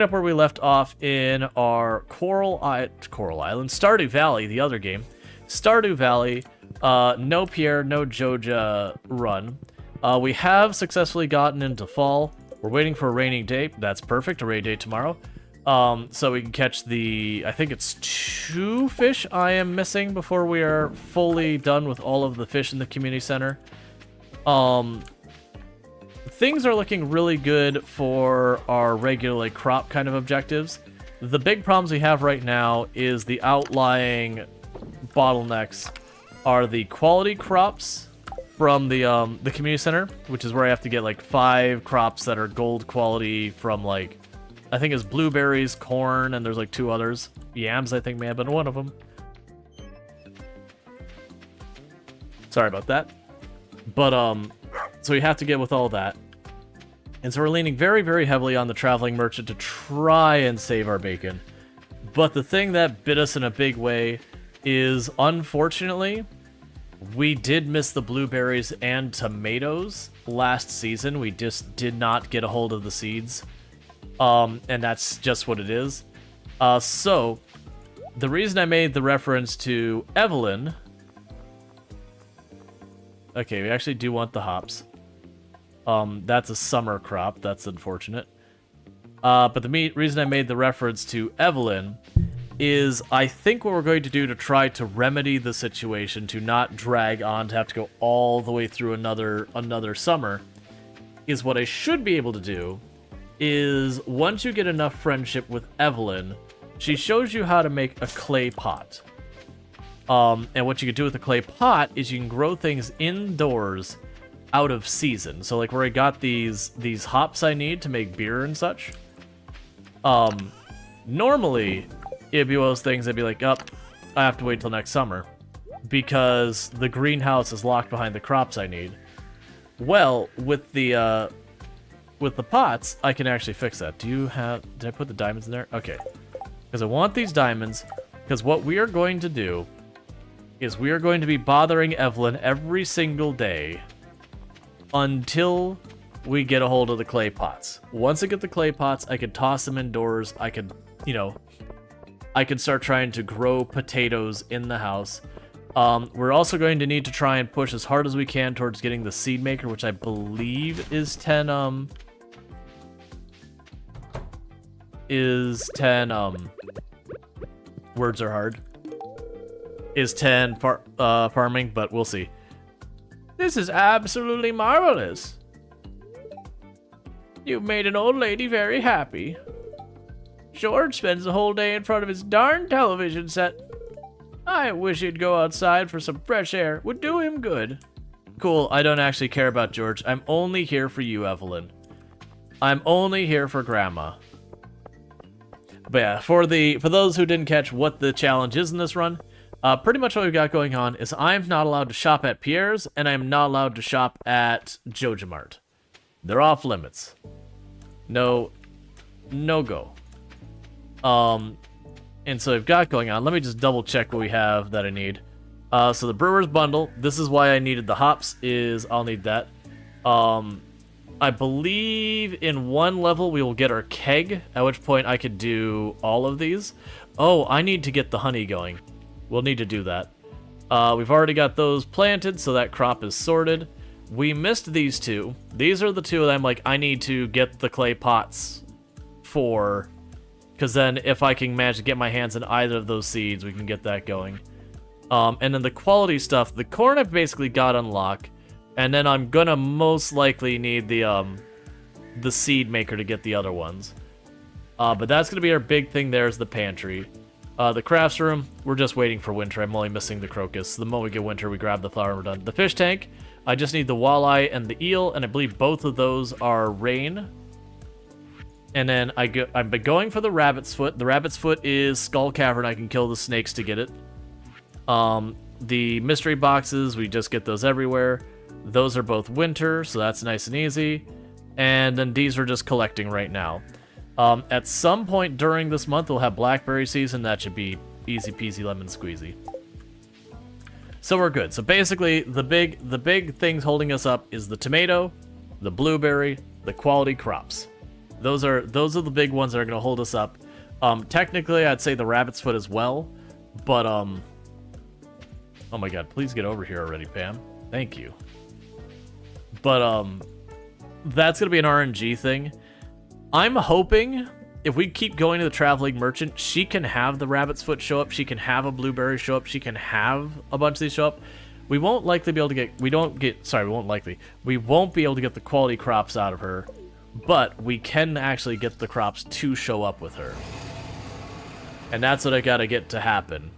Up where we left off in our Coral Island, Stardew Valley, the other game. Stardew Valley, no Pierre, no Joja run. We have successfully gotten into fall. We're waiting for a rainy day. That's perfect, a rainy day tomorrow. So we can catch the, I think it's 2 fish I am missing before we are fully done with all of the fish in the community center. Things are looking really good for our regular crop kind of objectives. The big problems we have right now is the outlying bottlenecks are the quality crops from the community center, which is where I have to get like 5 crops that are gold quality from like, I think it's blueberries, corn, and there's like 2 others. Yams, I think, may have been one of them. Sorry about that. But, so we have to get with all that. And so we're leaning very, very heavily on the traveling merchant to try and save our bacon. But the thing that bit us in a big way is, unfortunately, we did miss the blueberries and tomatoes last season. We just did not get a hold of the seeds. And that's just what it is. So, the reason I made the reference to Evelyn... Okay, we actually do want the hops. That's a summer crop. That's unfortunate. But the reason I made the reference to Evelyn is I think what we're going to do to try to remedy the situation, to not drag on, to have to go all the way through another summer, is what I should be able to do is once you get enough friendship with Evelyn, she shows you how to make a clay pot. And what you can do with a clay pot is you can grow things indoors out of season. So like where I got these hops I need to make beer and such. Normally it'd be one of those things I'd be like, I have to wait till next summer because the greenhouse is locked behind the crops I need. Well, with the pots, I can actually fix that. Did I put the diamonds in there? Okay. Because I want these diamonds, because what we are going to do is we are going to be bothering Evelyn every single day until we get a hold of the clay pots. Once I get the clay pots, I can toss them indoors. I can start trying to grow potatoes in the house. We're also going to need to try and push as hard as we can towards getting the seed maker, which I believe is 10, words are hard. Is 10 farming, but we'll see. This is absolutely marvelous. You've made an old lady very happy. George spends the whole day in front of his darn television set. I wish he'd go outside for some fresh air. Would do him good. Cool, I don't actually care about George. I'm only here for you, Evelyn. I'm only here for Grandma. But yeah, for those who didn't catch what the challenge is in this run, pretty much what we've got going on is I'm not allowed to shop at Pierre's, and I'm not allowed to shop at Joja Mart. They're off limits. No go. And so we've got going on. Let me just double check what we have that I need. So the brewer's bundle. This is why I needed the hops. I'll need that. I believe in one level we will get our keg, at which point I could do all of these. Oh, I need to get the honey going. We'll need to do that. We've already got those planted, so that crop is sorted. We missed these 2. These are the 2 that I'm like, I need to get the clay pots for, because then if I can manage to get my hands in either of those seeds, we can get that going. And then the quality stuff, the corn I've basically got unlocked, and then I'm gonna most likely need the seed maker to get the other ones. But that's gonna be our big thing there is the pantry. The crafts room, we're just waiting for winter. I'm only missing the crocus. The moment we get winter, we grab the flower and we're done. The fish tank, I just need the walleye and the eel, and I believe both of those are rain. And then I'm going for the rabbit's foot. The rabbit's foot is skull cavern. I can kill the snakes to get it. The mystery boxes, we just get those everywhere. Those are both winter, so that's nice and easy. And then these are just collecting right now. At some point during this month, we'll have blackberry season. That should be easy peasy lemon squeezy. So we're good. So basically, the big things holding us up is the tomato, the blueberry, the quality crops. Those are the big ones that are going to hold us up. Technically, I'd say the rabbit's foot as well, but oh my god, please get over here already, Pam. Thank you. But that's going to be an RNG thing. I'm hoping if we keep going to the traveling merchant, she can have the rabbit's foot show up, she can have a blueberry show up, she can have a bunch of these show up. We won't likely be able to get, we won't be able to get the quality crops out of her, but we can actually get the crops to show up with her. And that's what I gotta get to happen,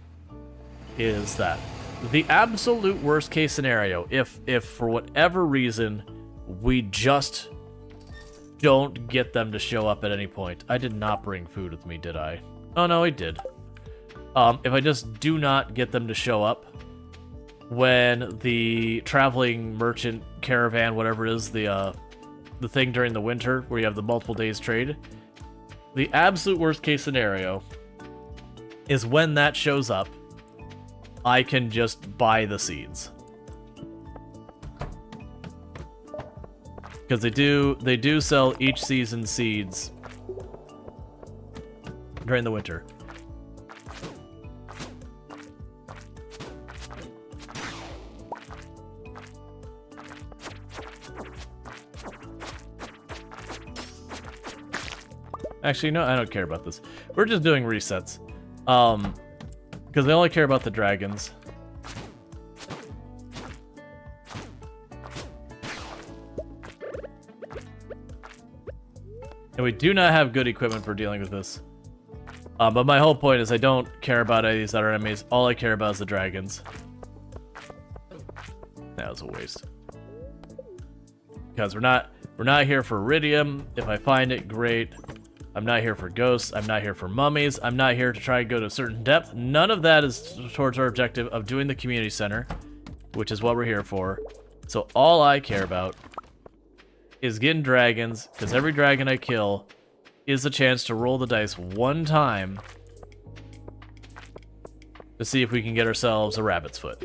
is that. The absolute worst case scenario, if for whatever reason, we just don't get them to show up at any point. I did not bring food with me, did I? Oh no, I did. If I just do not get them to show up, when the traveling merchant caravan, whatever it is, the thing during the winter where you have the multiple days trade, the absolute worst case scenario is when that shows up, I can just buy the seeds. Because they do sell each season seeds during the winter. Actually, no, I don't care about this. We're just doing resets. Because they only care about the dragons. And we do not have good equipment for dealing with this. But my whole point is I don't care about any of these other enemies. All I care about is the dragons. That was a waste. Because we're not here for iridium. If I find it, great. I'm not here for ghosts. I'm not here for mummies. I'm not here to try and go to a certain depth. None of that is towards our objective of doing the community center, which is what we're here for. So all I care about is getting dragons, because every dragon I kill is a chance to roll the dice one time to see if we can get ourselves a rabbit's foot.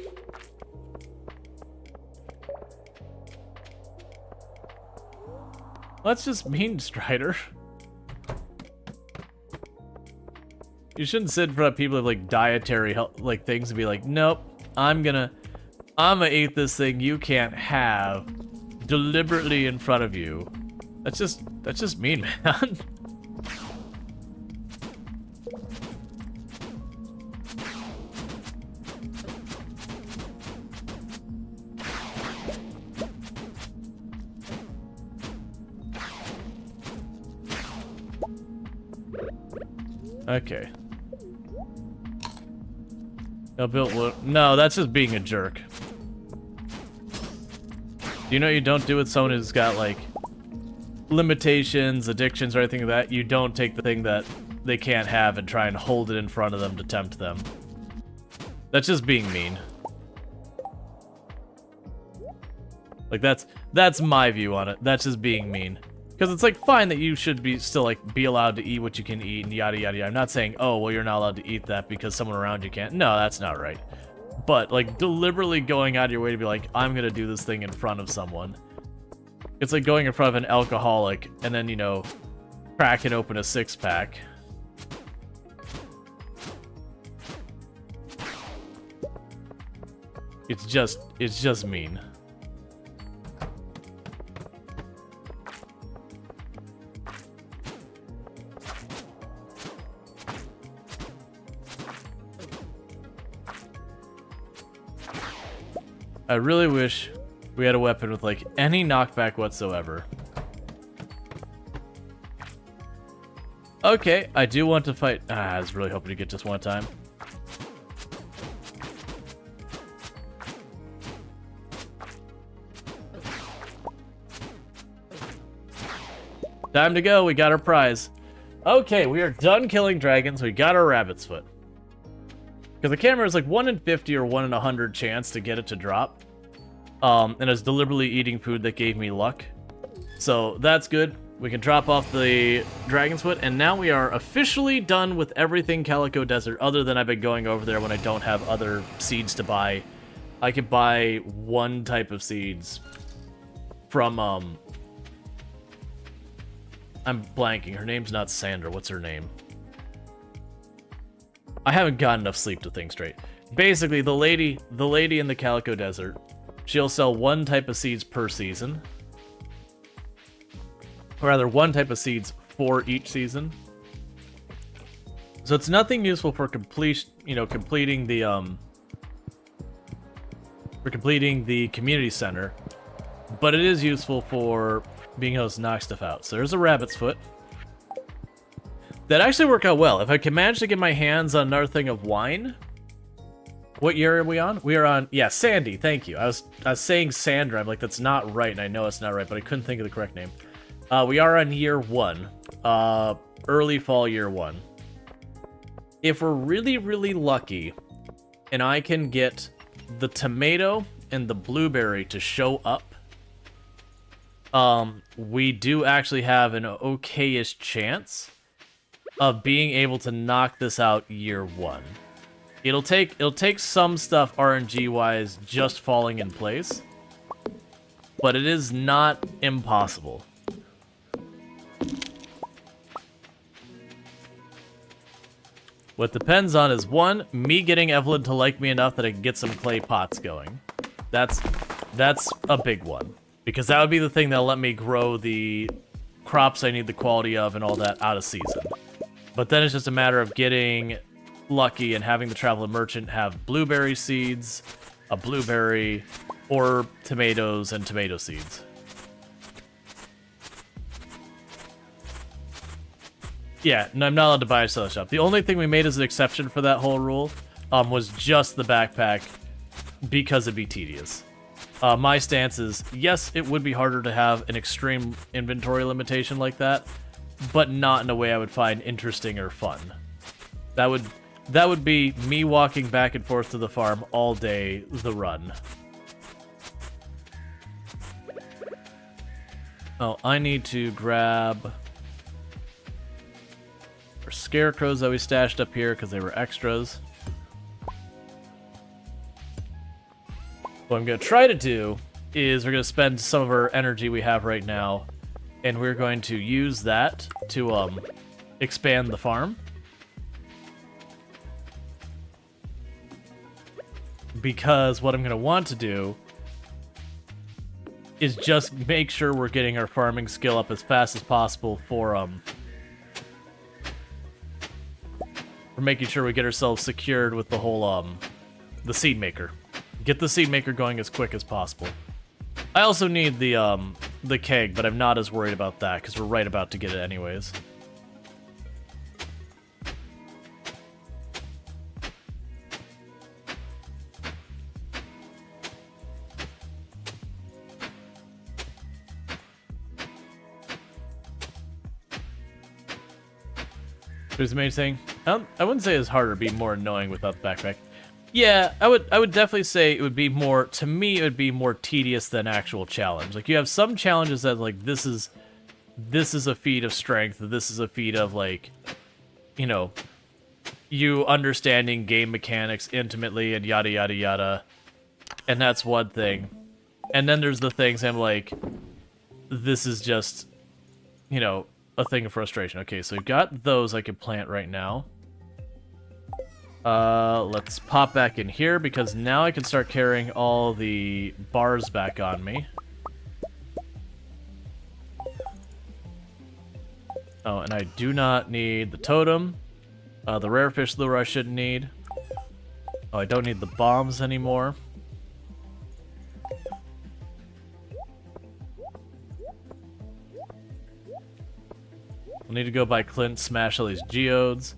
That's just mean, Strider. You shouldn't sit in front of people with like dietary like things and be like, nope, I'm gonna eat this thing you can't have deliberately in front of you. That's just mean, man. Okay. No, that's just being a jerk. You know you don't do with someone who's got, like, limitations, addictions, or anything like that? You don't take the thing that they can't have and try and hold it in front of them to tempt them. That's just being mean. Like, that's my view on it. That's just being mean. Because it's, like, fine that you should be still, like, be allowed to eat what you can eat and yada yada yada. I'm not saying, oh, well, you're not allowed to eat that because someone around you can't. No, that's not right. But, like, deliberately going out of your way to be like, I'm gonna do this thing in front of someone. It's like going in front of an alcoholic and then, you know, cracking open a six-pack. It's just mean. I really wish we had a weapon with, like, any knockback whatsoever. Okay, I do want to fight. I was really hoping to get just one time. Time to go, we got our prize. Okay, we are done killing dragons, we got our rabbit's foot. Because the camera is like 1 in 50 or 1 in 100 chance to get it to drop. And it's deliberately eating food that gave me luck. So that's good. We can drop off the dragon's foot, and now we are officially done with everything Calico Desert, other than I've been going over there when I don't have other seeds to buy. I could buy one type of seeds from, I'm blanking. Her name's not Sandra. What's her name? I haven't gotten enough sleep to think straight. Basically, the lady in the Calico Desert, she'll sell one type of seeds per season. Or rather, one type of seeds for each season. So it's nothing useful for completing the community center, but it is useful for being able to knock stuff out. So there's a rabbit's foot. That actually worked out well. If I can manage to get my hands on another thing of wine. What year are we on? We are on, yeah, Sandy, thank you. I was saying Sandra, I'm like, that's not right, and I know it's not right, but I couldn't think of the correct name. We are on year 1. Early fall year 1. If we're really, really lucky, and I can get the tomato and the blueberry to show up, we do actually have an okay-ish chance of being able to knock this out year 1. It'll take some stuff RNG-wise just falling in place, but it is not impossible. What depends on is, 1, me getting Evelyn to like me enough that I can get some clay pots going. That's a big one. Because that would be the thing that'll let me grow the crops I need the quality of and all that out of season. But then it's just a matter of getting lucky and having the traveling merchant have blueberry seeds, a blueberry, or tomatoes and tomato seeds. Yeah, no, I'm not allowed to buy or sell a shop. The only thing we made as an exception for that whole rule was just the backpack because it'd be tedious. My stance is, yes, it would be harder to have an extreme inventory limitation like that, but not in a way I would find interesting or fun. That would be me walking back and forth to the farm all day, the run. Oh, I need to grab our scarecrows that we stashed up here because they were extras. What I'm going to try to do is we're going to spend some of our energy we have right now, and we're going to use that to expand the farm. Because what I'm going to want to do is just make sure we're getting our farming skill up as fast as possible for making sure we get ourselves secured with the whole the seed maker. Get the seed maker going as quick as possible. I also need the keg, but I'm not as worried about that because we're right about to get it anyways. There's the main thing. I wouldn't say it's harder, be more annoying without the backpack. Yeah, I would definitely say it would be more, to me, it would be more tedious than actual challenge. Like, you have some challenges that, like, this is a feat of strength, this is a feat of, like, you know, you understanding game mechanics intimately and yada yada yada. And that's one thing. And then there's the things I'm like, this is just, you know, a thing of frustration. Okay, so we've got those I could plant right now. Let's pop back in here because now I can start carrying all the bars back on me. Oh, and I do not need the totem. The rare fish lure I shouldn't need. Oh, I don't need the bombs anymore. I'll need to go by Clint, smash all these geodes.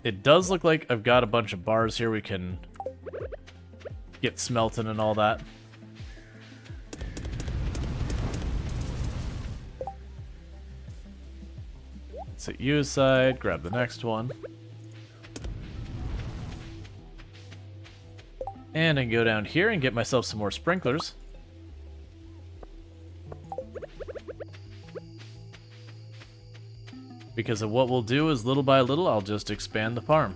It does look like I've got a bunch of bars here we can get smelting and all that. Let's hit you aside, grab the next one. And I can go down here and get myself some more sprinklers. Because of what we'll do is little by little, I'll just expand the farm.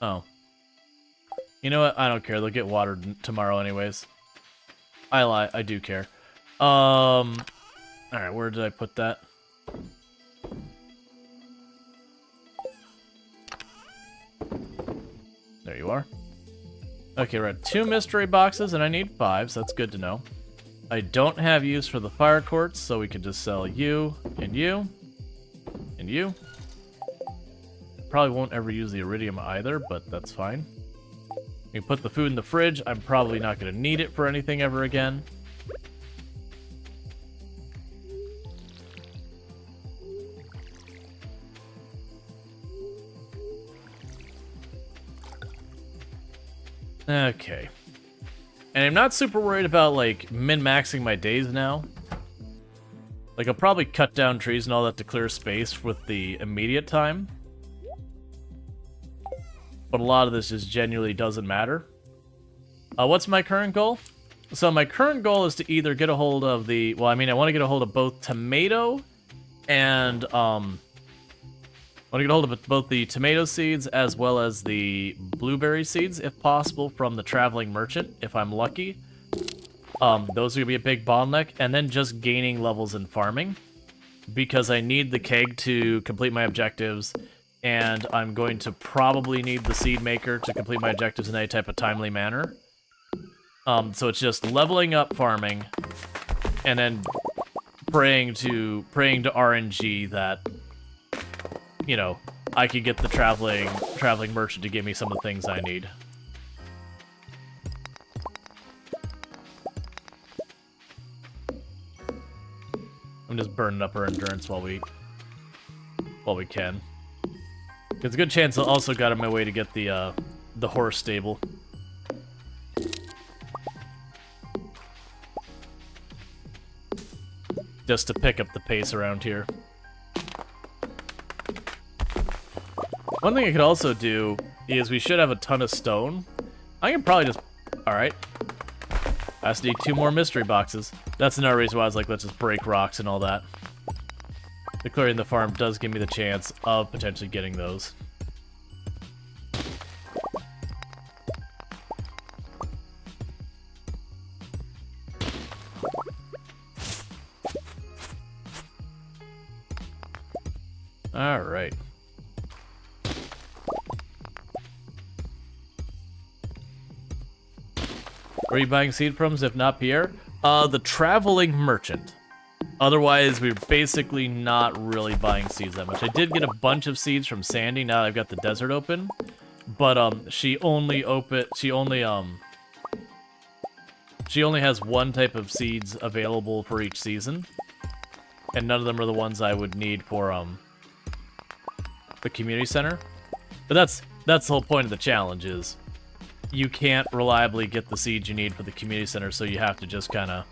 Oh, You know what? I don't care. They'll get watered tomorrow anyways. I lie. I do care. Alright, where did I put that? There you are. Okay, we're at 2 mystery boxes, and I need 5, so that's good to know. I don't have use for the fire quartz, so we can just sell you, and you, and you. Probably won't ever use the iridium either, but that's fine. You put the food in the fridge. I'm probably not going to need it for anything ever again. Okay. And I'm not super worried about, like, min-maxing my days now. Like, I'll probably cut down trees and all that to clear space with the immediate time. But a lot of this just genuinely doesn't matter. What's my current goal? So my current goal is to either get a hold of the... Well, I mean, I want to get a hold of both tomato and... I want to get a hold of both the tomato seeds as well as the blueberry seeds, if possible, from the traveling merchant, if I'm lucky. Those are going to be a big bottleneck. And then just gaining levels in farming. Because I need the keg to complete my objectives... And I'm going to probably need the seed maker to complete my objectives in any type of timely manner. So it's just leveling up farming, and then praying to RNG that, you know, I could get the traveling merchant to give me some of the things I need. I'm just burning up our endurance while we can. There's a good chance I also got on my way to get the horse stable. Just to pick up the pace around here. One thing I could also do is we should have a ton of stone. I can probably just... Alright. I just need 2 more mystery boxes. That's another reason why I was like, let's just break rocks and all that. The clearing the farm does give me the chance of potentially getting those. Alright. Where are you buying seed from, if not Pierre? The traveling merchant. Otherwise, we're basically not really buying seeds that much. I did get a bunch of seeds from Sandy now that I've got the desert open. But, she only has one type of seeds available for each season. And none of them are the ones I would need for, the community center. But that's the whole point of the challenge is you can't reliably get the seeds you need for the community center, so you have to just kind of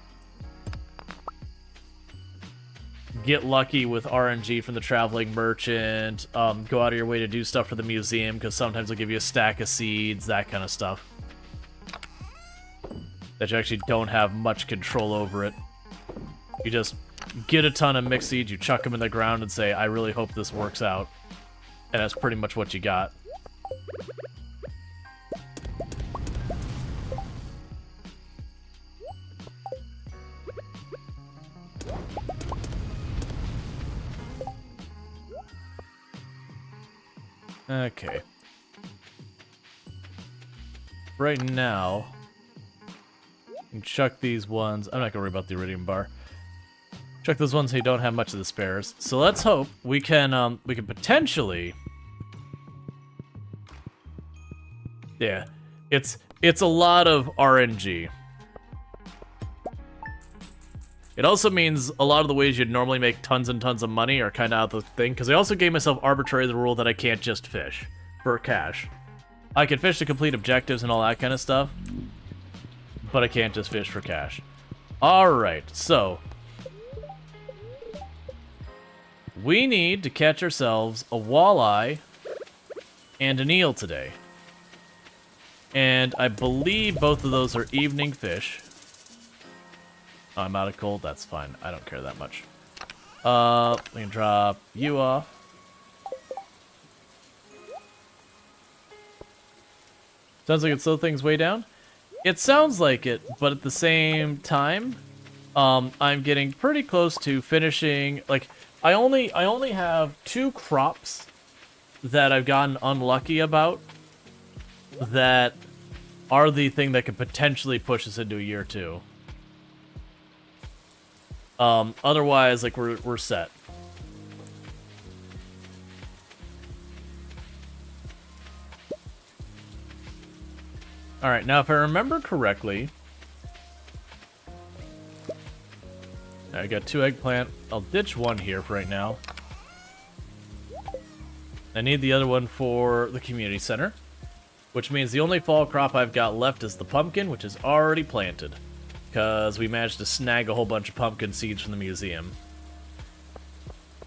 get lucky with RNG from the traveling merchant, go out of your way to do stuff for the museum, because sometimes they'll give you a stack of seeds, that kind of stuff. That you actually don't have much control over it. You just get a ton of mixed seeds, you chuck them in the ground and say, I really hope this works out. And that's pretty much what you got. Okay. Right now, you can chuck these ones. I'm not gonna worry about the iridium bar. Chuck those ones who don't have much of the spares. So let's hope we can potentially. Yeah, it's a lot of RNG. It also means a lot of the ways you'd normally make tons and tons of money are kind of out of the thing, because I also gave myself arbitrarily the rule that I can't just fish for cash. I can fish to complete objectives and all that kind of stuff, but I can't just fish for cash. Alright, so we need to catch ourselves a walleye and an eel today. And I believe both of those are evening fish. Oh, I'm out of coal. That's fine. I don't care that much. We can drop you off. Sounds like it slowed things way down. It sounds like it, but at the same time, I'm getting pretty close to finishing. Like, I only have 2 crops that I've gotten unlucky about that are the thing that could potentially push us into a year 2. Otherwise, like, we're set. Alright, now if I remember correctly, I got 2 eggplant. I'll ditch one here for right now. I need the other one for the community center, which means the only fall crop I've got left is the pumpkin, which is already planted, because we managed to snag a whole bunch of pumpkin seeds from the museum.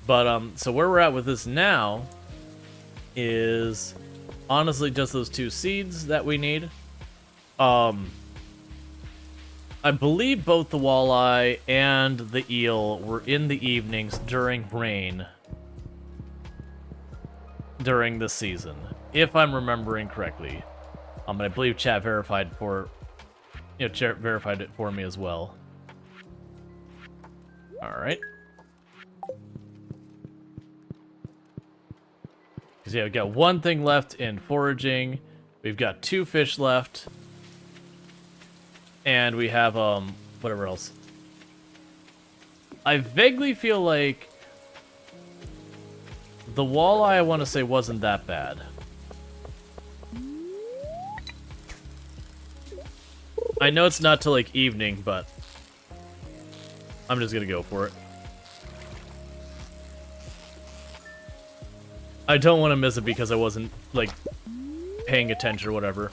But, so where we're at with this now is honestly just those 2 seeds that we need. I believe both the walleye and the eel were in the evenings during rain during the season, if I'm remembering correctly. I believe chat verified chat verified it for me as well. All right. Because yeah, we've got 1 thing left in foraging. We've got 2 fish left. And we have, whatever else. I vaguely feel like the walleye, I want to say, wasn't that bad. I know it's not till, like, evening, but I'm just gonna go for it. I don't want to miss it because I wasn't, like, paying attention or whatever.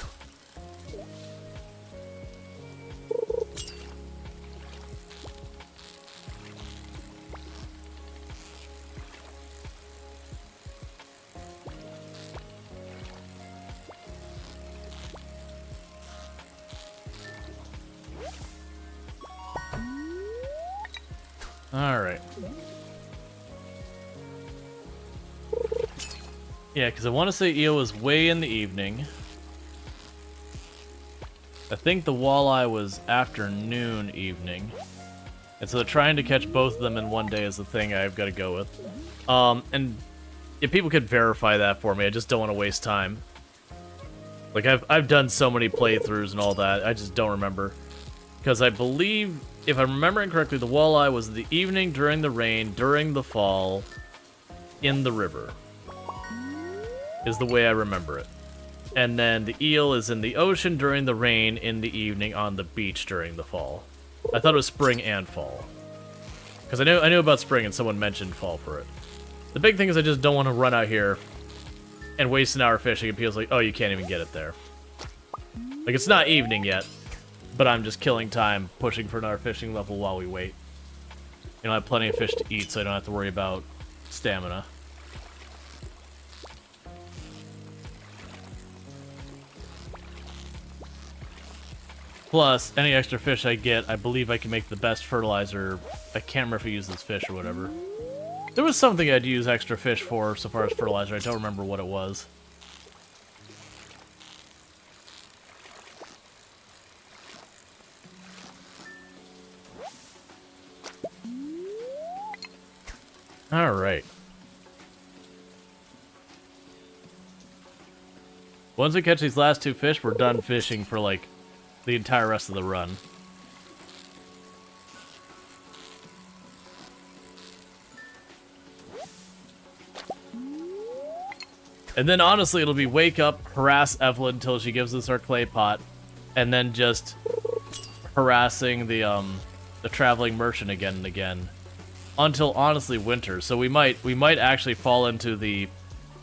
Alright. Yeah, because I want to say eel was way in the evening. I think the walleye was afternoon, evening. And so trying to catch both of them in one day is the thing I've got to go with. And if people could verify that for me, I just don't want to waste time. Like, I've done so many playthroughs and all that, I just don't remember. Because I believe, if I'm remembering correctly, the walleye was the evening during the rain, during the fall, in the river. Is the way I remember it. And then the eel is in the ocean during the rain, in the evening on the beach during the fall. I thought it was spring and fall. Because I knew about spring and someone mentioned fall for it. The big thing is I just don't want to run out here and waste an hour fishing and people's like, oh, you can't even get it there. Like, it's not evening yet, but I'm just killing time pushing for another fishing level while we wait. You know, I have plenty of fish to eat, so I don't have to worry about stamina. Plus, any extra fish I get, I believe I can make the best fertilizer. I can't remember if I use this fish or whatever. There was something I'd use extra fish for so far as fertilizer. I don't remember what it was. Alright. Once we catch these last 2 fish, we're done fishing for, like, the entire rest of the run. And then, honestly, it'll be wake up, harass Evelyn until she gives us our clay pot, and then just harassing the traveling merchant again and again. Until, honestly, winter. So we might actually fall into the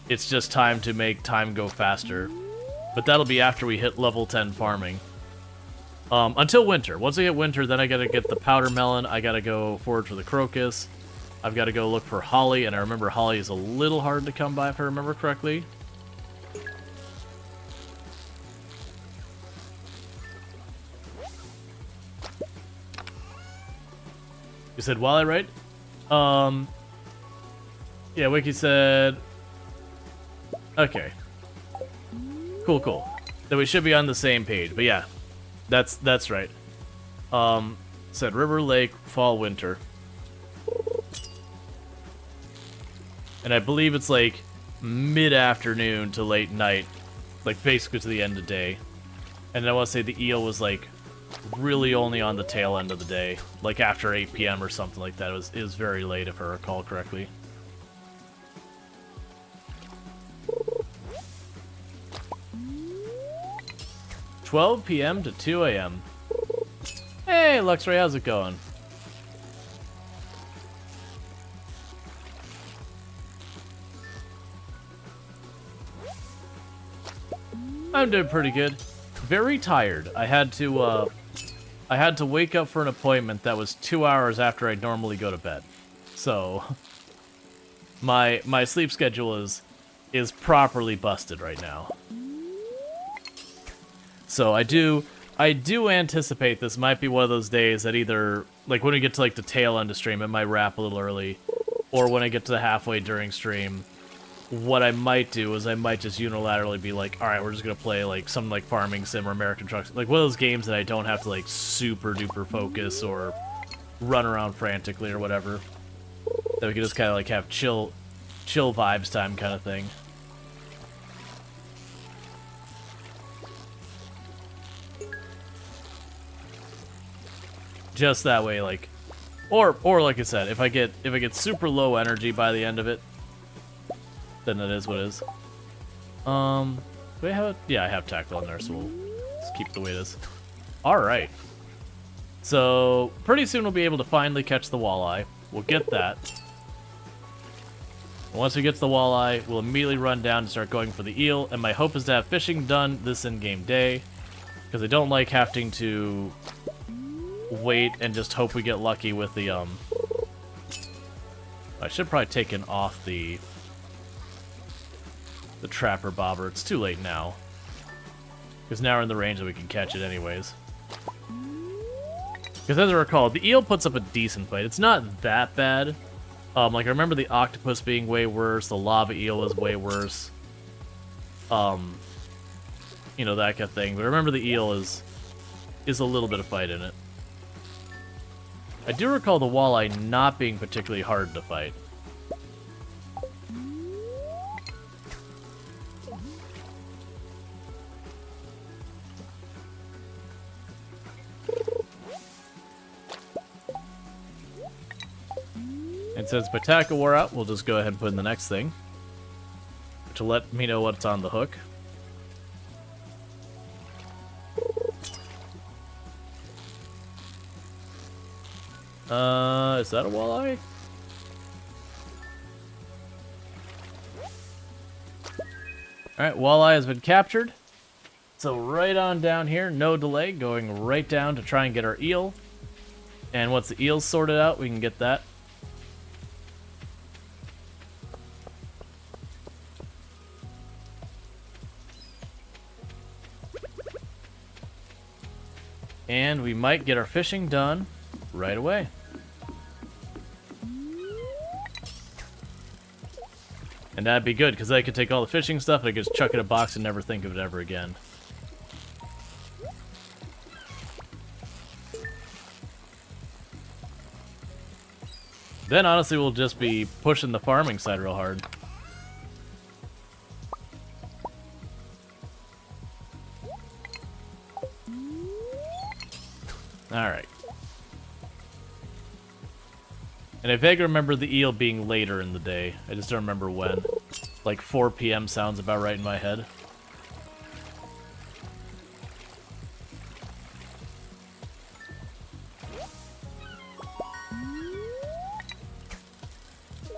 it's just time to make time go faster. But that'll be after we hit level 10 farming. Until winter. Once I hit winter, then I gotta get the powder melon, I gotta go forward for the crocus. I've gotta go look for holly, and I remember holly is a little hard to come by if I remember correctly. You said walleye, right? Yeah, Wiki said... Okay. Cool, cool. Then we should be on the same page. But yeah, that's right. Said river, lake, fall, winter. And I believe it's like mid-afternoon to late night. Like basically to the end of day. And I want to say the eel was like really only on the tail end of the day. Like after 8 p.m. or something like that. It was very late if I recall correctly. "12 p.m. to 2 a.m. Hey, Luxray, how's it going? I'm doing pretty good. Very tired. I had to wake up for an appointment that was 2 hours after I'd normally go to bed. So my sleep schedule is properly busted right now. So I do anticipate this might be one of those days that either, like when we get to like the tail end of stream, it might wrap a little early, or when I get to the halfway during stream, what I might do is I might just unilaterally be like, all right, we're just gonna play like something like Farming Sim or American Trucks, like one of those games that I don't have to like super duper focus or run around frantically or whatever, that we can just kind of like have chill vibes time kind of thing. Just that way, like, or like I said, if I get super low energy by the end of it, then it is what it is. Do I have it? Yeah, I have tackle on there, so we'll just keep it the way it is. All right. So pretty soon we'll be able to finally catch the walleye. We'll get that. Once we get to the walleye, we'll immediately run down and start going for the eel. And my hope is to have fishing done this in-game day, because I don't like having to wait and just hope we get lucky with the I should probably taken off the trapper bobber. It's too late now, because now we're in the range that we can catch it anyways. Because as I recall, the eel puts up a decent fight. It's not that bad. Like I remember the octopus being way worse. The lava eel was way worse. You know, that kind of thing. But I remember the eel is a little bit of fight in it. I do recall the walleye not being particularly hard to fight. And since my tackle wore out, we'll just go ahead and put in the next thing, which will let me know what's on the hook. Is that a walleye? Alright, walleye has been captured. So right on down here, no delay, going right down to try and get our eel. And once the eel's sorted out, we can get that. And we might get our fishing done right away. And that'd be good, because I could take all the fishing stuff and I could just chuck it in a box and never think of it ever again. Then honestly we'll just be pushing the farming side real hard. Alright. And I vaguely remember the eel being later in the day. I just don't remember when. Like 4 p.m. sounds about right in my head.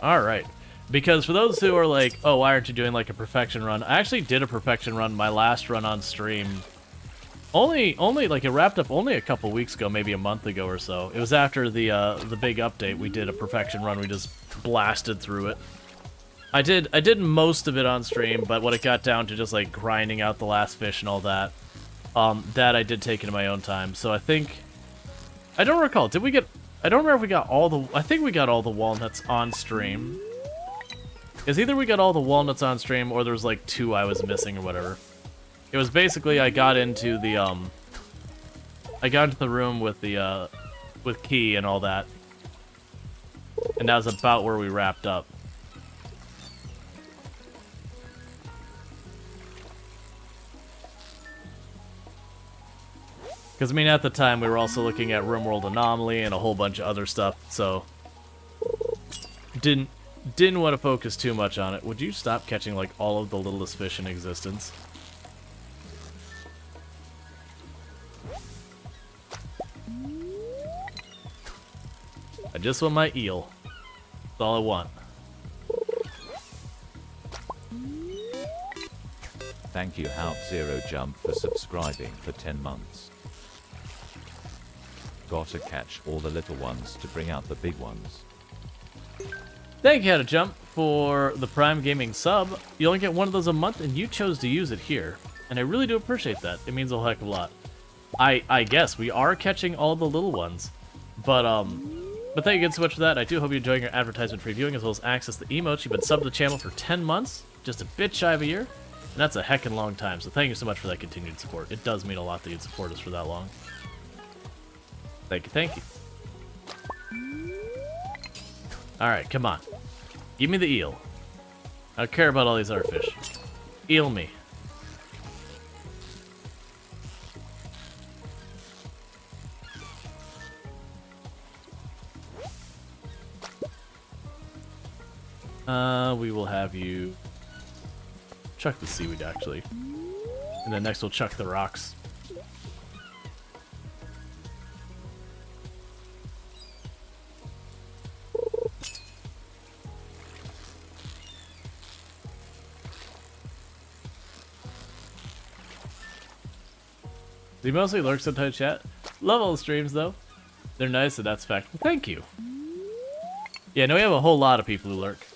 Alright. Because for those who are like, oh, why aren't you doing like a perfection run? I actually did a perfection run, my last run on stream. Only like it wrapped up only a couple weeks ago, maybe a month ago or so. It was after the big update. We did a perfection run. We just blasted through it. I did most of it on stream, but when it got down to just like grinding out the last fish and all that, that I did take into my own time. So I think I don't recall. Did we get? I don't remember if we got all the. I think we got all the walnuts on stream. Is either we got all the walnuts on stream or there was like 2 I was missing or whatever. It was basically I got into the room with the with Key and all that. And that was about where we wrapped up. Because, I mean, at the time, we were also looking at RimWorld Anomaly and a whole bunch of other stuff, so... Didn't want to focus too much on it. Would you stop catching, like, all of the littlest fish in existence? I just want my eel. That's all I want. Thank you, Hout0Jump, for subscribing for 10 months. Gotta catch all the little ones to bring out the big ones. Thank you, How2Jump, for the Prime Gaming sub. You only get one of those a month, and you chose to use it here. And I really do appreciate that. It means a heck of a lot. I guess we are catching all the little ones. But thank you again so much for that. I do hope you're enjoying your advertisement-free viewing, as well as access to the emotes. You've been subbed to the channel for 10 months, just a bit shy of a year. And that's a heckin' long time, so thank you so much for that continued support. It does mean a lot that you'd support us for that long. Thank you, thank you. Alright, come on. Give me the eel. I don't care about all these other fish. Eel me. We will have you chuck the seaweed, actually. And then next we'll chuck the rocks. He mostly lurks sometimes, chat. Love all the streams, though. They're nice, and that's fact. Thank you. Yeah, no, we have a whole lot of people who lurk.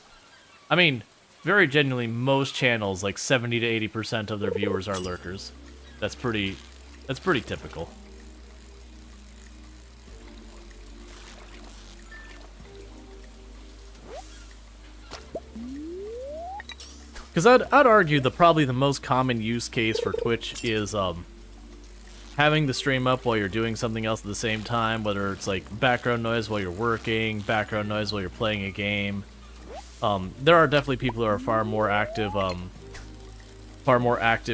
I mean, very genuinely, most channels, like 70 to 80% of their viewers are lurkers. That's pretty typical. Because I'd argue that probably the most common use case for Twitch is having the stream up while you're doing something else at the same time, whether it's like background noise while you're working, background noise while you're playing a game. There are definitely people who are far more active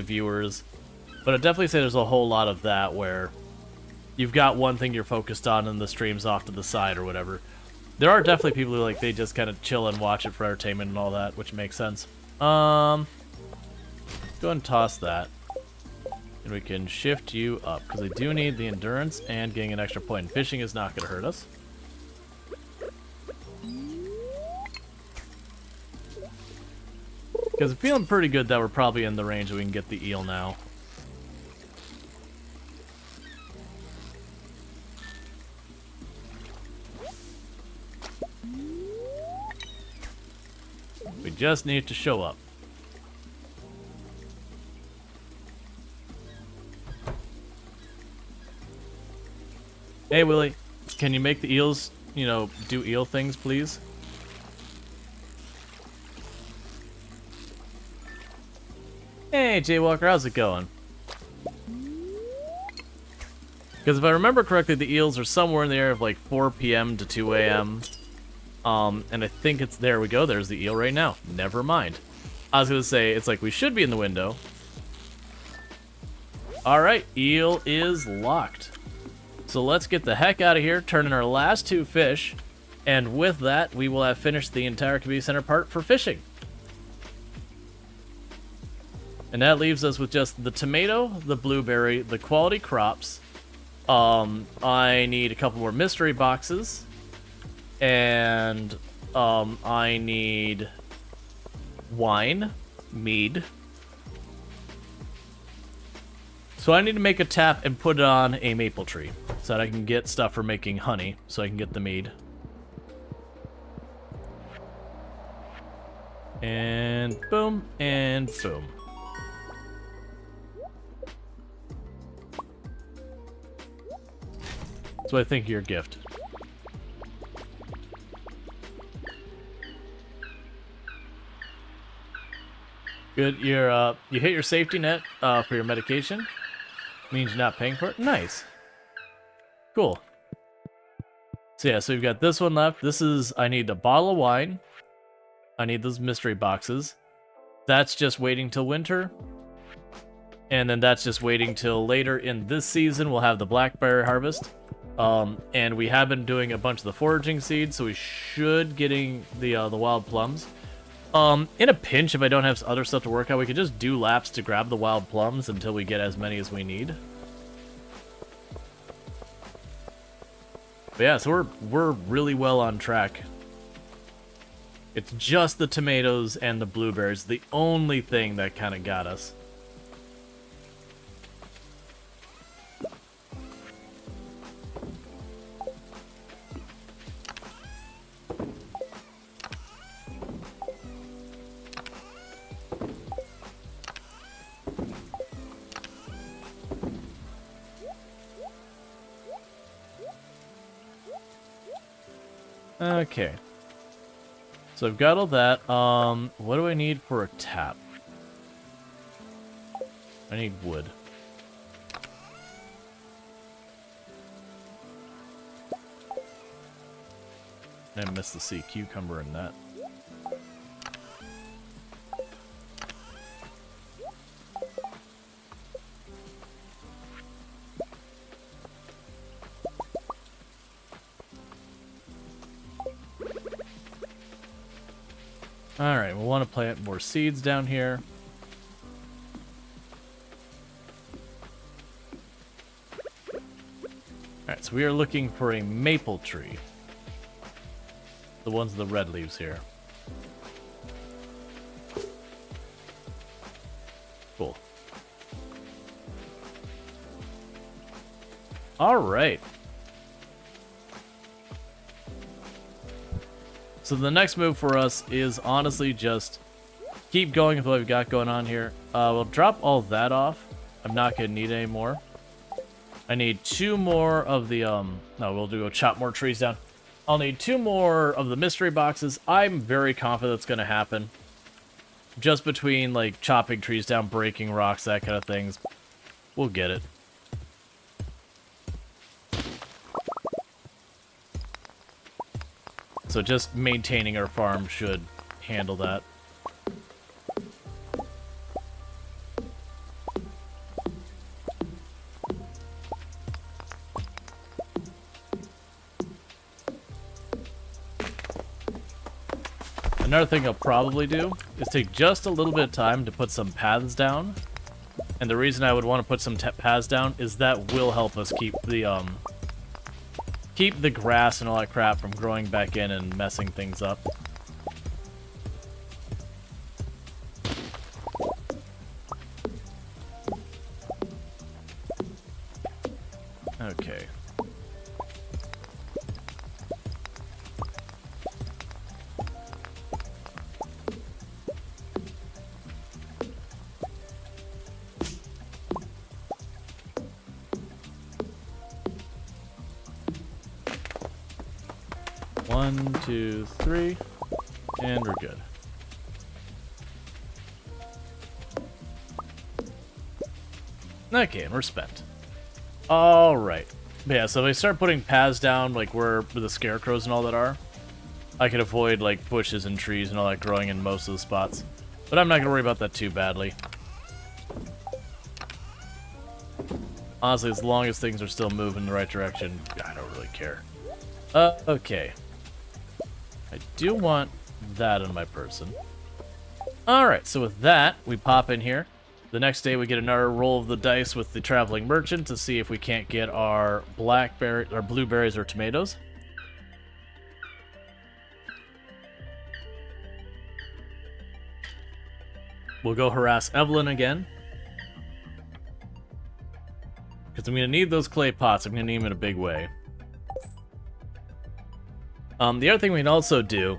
viewers, but I'd definitely say there's a whole lot of that where you've got one thing you're focused on and the stream's off to the side or whatever. There are definitely people who like they just kind of chill and watch it for entertainment and all that, which makes sense. Go ahead and toss that. And we can shift you up, because I do need the endurance and getting an extra point. Fishing is not going to hurt us. Because I'm feeling pretty good that we're probably in the range that we can get the eel now. We just need to show up. Hey, Willie, can you make the eels, you know, do eel things, please? Hey, Jay Walker, how's it going? Because if I remember correctly, the eels are somewhere in the area of like 4 p.m. to 2 a.m. And I think it's, there we go, there's the eel right now. Never mind. I was going to say, it's like we should be in the window. Alright, eel is locked. So let's get the heck out of here, turn in our last 2 fish, and with that, we will have finished the entire community center part for fishing. And that leaves us with just the tomato, the blueberry, the quality crops. I need a couple more mystery boxes, and I need wine, mead. So I need to make a tap and put it on a maple tree so that I can get stuff for making honey, so I can get the mead. And boom, and boom. So I think your gift. Good. You hit your safety net for your medication. Means you're not paying for it. Nice. Cool. So yeah, so we've got this one left. This is, I need a bottle of wine. I need those mystery boxes. That's just waiting till winter. And then that's just waiting till later in this season. We'll have the blackberry harvest. And we have been doing a bunch of the foraging seeds, so we should getting the wild plums. In a pinch, if I don't have other stuff to work on, we could just do laps to grab the wild plums until we get as many as we need. But yeah, so we're really well on track. It's just the tomatoes and the blueberries, the only thing that kind of got us. Okay. So I've got all that. What do I need for a tap? I need wood. I missed the sea cucumber in that. Alright, we'll want to plant more seeds down here. Alright, so we are looking for a maple tree. The ones with the red leaves here. Cool. Alright. So the next move for us is honestly just keep going with what we've got going on here. We'll drop all that off. I'm not going to need any more. I need 2 more of the, no, we'll go chop more trees down. I'll need 2 more of the mystery boxes. I'm very confident it's going to happen. Just between, like, chopping trees down, breaking rocks, that kind of things. We'll get it. So just maintaining our farm should handle that. Another thing I'll probably do is take just a little bit of time to put some paths down. And the reason I would want to put some paths down is that will help us keep the grass and all that crap from growing back in and messing things up. Okay. One, 2, 3, and we're good. Okay, and we're spent. Alright. Yeah, so if I start putting paths down, like where the scarecrows and all that are, I can avoid, like, bushes and trees and all that growing in most of the spots. But I'm not going to worry about that too badly. Honestly, as long as things are still moving in the right direction, I don't really care. Okay. I do want that on my person. Alright, so with that, we pop in here. The next day we get another roll of the dice with the traveling merchant to see if we can't get our blueberries or tomatoes. We'll go harass Evelyn again. Because I'm going to need those clay pots. I'm going to need them in a big way. The other thing we can also do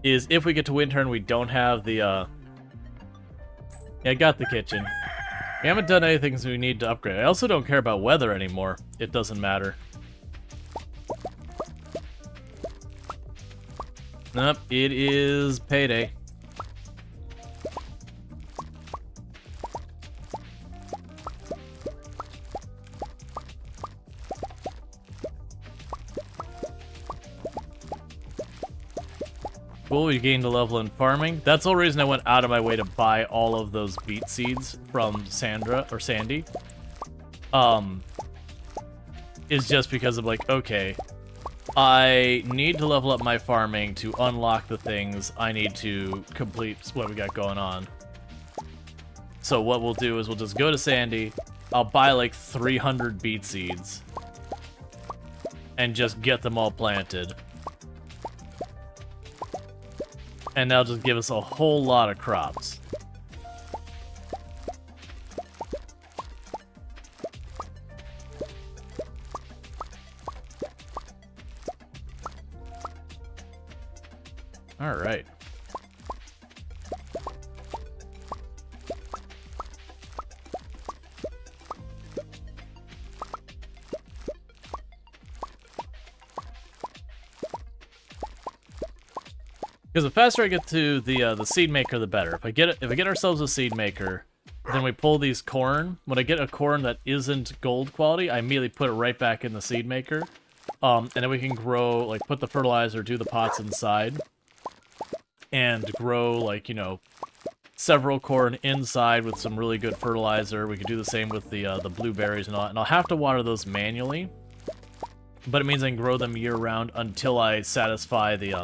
is if we get to winter and we don't have the, Yeah, I got the kitchen. We haven't done anything so we need to upgrade. I also don't care about weather anymore. It doesn't matter. Nope, it is payday. Cool, we gained a level in farming. That's the whole reason I went out of my way to buy all of those beet seeds from Sandy. Is just because of like, okay, I need to level up my farming to unlock the things I need to complete what we got going on. So what we'll do is we'll just go to Sandy, I'll buy like 300 beet seeds, and just get them all planted. And that'll just give us a whole lot of crops. All right. Because the faster I get to the seed maker, the better. If I get ourselves a seed maker, then we pull these corn. When I get a corn that isn't gold quality, I immediately put it right back in the seed maker, and then we can grow, like, put the fertilizer, do the pots inside, and grow, like, you know, several corn inside with some really good fertilizer. We can do the same with the blueberries and all. And I'll have to water those manually, but it means I can grow them year round until I satisfy the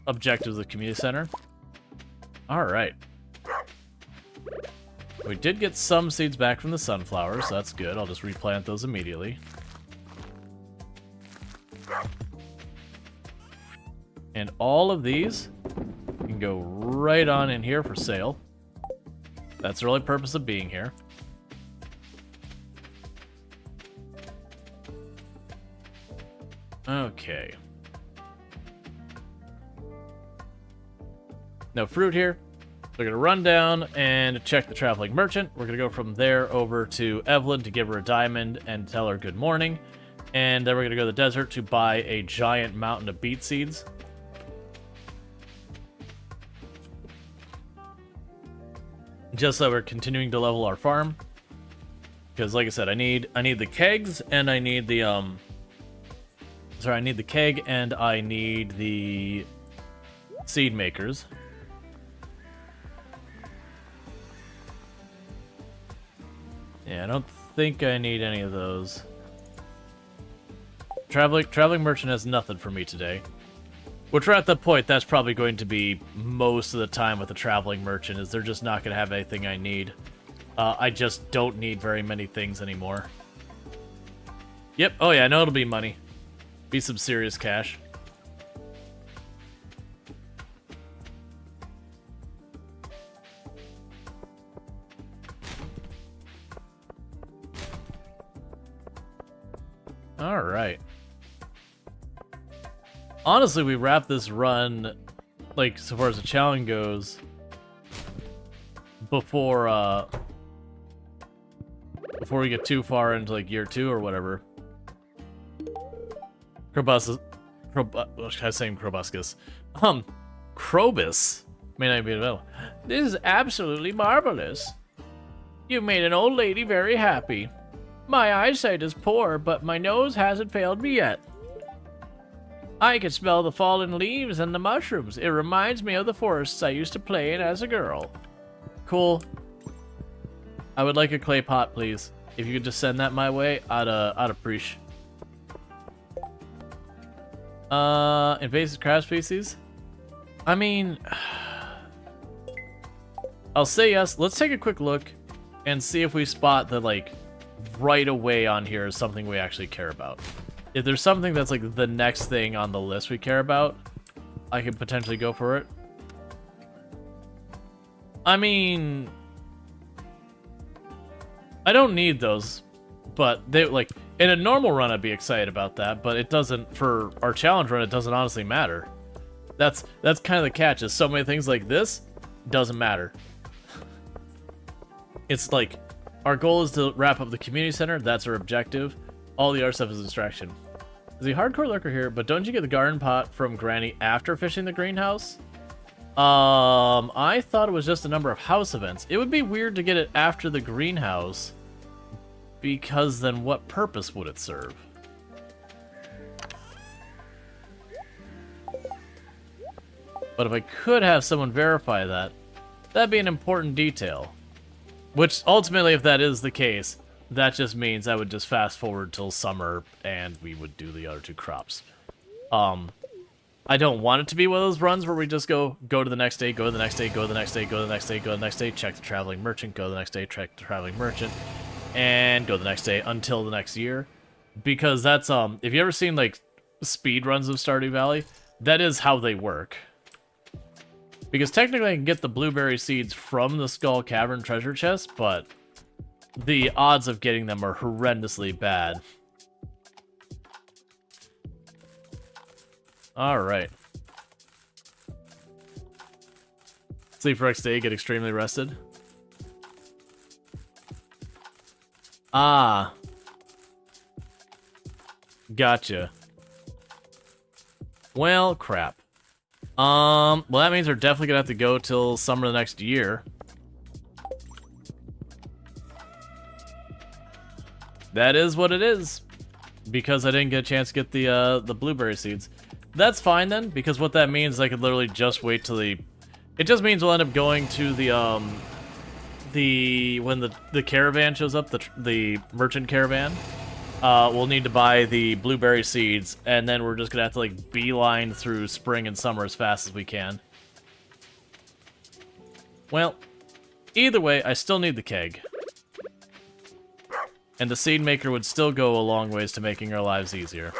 objectives of the community center. Alright. We did get some seeds back from the sunflowers, so that's good. I'll just replant those immediately. And all of these can go right on in here for sale. That's the only purpose of being here. Okay. No fruit here. We're going to run down and check the traveling merchant. We're going to go from there over to Evelyn to give her a diamond and tell her good morning. And then we're going to go to the desert to buy a giant mountain of beet seeds. Just so we're continuing to level our farm. Because like I said, I need the kegs and I need the I need the keg and I need the seed makers. Yeah, I don't think I need any of those. Traveling merchant has nothing for me today. Which we're at the point that's probably going to be most of the time with the traveling merchant, is they're just not going to have anything I need. I just don't need very many things anymore. Yep, oh yeah, I know it'll be money. Be some serious cash. Alright. Honestly, we wrap this run, like, so far as the challenge goes, before we get too far into, like, year 2 or whatever. Crobuscus. I was saying Crobuscus. Krobus may not be available. This is absolutely marvelous. You made an old lady very happy. My eyesight is poor, but my nose hasn't failed me yet. I can smell the fallen leaves and the mushrooms. It reminds me of the forests I used to play in as a girl. Cool. I would like a clay pot, please. If you could just send that my way, I'd appreciate. Invasive crab species? I mean, I'll say yes. Let's take a quick look and see if we spot that, like, right away on here is something we actually care about. If there's something that's like the next thing on the list we care about, I could potentially go for it. I mean, I don't need those, but they, like, in a normal run I'd be excited about that, but it doesn't, for our challenge run, it doesn't honestly matter. That's kind of the catch, is so many things like this doesn't matter. It's like, our goal is to wrap up the community center, that's our objective. All the other stuff is a distraction. There's a hardcore lurker here, but don't you get the garden pot from Granny after fishing the greenhouse? I thought it was just a number of house events. It would be weird to get it after the greenhouse, because then what purpose would it serve? But if I could have someone verify that, that'd be an important detail. Which, ultimately, if that is the case, that just means I would just fast forward till summer, and we would do the other 2 crops. I don't want it to be one of those runs where we just go to the next day, go to the next day, go to the next day, go to the next day, go to the next day, check the traveling merchant, go to the next day, check the traveling merchant, and go the next day until the next year. Because that's, if you ever seen, like, speed runs of Stardew Valley, that is how they work. Because technically I can get the blueberry seeds from the Skull Cavern treasure chest, but the odds of getting them are horrendously bad. Alright. Sleep for next day, get extremely rested. Ah. Gotcha. Well, crap. Well, that means we're definitely gonna have to go till summer of the next year. That is what it is. Because I didn't get a chance to get the blueberry seeds. That's fine then, because what that means is I could literally just wait till the... It just means we'll end up going to when the caravan shows up, the merchant caravan. We'll need to buy the blueberry seeds, and then we're just gonna have to like beeline through spring and summer as fast as we can. Well, either way, I still need the keg. And the seed maker would still go a long ways to making our lives easier.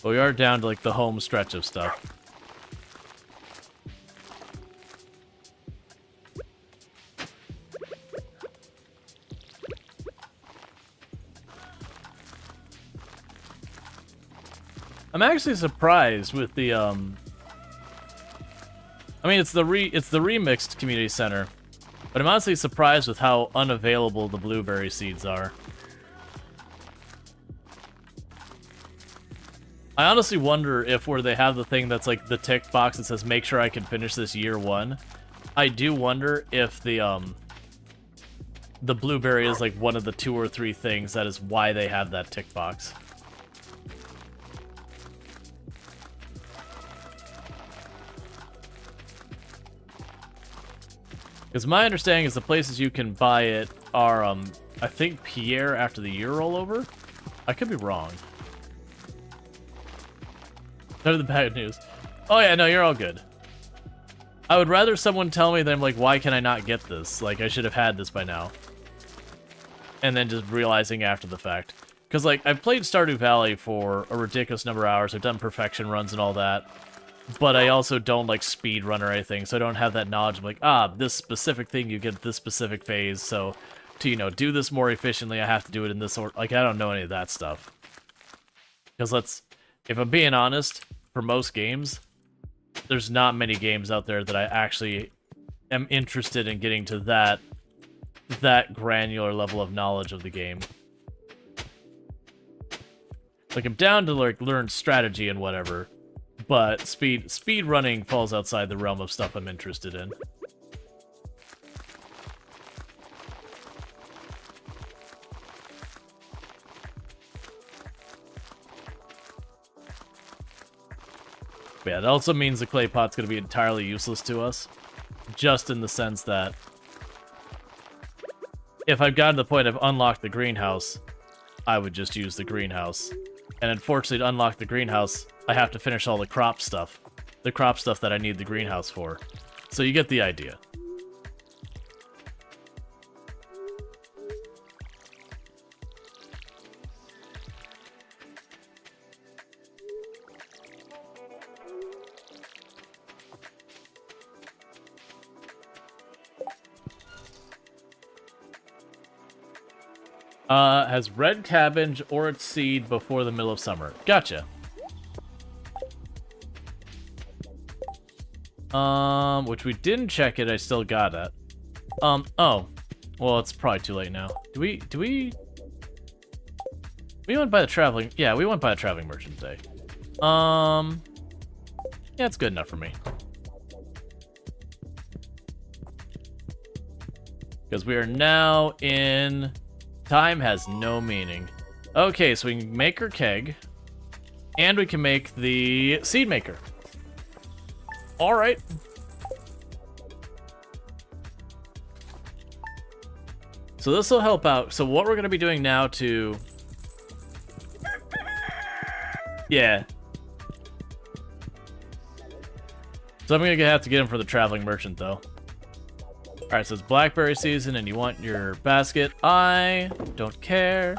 But we are down to like the home stretch of stuff. I'm actually surprised with the I mean, it's the remixed community center, but I'm honestly surprised with how unavailable the blueberry seeds are. I honestly wonder if where they have the thing that's like the tick box that says make sure I can finish this year 1. I do wonder if the blueberry is like one of the 2 or 3 things that is why they have that tick box. Because my understanding is the places you can buy it are, I think Pierre after the year rollover? I could be wrong. None of the bad news. Oh yeah, no, you're all good. I would rather someone tell me than like, why can I not get this? Like, I should have had this by now. And then just realizing after the fact. Because, like, I've played Stardew Valley for a ridiculous number of hours. I've done perfection runs and all that. But I also don't, like, speed run or anything, so I don't have that knowledge of, like, this specific thing you get this specific phase, so to, you know, do this more efficiently, I have to do it in this order. Like, I don't know any of that stuff. Because if I'm being honest, for most games, there's not many games out there that I actually am interested in getting to that granular level of knowledge of the game. Like, I'm down to, like, learn strategy and whatever, but speed running falls outside the realm of stuff I'm interested in. But yeah, that also means the clay pot's gonna be entirely useless to us, just in the sense that if I've gotten to the point of unlocked the greenhouse, I would just use the greenhouse. And unfortunately, to unlock the greenhouse, I have to finish all the crop stuff. The crop stuff that I need the greenhouse for. So you get the idea. Has red cabbage or its seed before the middle of summer. Gotcha. Which we didn't check it, I still got it. Oh. Well, it's probably too late now. We went by the traveling... Yeah, we went by the traveling merchant today. Yeah, it's good enough for me. Because we are now in... Time has no meaning. Okay, so we can make our keg. And we can make the seed maker. Alright. So this will help out. So what we're going to be doing now to... Yeah. So I'm going to have to get him for the traveling merchant, though. Alright, so it's blackberry season and you want your basket. I don't care.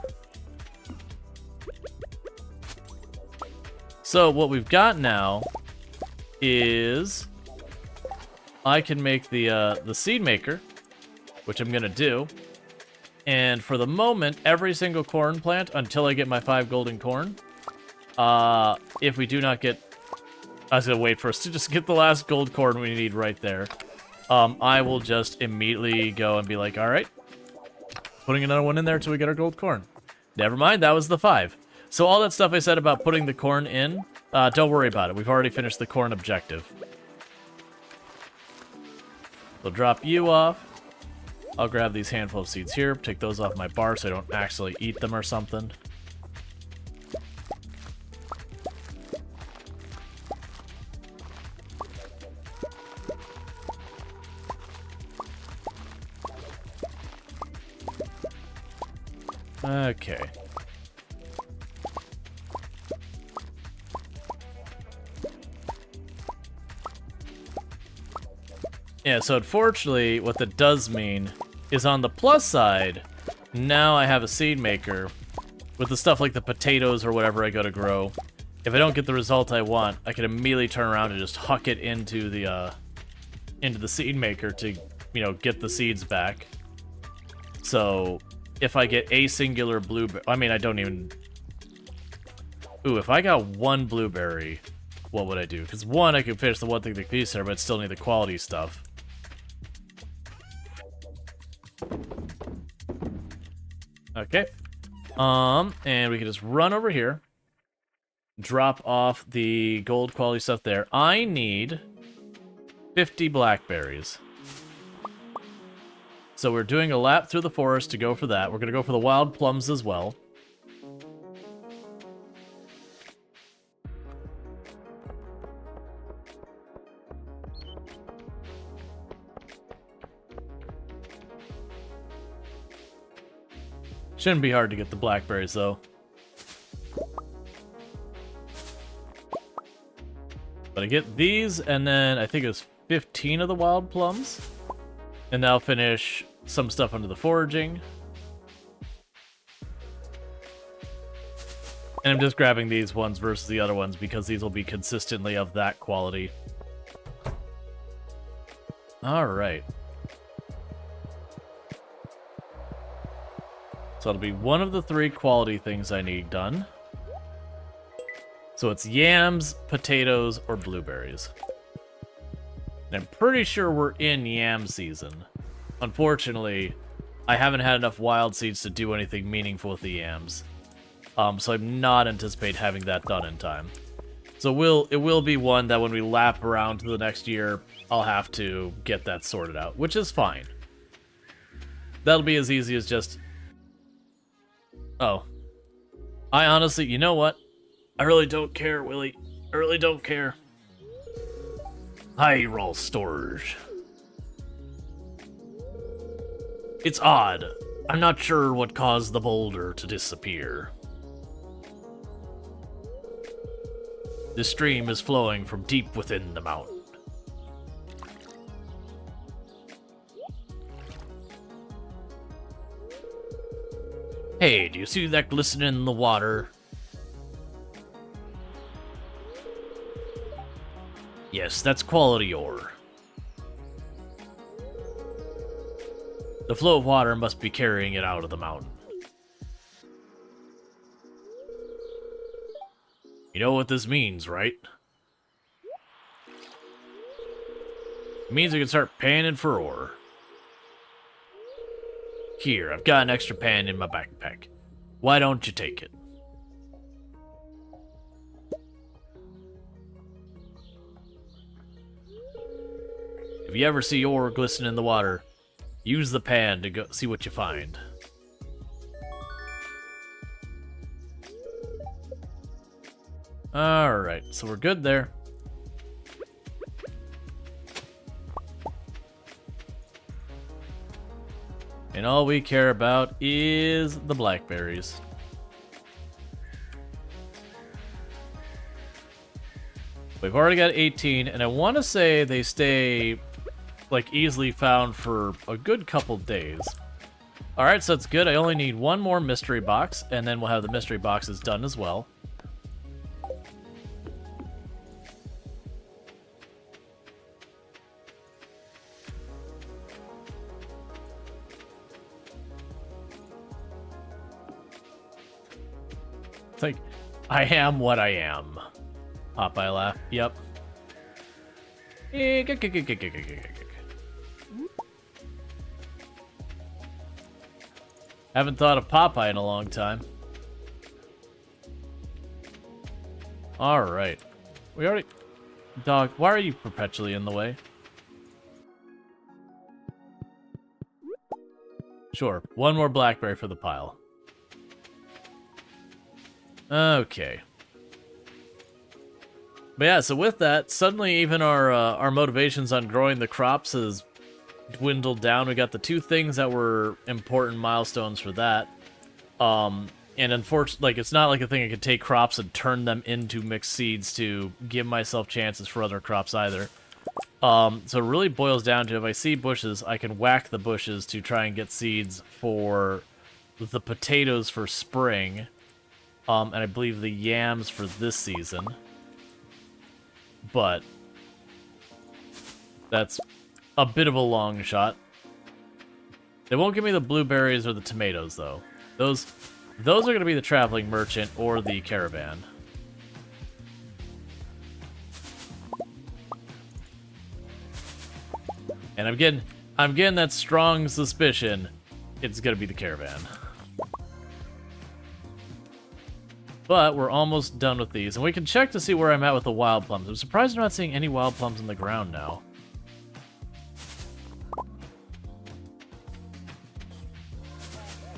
So what we've got now is I can make the seed maker, which I'm gonna do. And for the moment, every single corn plant until I get my 5 golden corn. If we do not get, I was gonna wait for us to just get the last gold corn we need right there. I will just immediately go and be like, all right, putting another one in there until we get our gold corn. Never mind, that was the 5. So all that stuff I said about putting the corn in, don't worry about it. We've already finished the corn objective. We'll drop you off. I'll grab these handful of seeds here, take those off my bar so I don't actually eat them or something. Okay. Yeah, so unfortunately, what that does mean is on the plus side, now I have a seed maker with the stuff like the potatoes or whatever I go to grow. If I don't get the result I want, I can immediately turn around and just huck it into the seed maker to, you know, get the seeds back. So if I get a singular blueberry, I mean, I don't even... Ooh, if I got 1 blueberry, what would I do? Because 1, I could finish the one thing the piece there, but still need the quality stuff. Okay. And we can just run over here. Drop off the gold quality stuff there. I need 50 blackberries. So we're doing a lap through the forest to go for that. We're going to go for the wild plums as well. Shouldn't be hard to get the blackberries, though. But I get these, and then I think it's 15 of the wild plums. And now finish some stuff under the foraging. And I'm just grabbing these ones versus the other ones because these will be consistently of that quality. Alright. So it'll be one of the 3 quality things I need done. So it's yams, potatoes, or blueberries. And I'm pretty sure we're in yam season. Unfortunately, I haven't had enough wild seeds to do anything meaningful with the yams. So I'm not anticipating having that done in time. So it will be one that when we lap around to the next year, I'll have to get that sorted out, which is fine. That'll be as easy as just... Oh. I honestly, you know what? I really don't care, Willie. I really don't care. Hi, Rual Storge. It's odd. I'm not sure what caused the boulder to disappear. The stream is flowing from deep within the mountain. Hey, do you see that glistening in the water? Yes, that's quality ore. The flow of water must be carrying it out of the mountain. You know what this means, right? It means we can start panning for ore. Here, I've got an extra pan in my backpack. Why don't you take it? If you ever see ore glistening in the water, use the pan to go see what you find. Alright, so we're good there. And all we care about is the blackberries. We've already got 18, and I want to say they stay, like, easily found for a good couple days. Alright, so that's good. I only need one more mystery box, and then we'll have the mystery boxes done as well. It's like, I am what I am. Popeye laugh. Yep. Haven't thought of Popeye in a long time. Alright. We already... Dog, why are you perpetually in the way? Sure. One more blackberry for the pile. Okay. But yeah, so with that, suddenly even our motivations on growing the crops has dwindled down. We got the two things that were important milestones for that. And unfortunately, like, it's not like a thing I could take crops and turn them into mixed seeds to give myself chances for other crops either. So it really boils down to, if I see bushes, I can whack the bushes to try and get seeds for the potatoes for spring. And I believe the yams for this season. But that's a bit of a long shot. They won't give me the blueberries or the tomatoes, though. Those are going to be the traveling merchant or the caravan. And I'm getting that strong suspicion it's going to be the caravan. But we're almost done with these, and we can check to see where I'm at with the wild plums. I'm surprised I'm not seeing any wild plums in the ground now.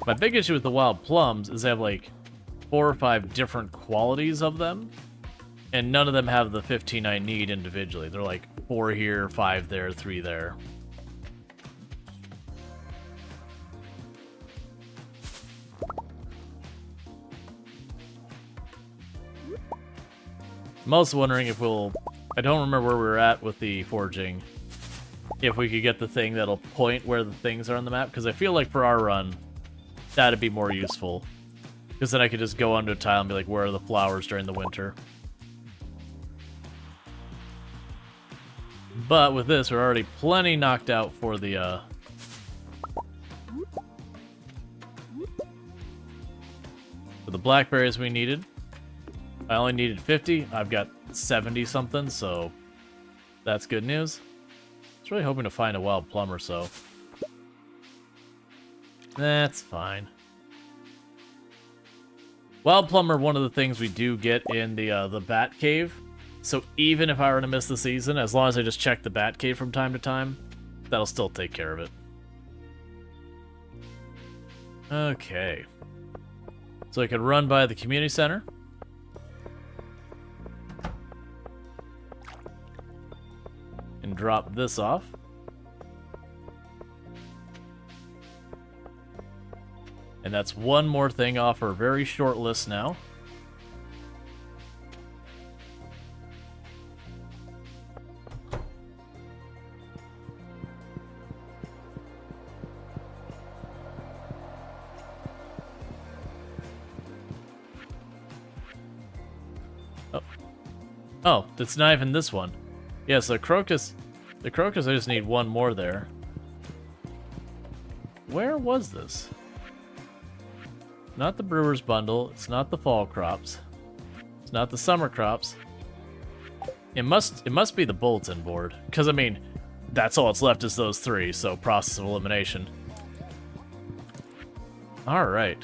My big issue with the wild plums is they have like 4 or 5 different qualities of them, and none of them have the 15 I need individually. They're like 4 here, 5 there, 3 there. I'm also wondering if we'll... I don't remember where we were at with the foraging. If we could get the thing that'll point where the things are on the map. Because I feel like for our run, that'd be more useful. Because then I could just go under a tile and be like, where are the flowers during the winter? But with this, we're already plenty knocked out for the... for the blackberries we needed. I only needed 50. I've got 70 something, so that's good news. I was really hoping to find a wild plum or so. That's fine. Wild plum are one of the things we do get in the bat cave. So even if I were to miss the season, as long as I just check the bat cave from time to time, that'll still take care of it. Okay. So I could run by the community center. And drop this off. And that's one more thing off our very short list now. Oh, it's not even this one. Yeah, so the crocus, I just need one more there. Where was this? Not the brewer's bundle, it's not the fall crops. It's not the summer crops. It must be the bulletin board, because I mean, that's all that's left is those 3, so process of elimination. Alright.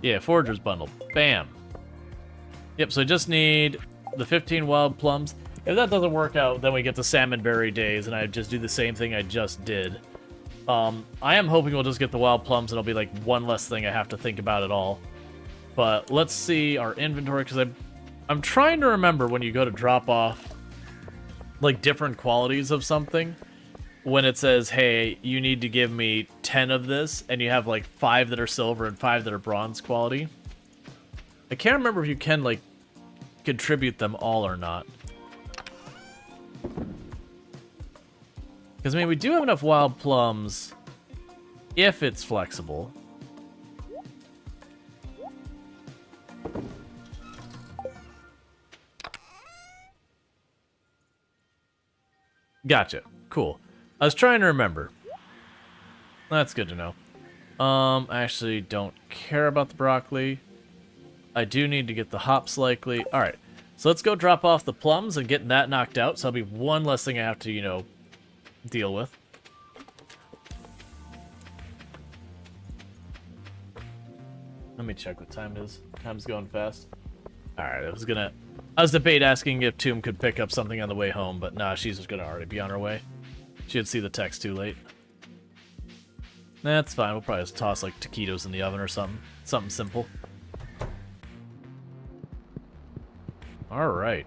Yeah, forager's bundle. Bam. Yep, so I just need the 15 wild plums. If that doesn't work out, then we get the salmonberry days, and I just do the same thing I just did. I am hoping we'll just get the wild plums, and it'll be like one less thing I have to think about at all. But let's see our inventory, because I'm trying to remember when you go to drop off, like, different qualities of something, when it says, hey, you need to give me 10 of this, and you have, like, 5 that are silver and 5 that are bronze quality. I can't remember if you can, like, contribute them all or not. Because, I mean, we do have enough wild plums if it's flexible. Gotcha. Cool. I was trying to remember. That's good to know. I actually don't care about the broccoli. I do need to get the hops likely. Alright. So let's go drop off the plums and get that knocked out. So that'll be one less thing I have to, you know, deal with. Let me check what time it is. Time's going fast. Alright, I was debating asking if Tomb could pick up something on the way home, but nah, she's just gonna already be on her way. She'd see the text too late. That's fine, we'll probably just toss like taquitos in the oven or something. Something simple. Alright.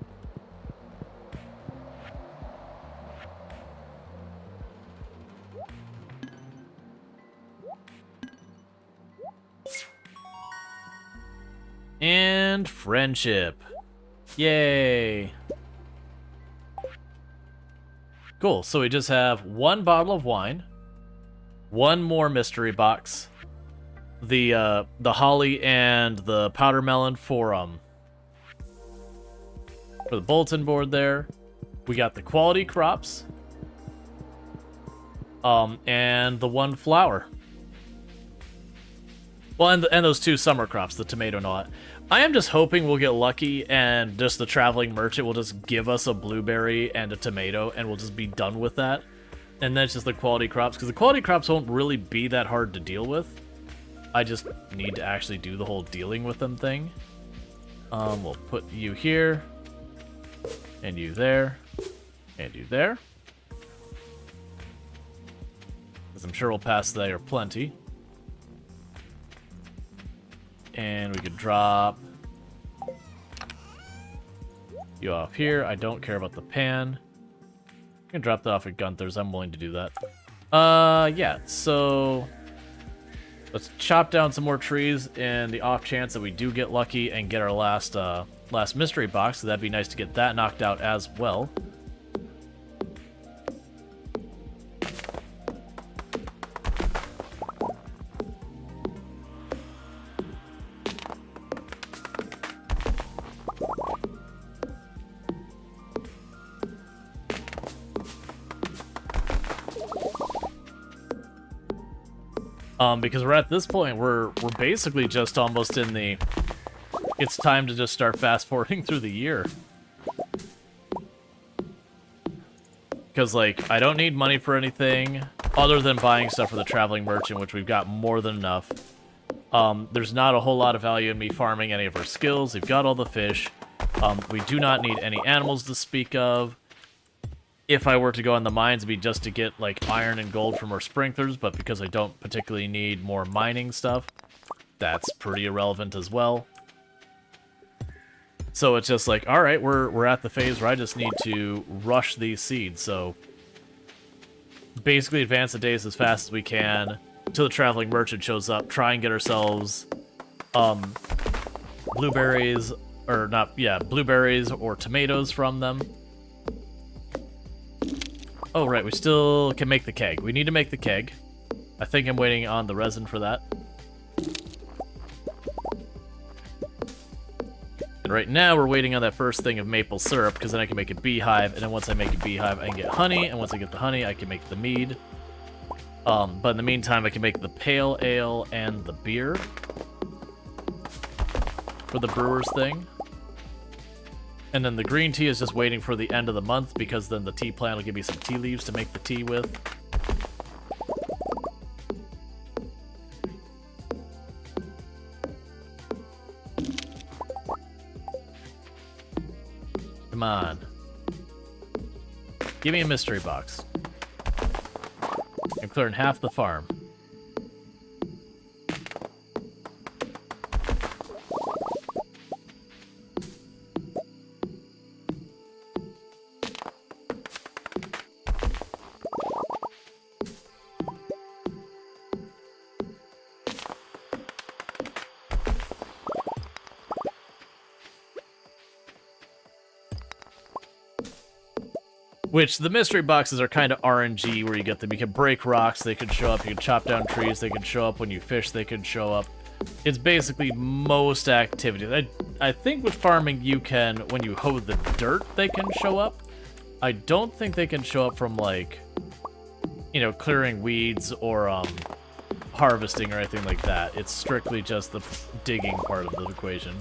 And friendship. Yay. Cool, so we just have 1 bottle of wine, 1 more mystery box, the holly and the powder melon for the bulletin board there. We got the quality crops, and the 1 flower. Well, and those 2 summer crops, the tomato and all that. I am just hoping we'll get lucky and just the traveling merchant will just give us a blueberry and a tomato and we'll just be done with that. And then it's just the quality crops, because the quality crops won't really be that hard to deal with. I just need to actually do the whole dealing with them thing. We'll put you here, and you there, and you there. Because I'm sure we'll pass there plenty. And we could drop you off here. I don't care about the pan. I can drop that off at Gunther's. I'm willing to do that. Yeah, so let's chop down some more trees in the off chance that we do get lucky and get our last mystery box. So that'd be nice to get that knocked out as well. Because we're at this point, we're basically just almost in the, it's time to just start fast forwarding through the year. Because, like, I don't need money for anything other than buying stuff for the traveling merchant, which we've got more than enough. There's not a whole lot of value in me farming any of our skills. We've got all the fish. We do not need any animals to speak of. If I were to go in the mines, it'd be just to get, like, iron and gold from our sprinklers, but because I don't particularly need more mining stuff, that's pretty irrelevant as well. So it's just like, alright, we're at the phase where I just need to rush these seeds, so basically advance the days as fast as we can until the traveling merchant shows up, try and get ourselves blueberries, or not, yeah, blueberries or tomatoes from them. Oh, right, we still can make the keg. We need to make the keg. I think I'm waiting on the resin for that. And right now, we're waiting on that first thing of maple syrup, because then I can make a beehive, and then once I make a beehive, I can get honey, and once I get the honey, I can make the mead. But in the meantime, I can make the pale ale and the beer for the brewer's thing. And then the green tea is just waiting for the end of the month, because then the tea plant will give me some tea leaves to make the tea with. Come on. Give me a mystery box. I'm clearing half the farm. Which, the mystery boxes are kind of RNG where you get them. You can break rocks, they can show up. You can chop down trees, they can show up. When you fish, they can show up. It's basically most activities. I think with farming you can, when you hoe the dirt, they can show up. I don't think they can show up from, like, you know, clearing weeds or harvesting or anything like that. It's strictly just the digging part of the equation.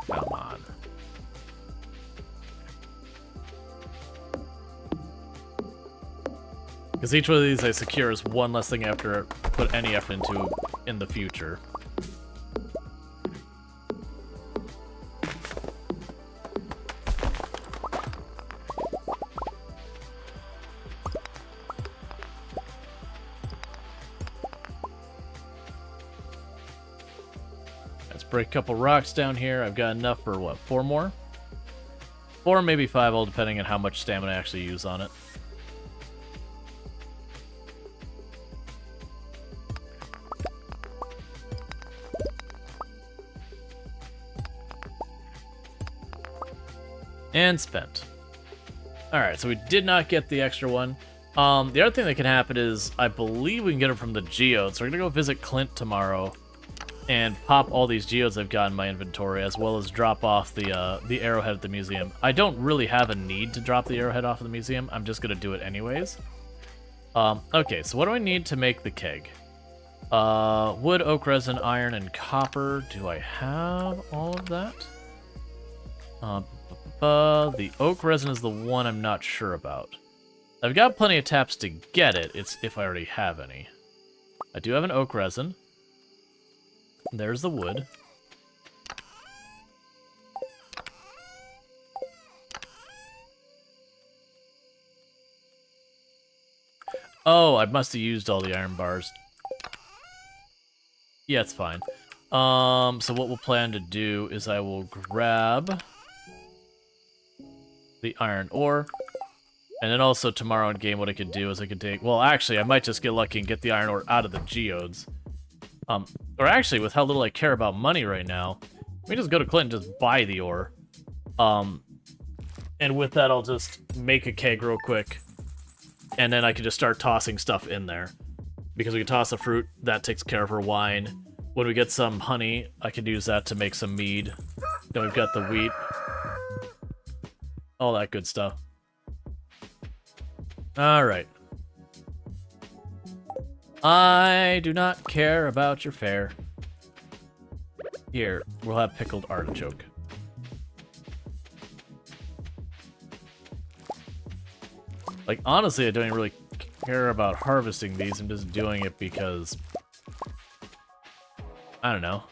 Come on. Because each one of these I secure is one less thing I have to put any effort into in the future. Let's break a couple rocks down here. I've got enough for, what, 4 more? 4, maybe 5, all depending on how much stamina I actually use on it. And spent. Alright, so we did not get the extra one. The other thing that can happen is, I believe we can get it from the geodes. So we're gonna go visit Clint tomorrow and pop all these geodes I've got in my inventory, as well as drop off the arrowhead at the museum. I don't really have a need to drop the arrowhead off of the museum. I'm just gonna do it anyways. Okay, so what do I need to make the keg? Wood, oak resin, iron, and copper. Do I have all of that? The oak resin is the one I'm not sure about. I've got plenty of taps to get it. It's if I already have any. I do have an oak resin. There's the wood. Oh, I must have used all the iron bars. Yeah, it's fine. So what we'll plan to do is I will grab the iron ore, and then also tomorrow in game what I could do is I could take, well actually I might just get lucky and get the iron ore out of the geodes. Or actually, with how little I care about money right now, let me just go to Clint and just buy the ore. And with that I'll just make a keg real quick, and then I can just start tossing stuff in there. Because we can toss the fruit, that takes care of our wine. When we get some honey, I can use that to make some mead. Then we've got the wheat. All that good stuff. Alright. I do not care about your fare. Here, we'll have pickled artichoke. Like, honestly, I don't even really care about harvesting these. I'm just doing it because... I don't know.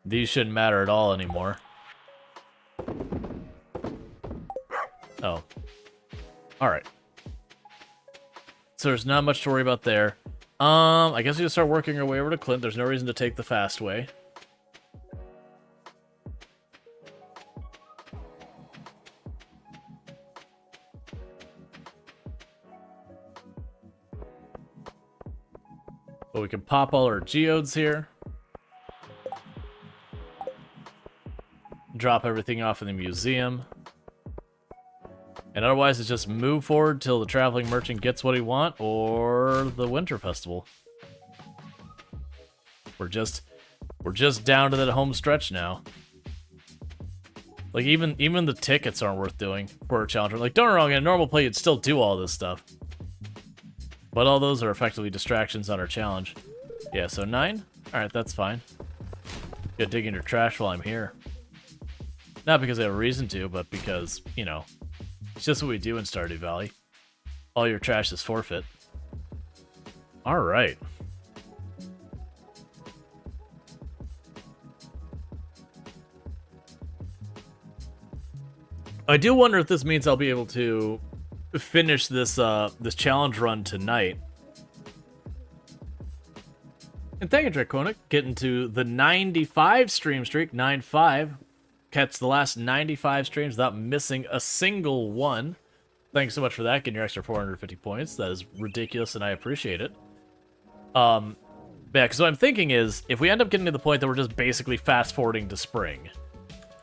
These shouldn't matter at all anymore. Oh. Alright. So there's not much to worry about there. I guess we just start working our way over to Clint. There's no reason to take the fast way. But we can pop all our geodes here. Drop everything off in the museum. And otherwise, it's just move forward till the traveling merchant gets what he wants, or the winter festival. We're just down to that home stretch now. Like even the tickets aren't worth doing for a challenger. Like, don't get me wrong, in a normal play you'd still do all this stuff. But all those are effectively distractions on our challenge. Yeah, so 9? Alright, that's fine. Go dig in your trash while I'm here. Not because I have a reason to, but because, you know, it's just what we do in Stardew Valley. All your trash is forfeit. Alright. I do wonder if this means I'll be able to finish this this challenge run tonight. And thank you, Draconic, getting to the 95 stream streak, 9-5. Catch the last 95 streams without missing a single one. Thanks so much for that. Getting your extra 450 points. That is ridiculous, and I appreciate it. Yeah, because what I'm thinking is, if we end up getting to the point that we're just basically fast-forwarding to spring,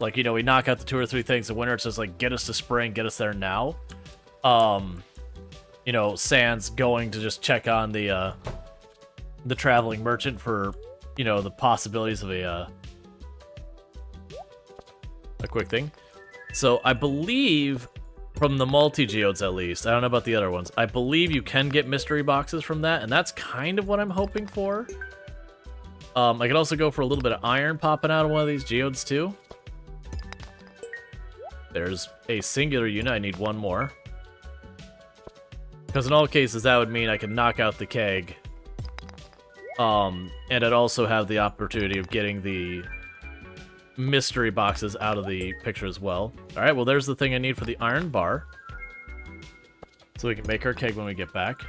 like, you know, we knock out the 2 or 3 things in winter, it's just like, get us to spring, get us there now. You know, sans going to just check on the traveling merchant for, you know, the possibilities of a quick thing. So I believe, from the multi-geodes at least, I don't know about the other ones, I believe you can get mystery boxes from that, and that's kind of what I'm hoping for. I could also go for a little bit of iron popping out of one of these geodes too. There's a singular unit, I need one more. Because in all cases, that would mean I can knock out the keg. And I'd also have the opportunity of getting the mystery boxes out of the picture as well. Alright, well there's the thing I need for the iron bar. So we can make our keg when we get back.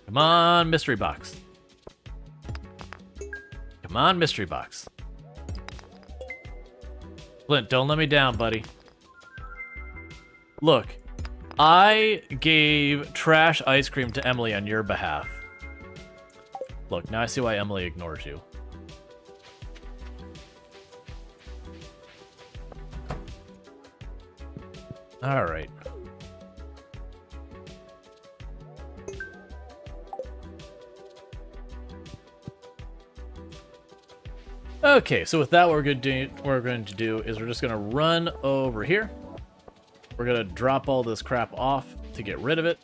Come on, mystery box. Come on, mystery box. Flint, don't let me down, buddy. Look, I gave trash ice cream to Emily on your behalf. Look, now I see why Emily ignores you. Alright. Okay, so with that, what we're going to do is we're just going to run over here. We're going to drop all this crap off to get rid of it.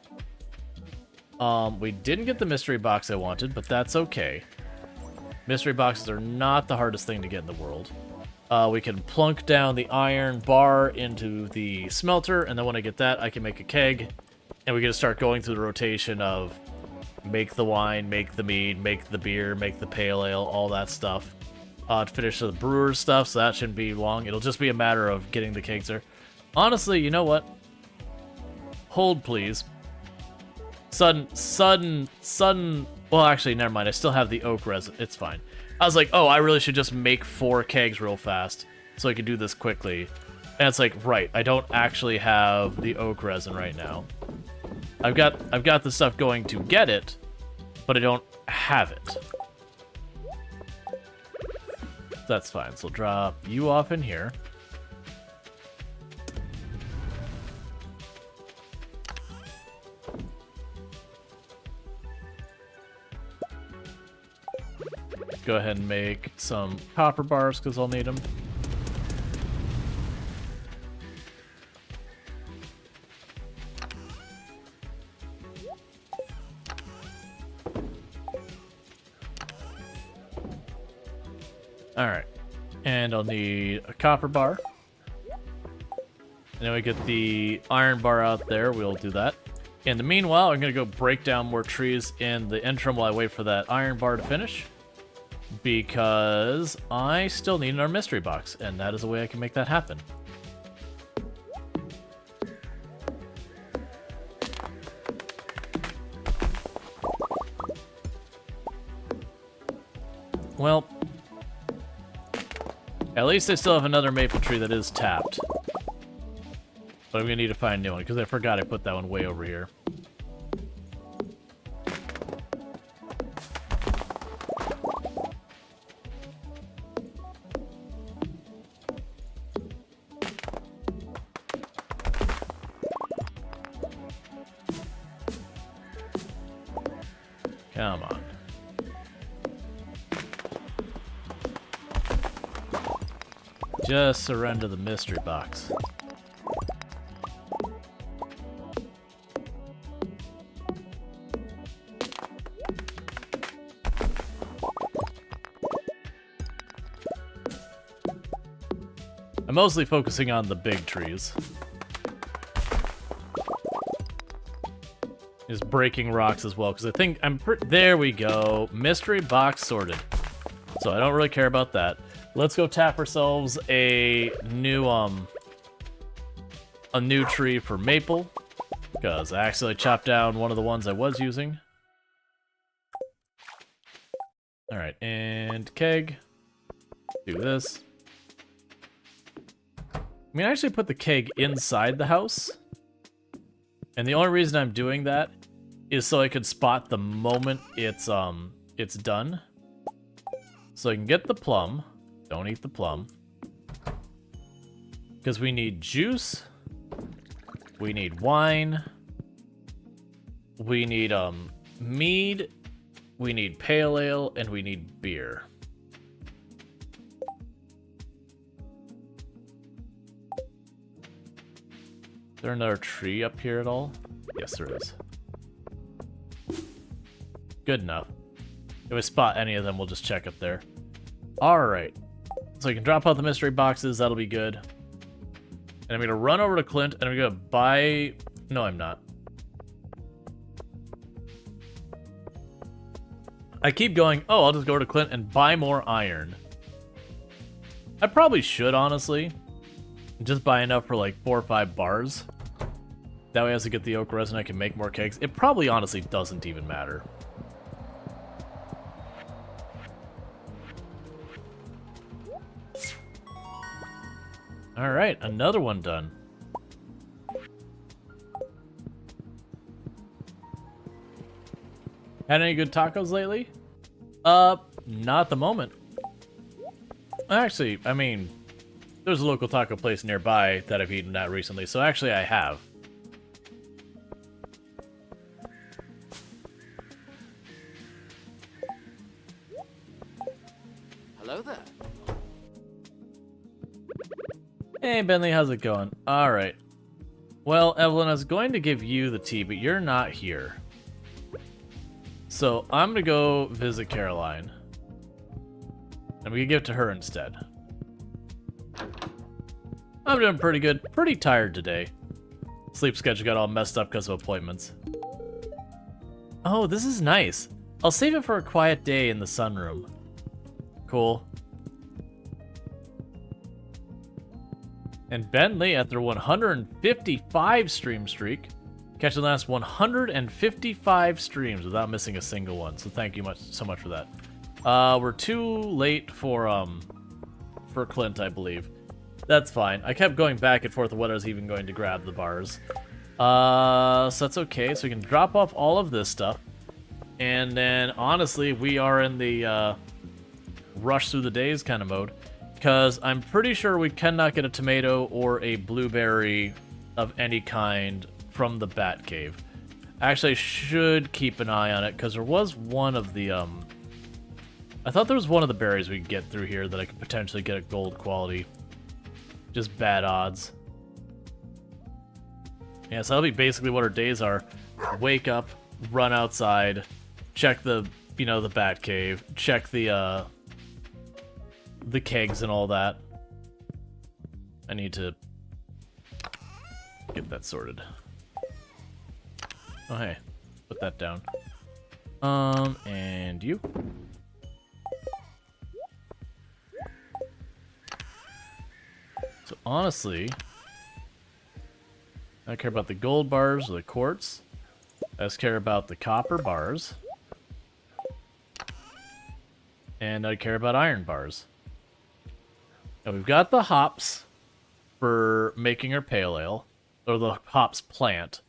We didn't get the mystery box I wanted, but that's okay. Mystery boxes are not the hardest thing to get in the world. We can plunk down the iron bar into the smelter, and then when I get that, I can make a keg, and we can start going through the rotation of make the wine, make the mead, make the beer, make the pale ale, all that stuff. To finish the brewer's stuff, so that shouldn't be long. It'll just be a matter of getting the kegs there. Honestly, you know what? Hold, please. Sudden. Well, actually, never mind. I still have the oak resin. It's fine. I was like, oh, I really should just make 4 kegs real fast so I can do this quickly. And it's like, right, I don't actually have the oak resin right now. I've got the stuff going to get it, but I don't have it. That's fine. So drop you off in here. Go ahead and make some copper bars because I'll need them. Alright. And I'll need a copper bar. And then we get the iron bar out there. We'll do that. In the meanwhile, I'm going to go break down more trees in the interim while I wait for that iron bar to finish. Because I still need our mystery box, and that is a way I can make that happen. Well, at least I still have another maple tree that is tapped. But I'm going to need to find a new one, because I forgot I put that one way over here. Come on. Just surrender the mystery box. I'm mostly focusing on the big trees. Is breaking rocks as well, because I think there we go. Mystery box sorted. So I don't really care about that. Let's go tap ourselves a new tree for maple, because I accidentally chopped down one of the ones I was using. All right, and keg. Do this. I mean, I actually put the keg inside the house. And the only reason I'm doing that is so I could spot the moment it's done. So I can get the plum. Don't eat the plum. Because we need juice. We need wine. We need mead. We need pale ale, and we need beer. Is there another tree up here at all? Yes, there is. Good enough. If we spot any of them, we'll just check up there. Alright. So you can drop out the mystery boxes, that'll be good. And I'm gonna run over to Clint, and I'm gonna buy... No, I'm not. I keep going, oh, I'll just go over to Clint and buy more iron. I probably should, honestly. Just buy enough for like 4 or 5 bars. That way as I get the oak resin, I can make more kegs. It probably honestly doesn't even matter. Alright, another one done. Had any good tacos lately? Not at the moment. Actually, I mean, there's a local taco place nearby that I've eaten at recently, so actually I have. Hello there. Hey, Bentley, how's it going? Alright. Well, Evelyn, I was going to give you the tea, but you're not here. So, I'm gonna go visit Caroline. And we can give it to her instead. I'm doing pretty good. Pretty tired today. Sleep schedule got all messed up because of appointments. Oh, this is nice. I'll save it for a quiet day in the sunroom. Cool. And Bentley, at their 155 stream streak, catch the last 155 streams without missing a single one. So thank you so much for that. We're too late for Clint, I believe. That's fine. I kept going back and forth of whether I was even going to grab the bars. So that's okay. So we can drop off all of this stuff. And then, honestly, we are in the rush through the days kind of mode. Because I'm pretty sure we cannot get a tomato or a blueberry of any kind from the bat cave. Actually, I should keep an eye on it, because there was one of the, I thought there was one of the berries we could get through here that I could potentially get at gold quality. Just bad odds. Yeah, so that'll be basically what our days are. Wake up, run outside, check the, the bat cave, check the kegs and all that. I need to get that sorted. Oh, hey. Put that down. And you? So, honestly, I don't care about the gold bars or the quartz. I just care about the copper bars. And I care about iron bars. Now, we've got the hops for making our pale ale, or the hops plant,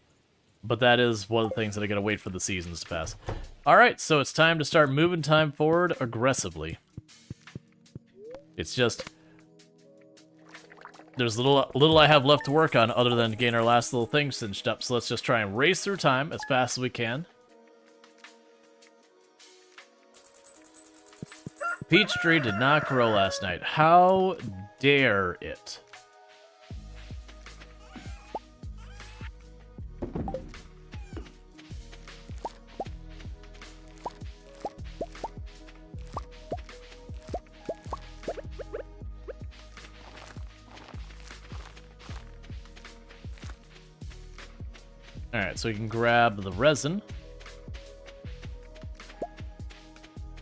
but that is one of the things that I gotta wait for the seasons to pass. Alright, so it's time to start moving time forward aggressively. It's just, there's little I have left to work on other than getting our last little thing cinched up, so let's just try and race through time as fast as we can. Peach tree did not grow last night. How dare it? Alright, so we can grab the resin.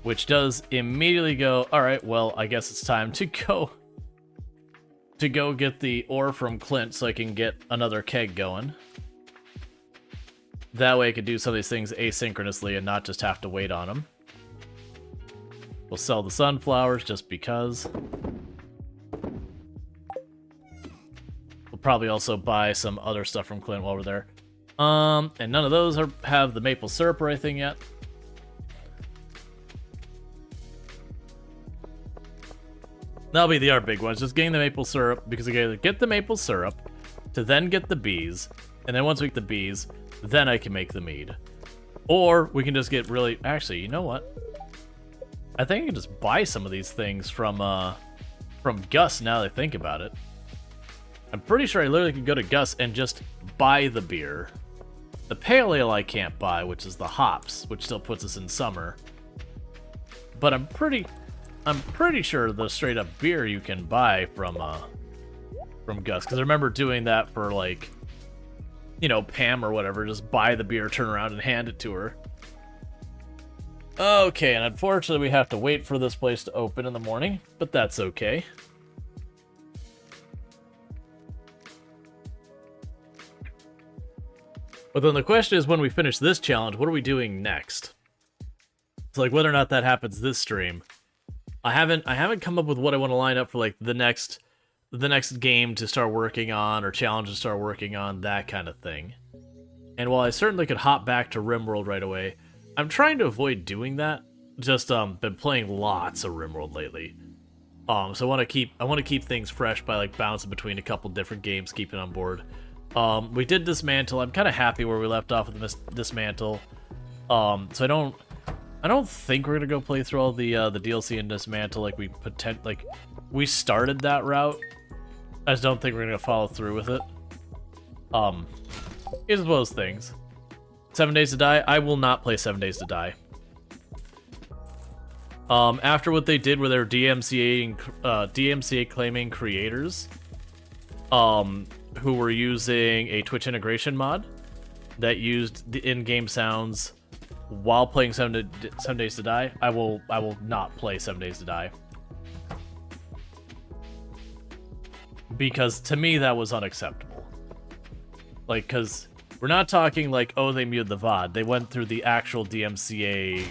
Which does immediately go, alright, well, I guess it's time to go get the ore from Clint so I can get another keg going. That way I could do some of these things asynchronously and not just have to wait on them. We'll sell the sunflowers just because. probably also buy some other stuff from Clint while we're there. And none of those have the maple syrup or anything yet. That'll be our big ones, just getting the maple syrup, because we gotta get the maple syrup, to then get the bees, and then once we get the bees, then I can make the mead. Or we can just get really... Actually, you know what? I think I can just buy some of these things from Gus now that I think about it. I'm pretty sure I literally could go to Gus and just buy the beer. The pale ale I can't buy, which is the hops, which still puts us in summer. But I'm pretty sure the straight up beer you can buy from Gus, because I remember doing that for, like, you know, Pam or whatever. Just buy the beer, turn around, and hand it to her. Okay, and unfortunately we have to wait for this place to open in the morning, but that's okay. But then the question is, when we finish this challenge, what are we doing next? It's like whether or not that happens this stream. I haven't come up with what I want to line up for, like, the next game to start working on, or challenge to start working on, that kind of thing. And while I certainly could hop back to RimWorld right away, I'm trying to avoid doing that. Just been playing lots of RimWorld lately. So I want to keep things fresh by, like, bouncing between a couple different games, keeping on board. We did Dismantle. I'm kind of happy where we left off with Dismantle. So I don't think we're gonna go play through all the DLC and Dismantle like we started that route. I just don't think we're gonna follow through with it. It's one of those things. 7 Days to Die. I will not play 7 Days to Die. After what they did with their DMCA claiming creators, who were using a Twitch integration mod that used the in-game sounds while playing 7 Days to Die, I will not play 7 Days to Die. Because to me that was unacceptable. Like, cause we're not talking like, oh, they muted the VOD. They went through the actual DMCA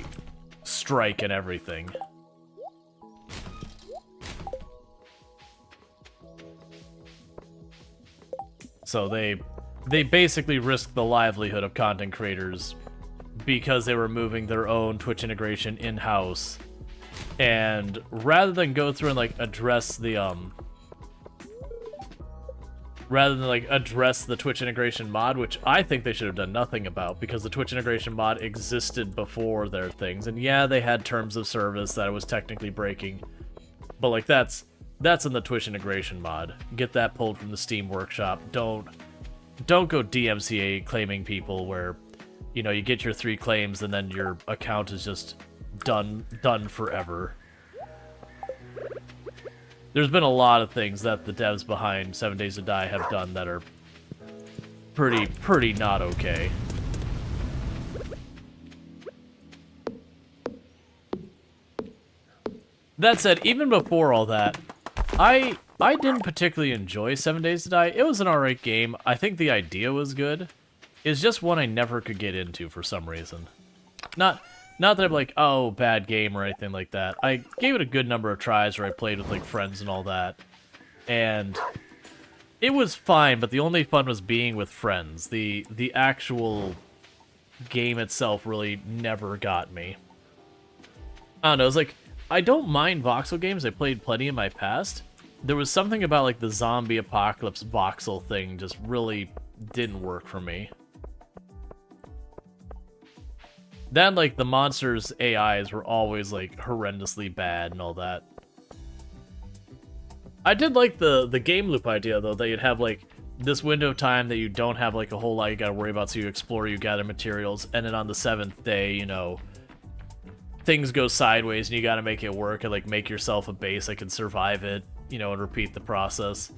strike and everything. So they basically risked the livelihood of content creators because they were moving their own Twitch integration in-house. And rather than go through and, like, address the Twitch integration mod, which I think they should have done nothing about, because the Twitch integration mod existed before their things. And yeah, they had terms of service that it was technically breaking. But, like, that's in the Twitch integration mod. Get that pulled from the Steam Workshop. Don't go DMCA claiming people where, you know, you get your 3 claims and then your account is just done forever. There's been a lot of things that the devs behind 7 Days to Die have done that are pretty not okay. That said, even before all that, I didn't particularly enjoy 7 Days to Die. It was an alright game. I think the idea was good. It's just one I never could get into for some reason. Not that I'm like, oh, bad game or anything like that. I gave it a good number of tries where I played with, like, friends and all that. And it was fine, but the only fun was being with friends. The actual game itself really never got me. I don't know, it's like, I don't mind voxel games. I played plenty in my past. There was something about, like, the zombie apocalypse voxel thing just really didn't work for me. Then, like, the monsters' AIs were always, like, horrendously bad and all that. I did like the game loop idea, though, that you'd have, like, this window of time that you don't have, like, a whole lot you gotta worry about, so you explore, you gather materials, and then on the 7th day, you know, things go sideways and you gotta make it work and, like, make yourself a base that can survive it, you know, and repeat the process.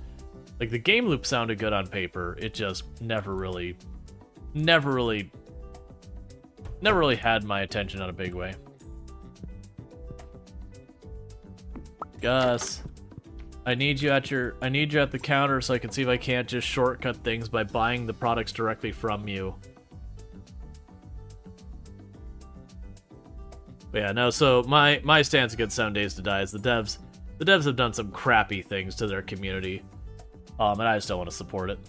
Like, the game loop sounded good on paper. It just never really had my attention in a big way. Gus, I need you at the counter so I can see if I can't just shortcut things by buying the products directly from you. But yeah, no, so my stance against 7 Days to Die is the devs have done some crappy things to their community. And I just don't want to support it.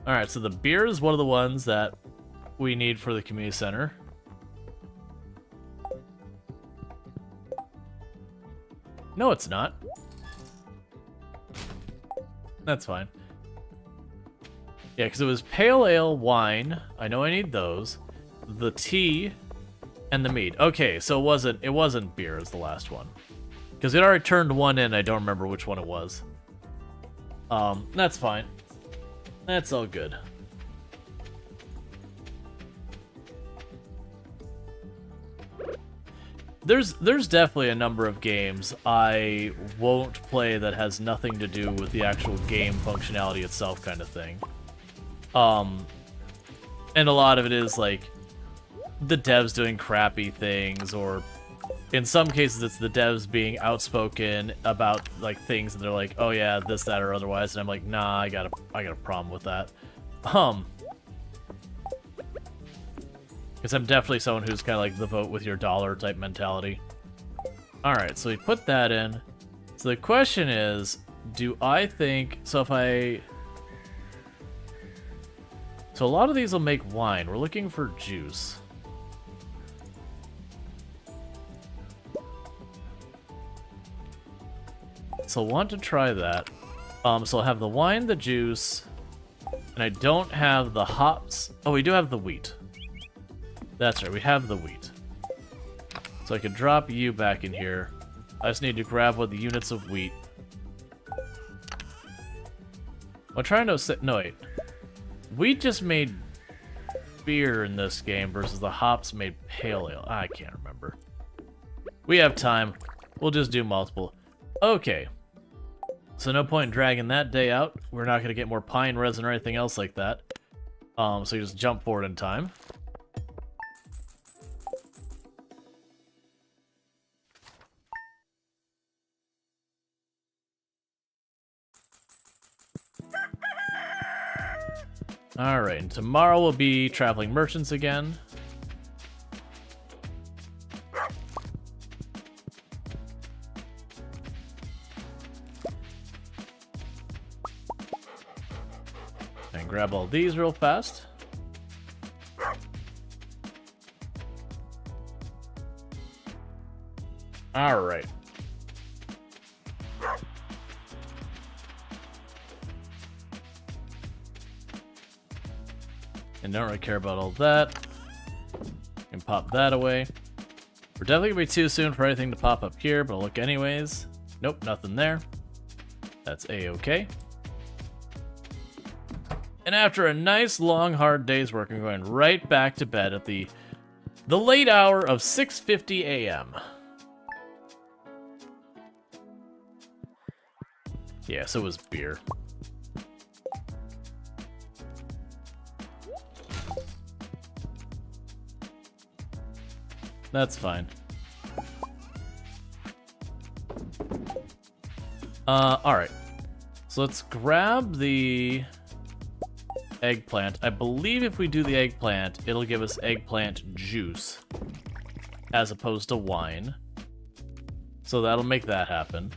Alright, so the beer is one of the ones that we need for the community center. No, it's not. That's fine. Yeah, because it was pale ale, wine. I know I need those. The tea, and the mead. Okay, so it wasn't beer as the last one. Because it already turned one in, I don't remember which one it was. That's fine. That's all good. There's definitely a number of games I won't play that has nothing to do with the actual game functionality itself kind of thing. And a lot of it is like the devs doing crappy things, or in some cases it's the devs being outspoken about like things and they're like, oh yeah, this, that, or otherwise, and I'm like, nah, I got a problem with that. Because I'm definitely someone who's kind of like the vote with your dollar type mentality. Alright, so we put that in. So the question is, do I think... So a lot of these will make wine. We're looking for juice. So I want to try that. So I'll have the wine, the juice, and I don't have the hops. Oh, we do have the wheat. That's right, we have the wheat. So I could drop you back in here. I just need to grab one of the units of wheat. I'm trying to... No, wait. Wheat just made beer in this game versus the hops made pale ale. I can't remember. We have time. We'll just do multiple. Okay. So no point in dragging that day out. We're not going to get more pine resin or anything else like that. So you just jump forward in time. Alright, and tomorrow we'll be traveling merchants again. And grab all these real fast. Alright. And don't really care about all that. Can pop that away. We're definitely gonna be too soon for anything to pop up here, but I'll look anyways. Nope, nothing there. That's a-okay. And after a nice long hard day's work, I'm going right back to bed at the late hour of 6:50 a.m. Yeah, so it was beer. That's fine. Alright. So let's grab the eggplant. I believe if we do the eggplant, it'll give us eggplant juice as opposed to wine. So that'll make that happen.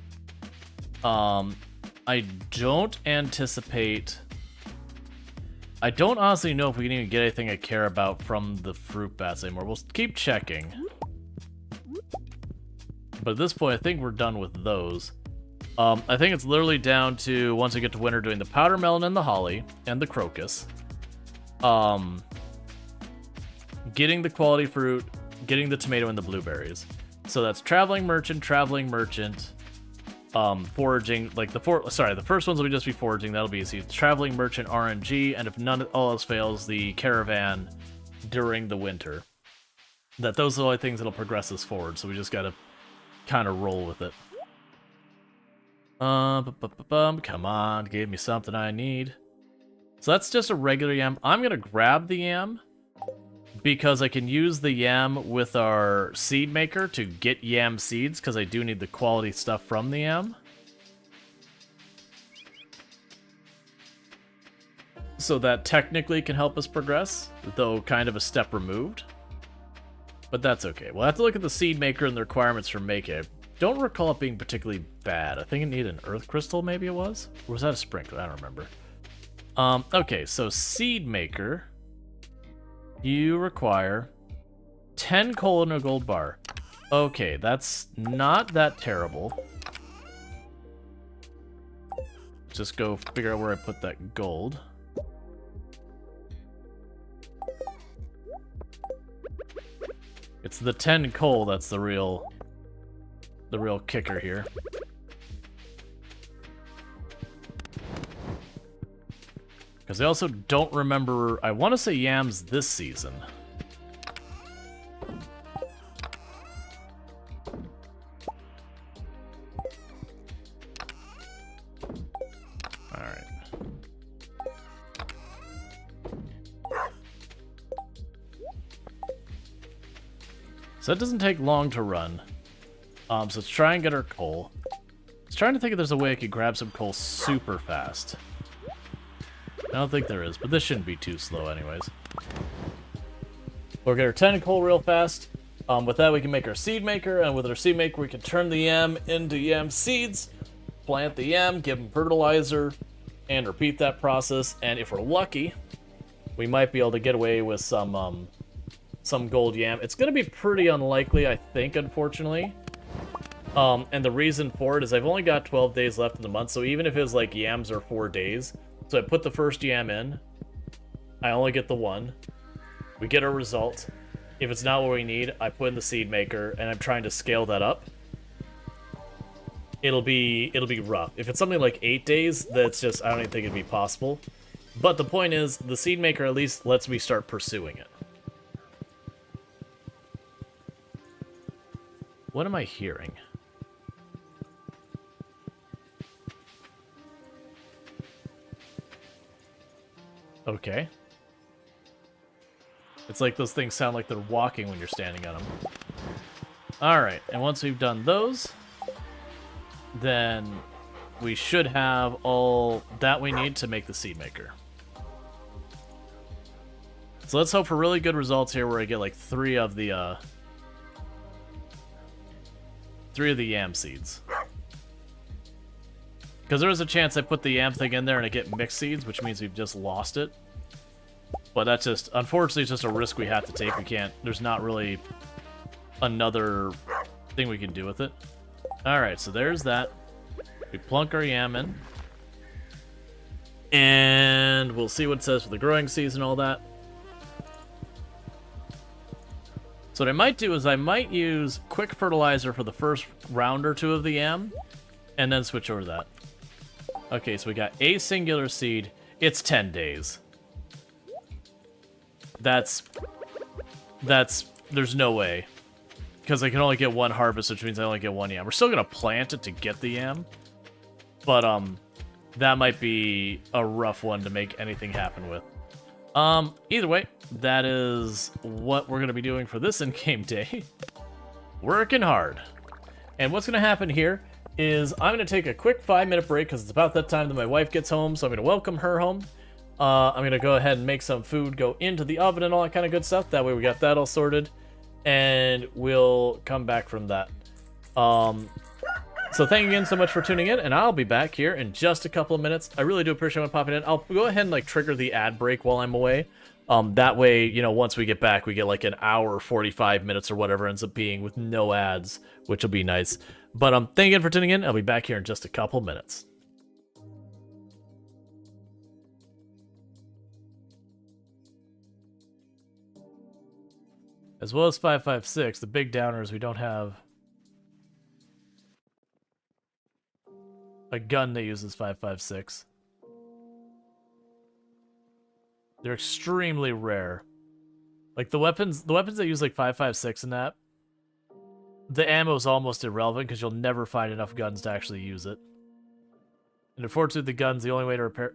I don't anticipate... I don't honestly know if we can even get anything I care about from the fruit bats anymore. We'll keep checking. But at this point, I think we're done with those. I think it's literally down to, once we get to winter, doing the powder melon and the holly, and the crocus. Getting the quality fruit, getting the tomato and the blueberries. So that's traveling merchant, foraging, like the first ones will just be foraging, that'll be easy. Traveling merchant, RNG, and if all else fails, the caravan during the winter. Those are the only things that'll progress us forward, so we just gotta kind of roll with it. Come on, give me something I need. So that's just a regular yam. I'm gonna grab the yam, because I can use the yam with our seed maker to get yam seeds, because I do need the quality stuff from the yam. So that technically can help us progress, though kind of a step removed. But that's okay. We'll have to look at the seed maker and the requirements for make it. don't recall it being particularly bad. I think it needed an earth crystal, maybe it was? Or was that a sprinkler? I don't remember. Okay, so seed maker. You require 10 coal and a gold bar. Okay, that's not that terrible. Just go figure out where I put that gold. It's the 10 coal that's the real kicker here. Because I also don't remember, I want to say yams this season. Alright. So that doesn't take long to run. So let's try and get our coal. I was trying to think if there's a way I could grab some coal super fast. I don't think there is, but this shouldn't be too slow anyways. We'll get our 10 coal real fast. With that we can make our seed maker, and with our seed maker we can turn the yam into yam seeds, plant the yam, give them fertilizer, and repeat that process. And if we're lucky, we might be able to get away with some gold yam. It's going to be pretty unlikely, I think, unfortunately. And the reason for it is I've only got 12 days left in the month, so even if it was like yams are 4 days, so I put the first yam in, I only get the one. We get a result. If it's not what we need, I put in the seed maker, and I'm trying to scale that up. It'll be rough. If it's something like 8 days, that's just, I don't even think it'd be possible. But the point is, the seed maker at least lets me start pursuing it. What am I hearing? Okay. It's like those things sound like they're walking when you're standing on them. Alright, and once we've done those, then we should have all that we need to make the seed maker. So let's hope for really good results here where I get like 3 of the yam seeds. Because there is a chance I put the yam thing in there and I get mixed seeds, which means we've just lost it. But that's just, unfortunately, it's just a risk we have to take. We can't, there's not really another thing we can do with it. Alright, so there's that. We plunk our yam in. And we'll see what it says for the growing season and all that. So what I might do is I might use quick fertilizer for the first round or 2 of the yam, and then switch over to that. Okay, so we got a singular seed. It's 10 days. There's no way. Because I can only get 1 harvest, which means I only get 1 yam. We're still going to plant it to get the yam. But, that might be a rough one to make anything happen with. Either way, that is what we're going to be doing for this in-game day. Working hard. And what's going to happen here is I'm going to take a quick 5-minute break because it's about that time that my wife gets home, so I'm going to welcome her home. I'm going to go ahead and make some food, go into the oven and all that kind of good stuff. That way we got that all sorted, and we'll come back from that. So thank you again so much for tuning in, and I'll be back here in just a couple of minutes. I really do appreciate when popping in. I'll go ahead and like trigger the ad break while I'm away. That way, you know, once we get back, we get like an hour, 45 minutes or whatever it ends up being with no ads, which will be nice. But thank you again for tuning in. I'll be back here in just a couple minutes. As well as 556, the big downer is we don't have a gun that uses 556. They're extremely rare. Like the weapons that use like 556 and that, the ammo is almost irrelevant because you'll never find enough guns to actually use it. And unfortunately, the gun's the only way to repair.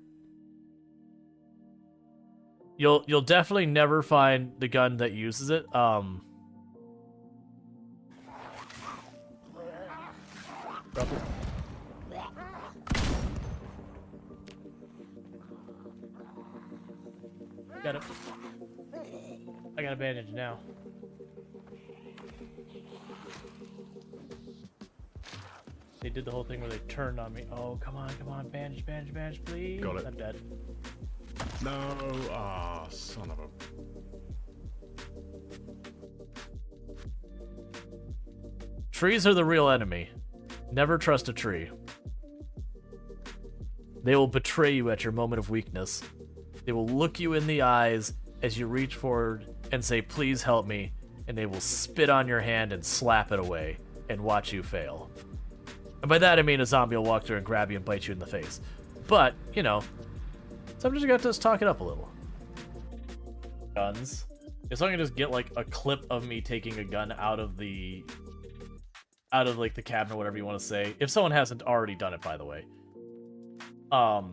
You'll definitely never find the gun that uses it. Got it. I got a bandage now. They did the whole thing where they turned on me. Oh, come on, bandage, please. Got it. I'm dead. No, son of a... Trees are the real enemy. Never trust a tree. They will betray you at your moment of weakness. They will look you in the eyes as you reach forward and say, please help me, and they will spit on your hand and slap it away and watch you fail. And by that I mean a zombie will walk through and grab you and bite you in the face. But, you know, sometimes you got to just talk it up a little. Guns. If someone can just get, like, a clip of me taking a gun out of like the cabinet or whatever you want to say. If someone hasn't already done it, by the way. But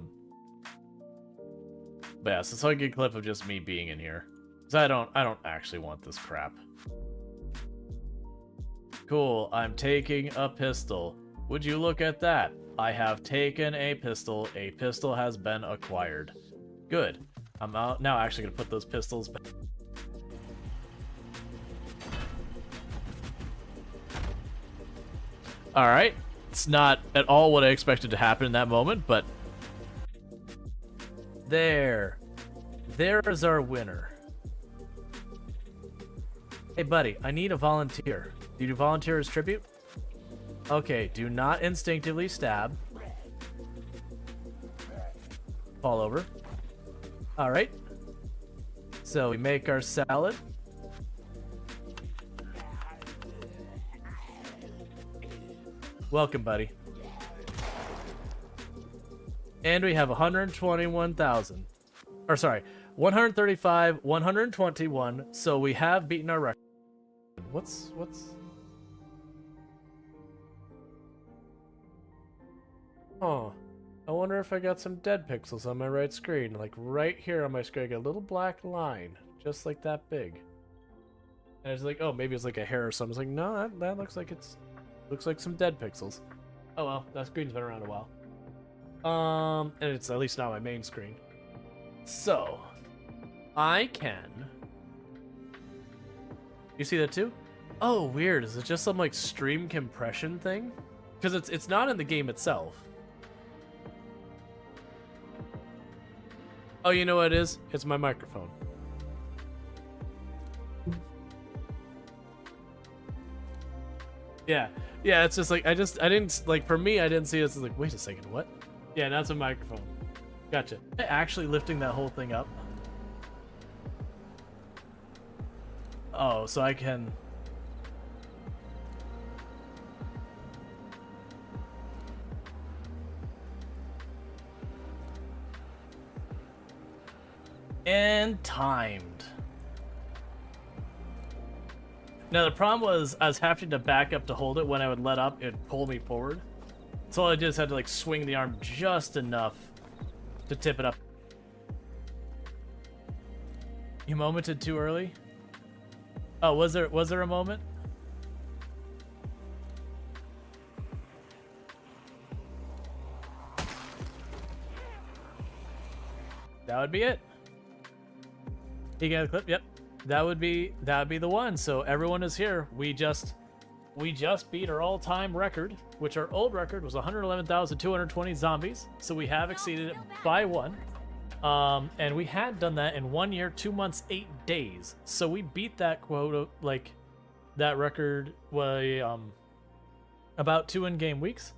yeah, so I get a clip of just me being in here. Because I don't actually want this crap. Cool, I'm taking a pistol. Would you look at that? I have taken a pistol. A pistol has been acquired. Good. I'm out now actually gonna put those pistols back. Alright. It's not at all what I expected to happen in that moment, but... There. There's our winner. Hey, buddy, I need a volunteer. Do you do volunteer as tribute? Okay, do not instinctively stab. Fall over. Alright. So we make our salad. Welcome, buddy. And we have 121,000. Or sorry, 135, 121. So we have beaten our record. What's... Oh, I wonder if I got some dead pixels on my right screen. Like right here on my screen, I got a little black line, just like that big. And I was like, oh, maybe it's like a hair or something. I was like, no, that looks like looks like some dead pixels. Oh well, that screen's been around a while. And it's at least not my main screen. So, I can... You see that too? Oh, weird. Is it just some like stream compression thing? Because it's not in the game itself. Oh, you know what it is? It's my microphone. Yeah, it's just like, I didn't, like, for me, I didn't see it. It's like, wait a second, what? Yeah, that's a microphone. Gotcha. Actually lifting that whole thing up. Oh, so I can... And timed. Now the problem was I was having to back up to hold it. When I would let up, it'd pull me forward. So I just had to like swing the arm just enough to tip it up. You momented too early? Oh, was there a moment? That would be it. You got a clip? Yep. That would be the one. So everyone is here. We just beat our all-time record, which our old record was 111,220 zombies. So we have exceeded it by one. And we had done that in 1 year, 2 months, 8 days. So we beat that quota, like that record way about 2 in-game weeks.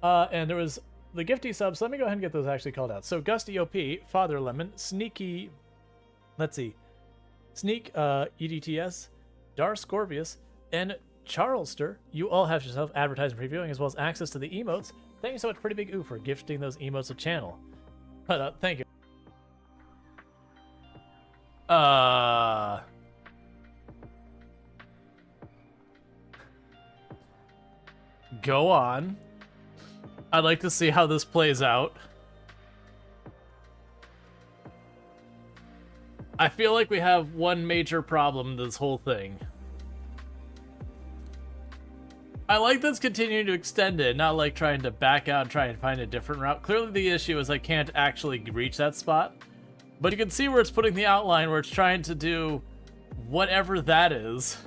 And there was the gifty subs. So let me go ahead and get those actually called out. So Gusty OP, Father Lemon, Sneaky, let's see, Sneak EDTS, Dar Scorpius, and Charlester. You all have yourself advertising previewing as well as access to the emotes. Thank you so much, Pretty Big Ooh, for gifting those emotes a channel. But thank you. Go on. I'd like to see how this plays out. I feel like we have one major problem in this whole thing. I like this continuing to extend it, not like trying to back out and try and find a different route. Clearly the issue is I can't actually reach that spot. But you can see where it's putting the outline, where it's trying to do whatever that is.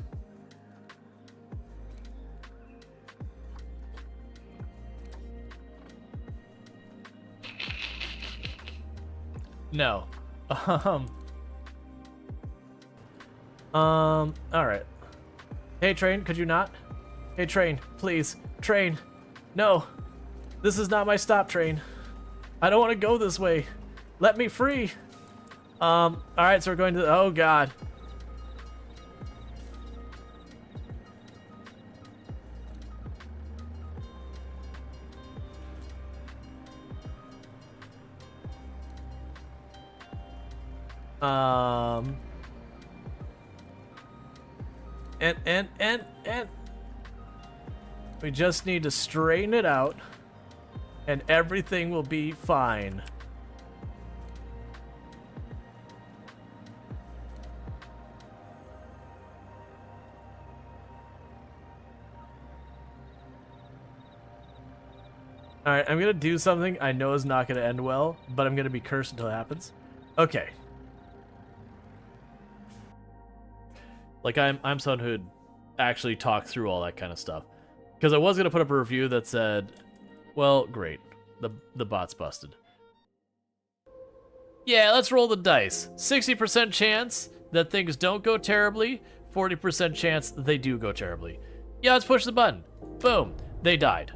No. All right. Hey, train, could you not? Hey, train, please. Train. No. This is not my stop, train. I don't want to go this way. Let me free. All right, so we're going to... Oh, God. And we just need to straighten it out and everything will be fine. Alright, I'm gonna do something I know is not gonna end well, but I'm gonna be cursed until it happens. Okay. Like, I'm someone who'd actually talk through all that kind of stuff. Because I was going to put up a review that said, well, great. The bot's busted. Yeah, let's roll the dice. 60% chance that things don't go terribly, 40% chance they do go terribly. Yeah, let's push the button. Boom. They died.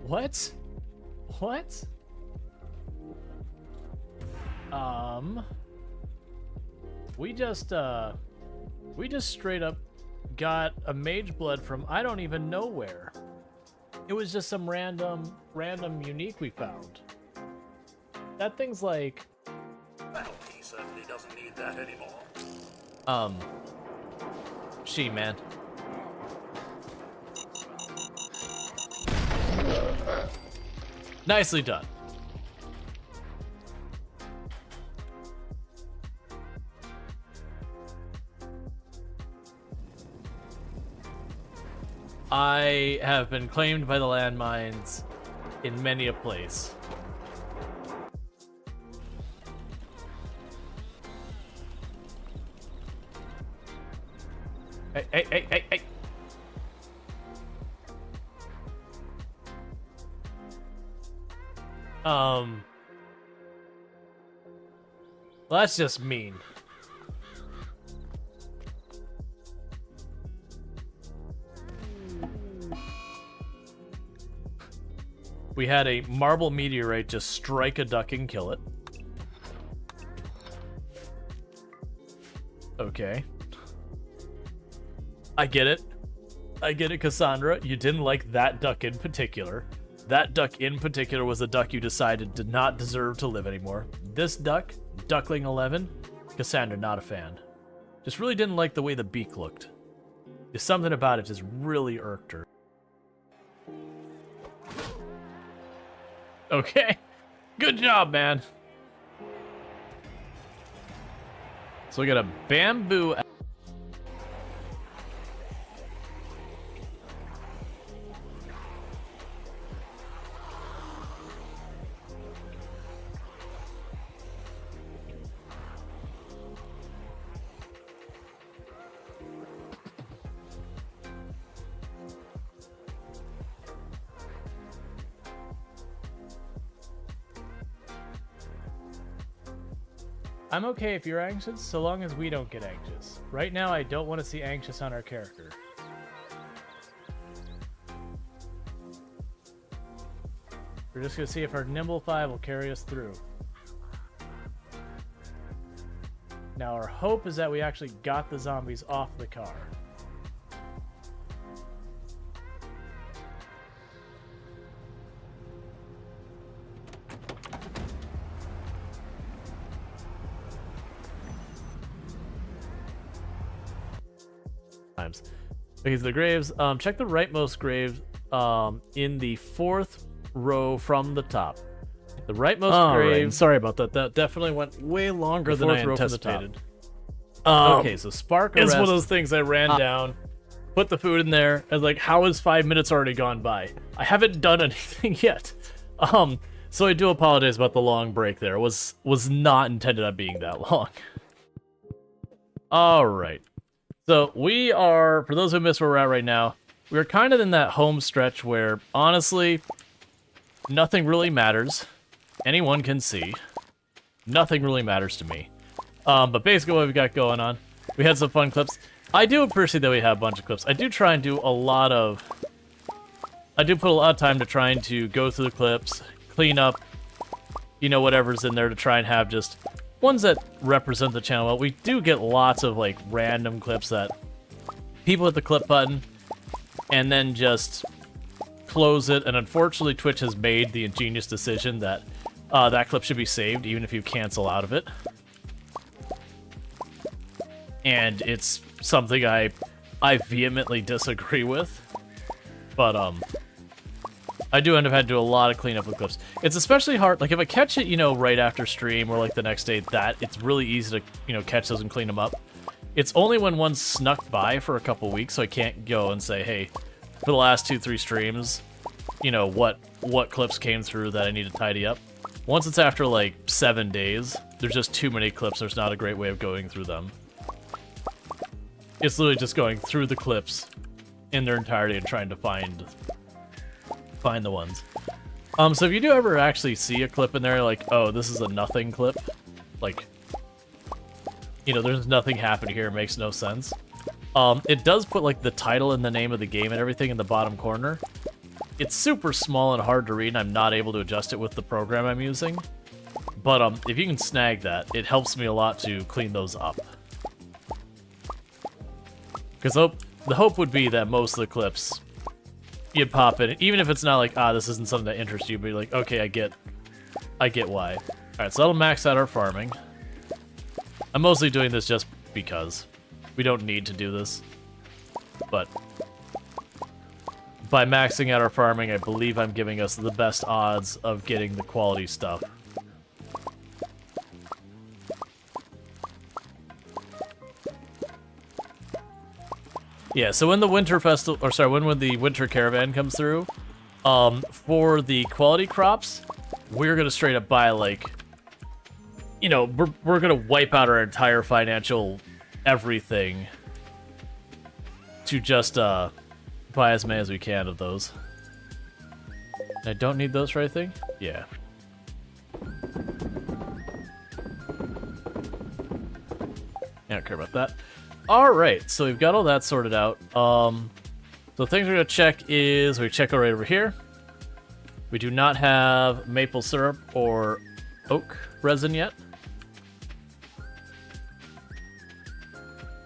What? What? We just straight up got a mage blood from I don't even know where. It was just some random unique we found. That thing's like... Well, he certainly doesn't need that anymore. She, man. Nicely done. I have been claimed by the landmines in many a place. Hey. Well, that's just mean. We had a marble meteorite just strike a duck and kill it. Okay. I get it. I get it, Cassandra. You didn't like that duck in particular. That duck in particular was a duck you decided did not deserve to live anymore. This duck, Duckling 11, Cassandra, not a fan. Just really didn't like the way the beak looked. There's something about it just really irked her. Okay. Good job, man. So we got a bamboo... I'm okay if you're anxious, so long as we don't get anxious. Right now, I don't want to see anxious on our character. We're just going to see if our Nimble 5 will carry us through. Now, our hope is that we actually got the zombies off the car. Okay, so the graves, check the rightmost grave in the 4th row from the top. The rightmost grave... Right. Sorry about that. That definitely went way longer than I anticipated. Okay, so Spark Arrest... It's one of those things I ran down, put the food in there, and like, how has 5 minutes already gone by? I haven't done anything yet. So I do apologize about the long break there. It was not intended on being that long. Alright. So we are, for those who missed where we're at right now, we're kind of in that home stretch where, honestly, nothing really matters. Anyone can see. Nothing really matters to me. But basically what we've got going on, we had some fun clips. I do appreciate that we have a bunch of clips. I do try and do a lot of... I do put a lot of time to trying to go through the clips, clean up, you know, whatever's in there to try and have just ones that represent the channel well. We do get lots of, like, random clips that people hit the clip button and then just close it. And unfortunately, Twitch has made the ingenious decision that that clip should be saved, even if you cancel out of it. And it's something I vehemently disagree with. But, I do end up having to do a lot of cleanup with clips. It's especially hard, like, if I catch it, you know, right after stream or, like, the next day, it's really easy to, you know, catch those and clean them up. It's only when one's snuck by for a couple weeks, so I can't go and say, hey, for the last 2-3 streams, you know, what clips came through that I need to tidy up. Once it's after, like, 7 days, there's just too many clips, there's not a great way of going through them. It's literally just going through the clips in their entirety and trying to find the ones. So if you do ever actually see a clip in there, like, oh, this is a nothing clip, like, you know, there's nothing happening here, it makes no sense. It does put, like, the title and the name of the game and everything in the bottom corner. It's super small and hard to read, and I'm not able to adjust it with the program I'm using. But, if you can snag that, it helps me a lot to clean those up. Because the hope would be that most of the clips, you'd pop in, even if it's not like, this isn't something that interests you, but you're like, okay, I get why. Alright, so that'll max out our farming. I'm mostly doing this just because. We don't need to do this. But by maxing out our farming, I believe I'm giving us the best odds of getting the quality stuff. Yeah, so when the winter festival, or sorry, when the winter caravan comes through, for the quality crops, we're gonna straight up buy, like, you know, we're gonna wipe out our entire financial everything to just buy as many as we can of those. And I don't need those for anything? Yeah. I don't care about that. Alright, so we've got all that sorted out. So things we're going to check is, we check right over here. We do not have maple syrup or oak resin yet.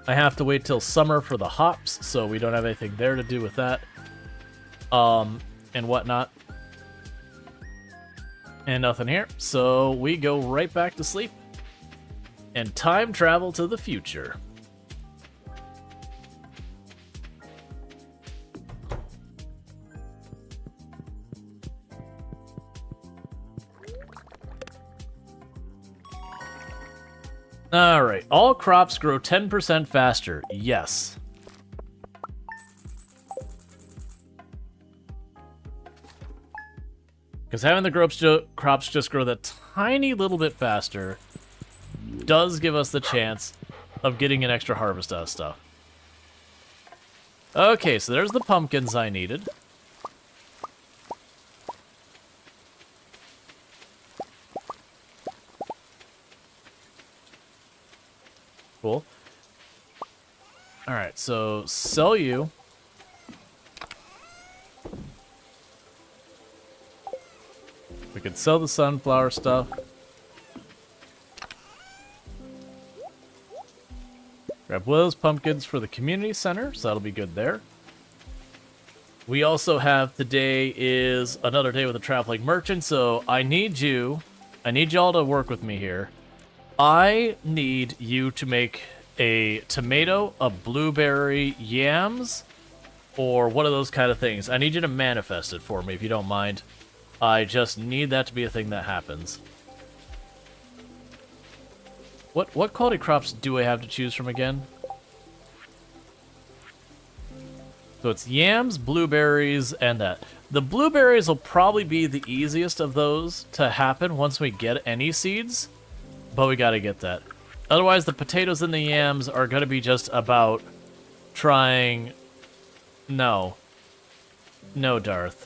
I have to wait till summer for the hops, so we don't have anything there to do with that. And whatnot. And nothing here, so we go right back to sleep. And time travel to the future. Alright, all crops grow 10% faster. Yes. Because having the crops just grow that tiny little bit faster does give us the chance of getting an extra harvest out of stuff. Okay, so there's the pumpkins I needed. Cool. Alright, so sell you. We could sell the sunflower stuff. Grab Willow's pumpkins for the community center, so that'll be good there. We also have, today is another day with a traveling merchant, so I need y'all to work with me here. I need you to make a tomato, a blueberry, yams, or one of those kind of things. I need you to manifest it for me, if you don't mind. I just need that to be a thing that happens. What quality crops do I have to choose from again? So it's yams, blueberries, and that. The blueberries will probably be the easiest of those to happen once we get any seeds, but we gotta get that. Otherwise, the potatoes and the yams are going to be just about trying... No. No, Darth.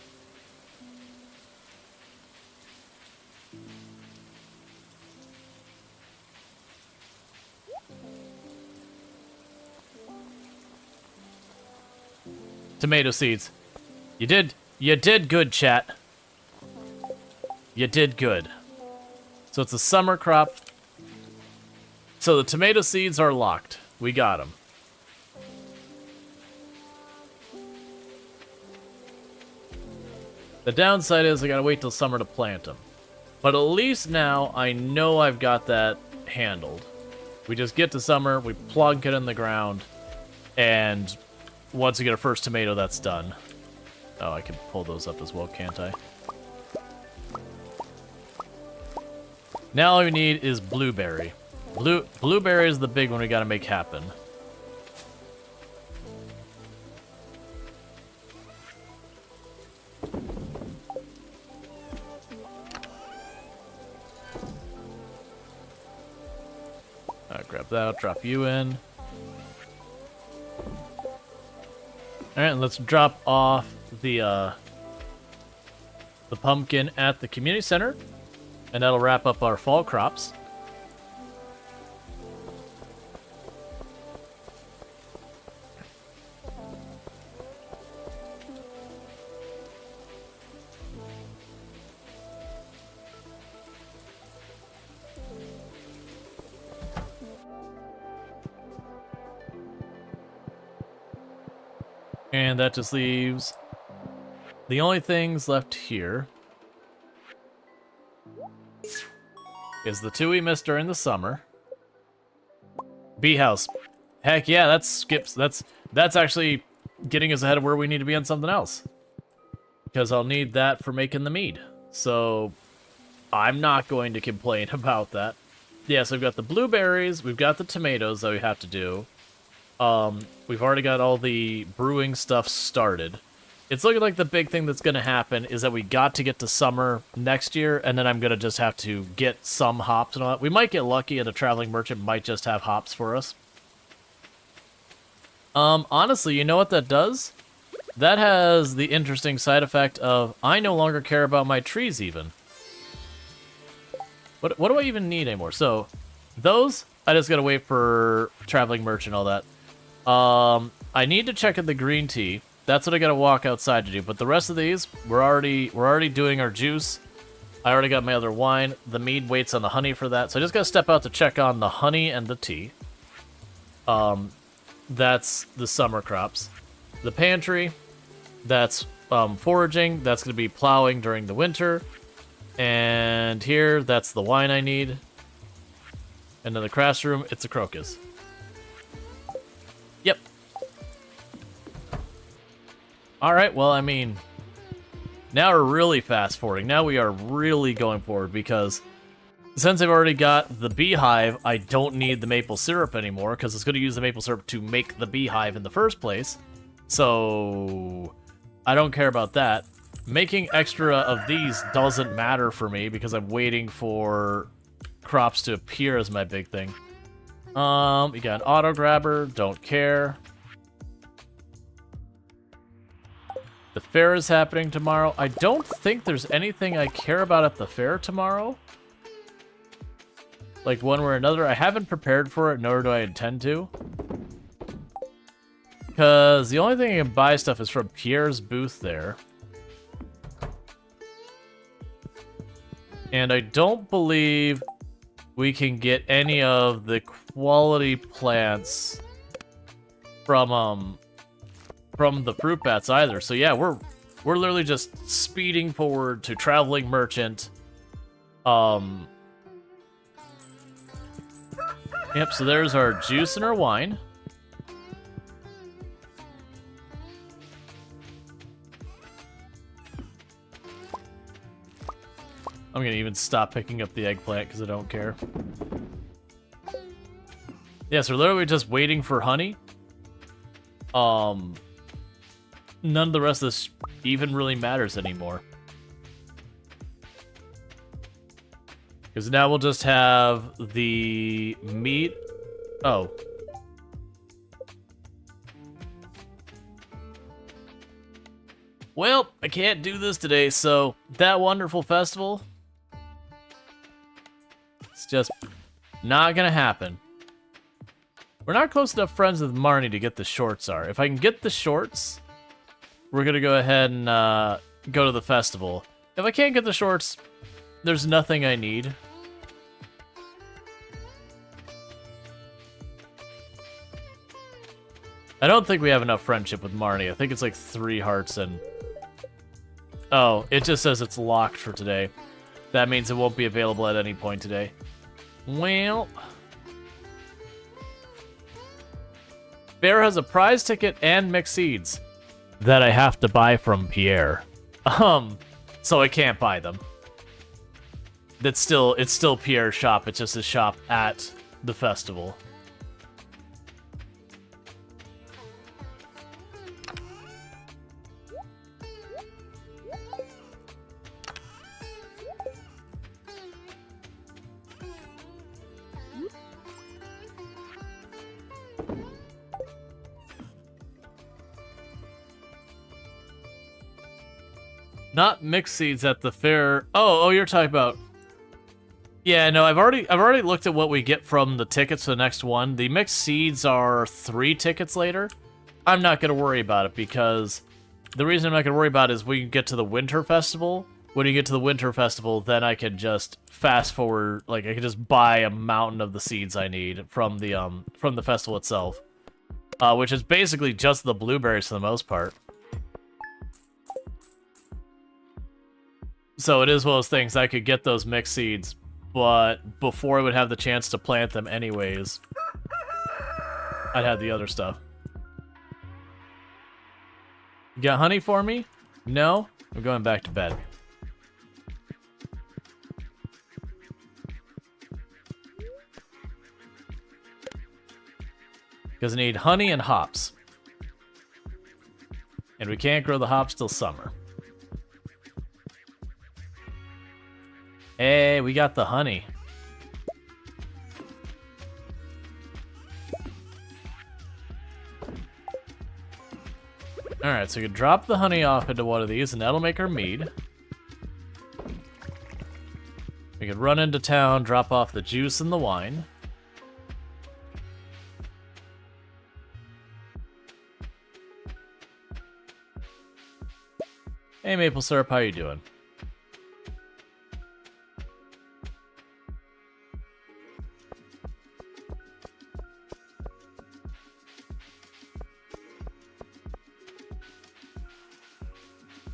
Tomato seeds. You did good, chat. You did good. So it's a summer crop. So the tomato seeds are locked. We got them. The downside is I gotta wait till summer to plant them. But at least now I know I've got that handled. We just get to summer, we plunk it in the ground, and once we get our first tomato, that's done. Oh, I can pull those up as well, can't I? Now all we need is blueberry. Blueberry is the big one we gotta make happen. Alright, grab that, drop you in. Alright, and let's drop off the pumpkin at the community center. And that'll wrap up our fall crops. And that just leaves the only things left here is the two we missed during the summer. Bee house. Heck yeah, that skips. That's actually getting us ahead of where we need to be on something else. Because I'll need that for making the mead. So I'm not going to complain about that. Yeah, so we've got the blueberries, we've got the tomatoes that we have to do. We've already got all the brewing stuff started. It's looking like the big thing that's going to happen is that we got to get to summer next year, and then I'm going to just have to get some hops and all that. We might get lucky, and a traveling merchant might just have hops for us. Honestly, you know what that does? That has the interesting side effect of I no longer care about my trees, even. What do I even need anymore? So, those, I just got to wait for traveling merchant and all that. I need to check in the green tea. That's what I gotta walk outside to do. But the rest of these, we're already doing our juice. I already got my other wine. The mead waits on the honey for that. So I just gotta step out to check on the honey and the tea. That's the summer crops. The pantry, that's foraging. That's gonna be plowing during the winter. And here, that's the wine I need. And in the craft room, it's a crocus. Yep. Alright, well, I mean, now we're really fast forwarding. Now we are really going forward because since I've already got the beehive, I don't need the maple syrup anymore because it's going to use the maple syrup to make the beehive in the first place. So I don't care about that. Making extra of these doesn't matter for me because I'm waiting for crops to appear as my big thing. We got an auto grabber, don't care. The fair is happening tomorrow. I don't think there's anything I care about at the fair tomorrow. Like one way or another. I haven't prepared for it, nor do I intend to. Because the only thing I can buy stuff is from Pierre's booth there. And I don't believe we can get any of the quality plants from the fruit bats either. So yeah, we're literally just speeding forward to traveling merchant. Yep, so there's our juice and our wine. I'm gonna even stop picking up the eggplant because I don't care. Yeah, so we're literally just waiting for honey. None of the rest of this even really matters anymore. Because now we'll just have the meat. Oh. Well, I can't do this today, so that wonderful festival, it's just not gonna happen. We're not close enough friends with Marnie to get the shorts are. If I can get the shorts, we're gonna go ahead and go to the festival. If I can't get the shorts, there's nothing I need. I don't think we have enough friendship with Marnie. I think it's like 3 hearts and... Oh, it just says it's locked for today. That means it won't be available at any point today. Well... Bear has a prize ticket and mixed seeds that I have to buy from Pierre. So I can't buy them. It's still Pierre's shop. It's just his shop at the festival. Not mixed seeds at the fair. Oh, you're talking about. Yeah, no, I've already looked at what we get from the tickets for the next one. The mixed seeds are 3 tickets later. I'm not gonna worry about it because the reason I'm not gonna worry about it is we can get to the winter festival. When you get to the winter festival, then I can just fast forward. Like I can just buy a mountain of the seeds I need from the festival itself, which is basically just the blueberries for the most part. So it is one of those things, I could get those mixed seeds, but before I would have the chance to plant them anyways, I'd have the other stuff. You got honey for me? No? I'm going back to bed. Because I need honey and hops. And we can't grow the hops till summer. Hey, we got the honey. Alright, so you can drop the honey off into one of these, and that'll make our mead. We could run into town, drop off the juice and the wine. Hey, Maple Syrup, how you doing?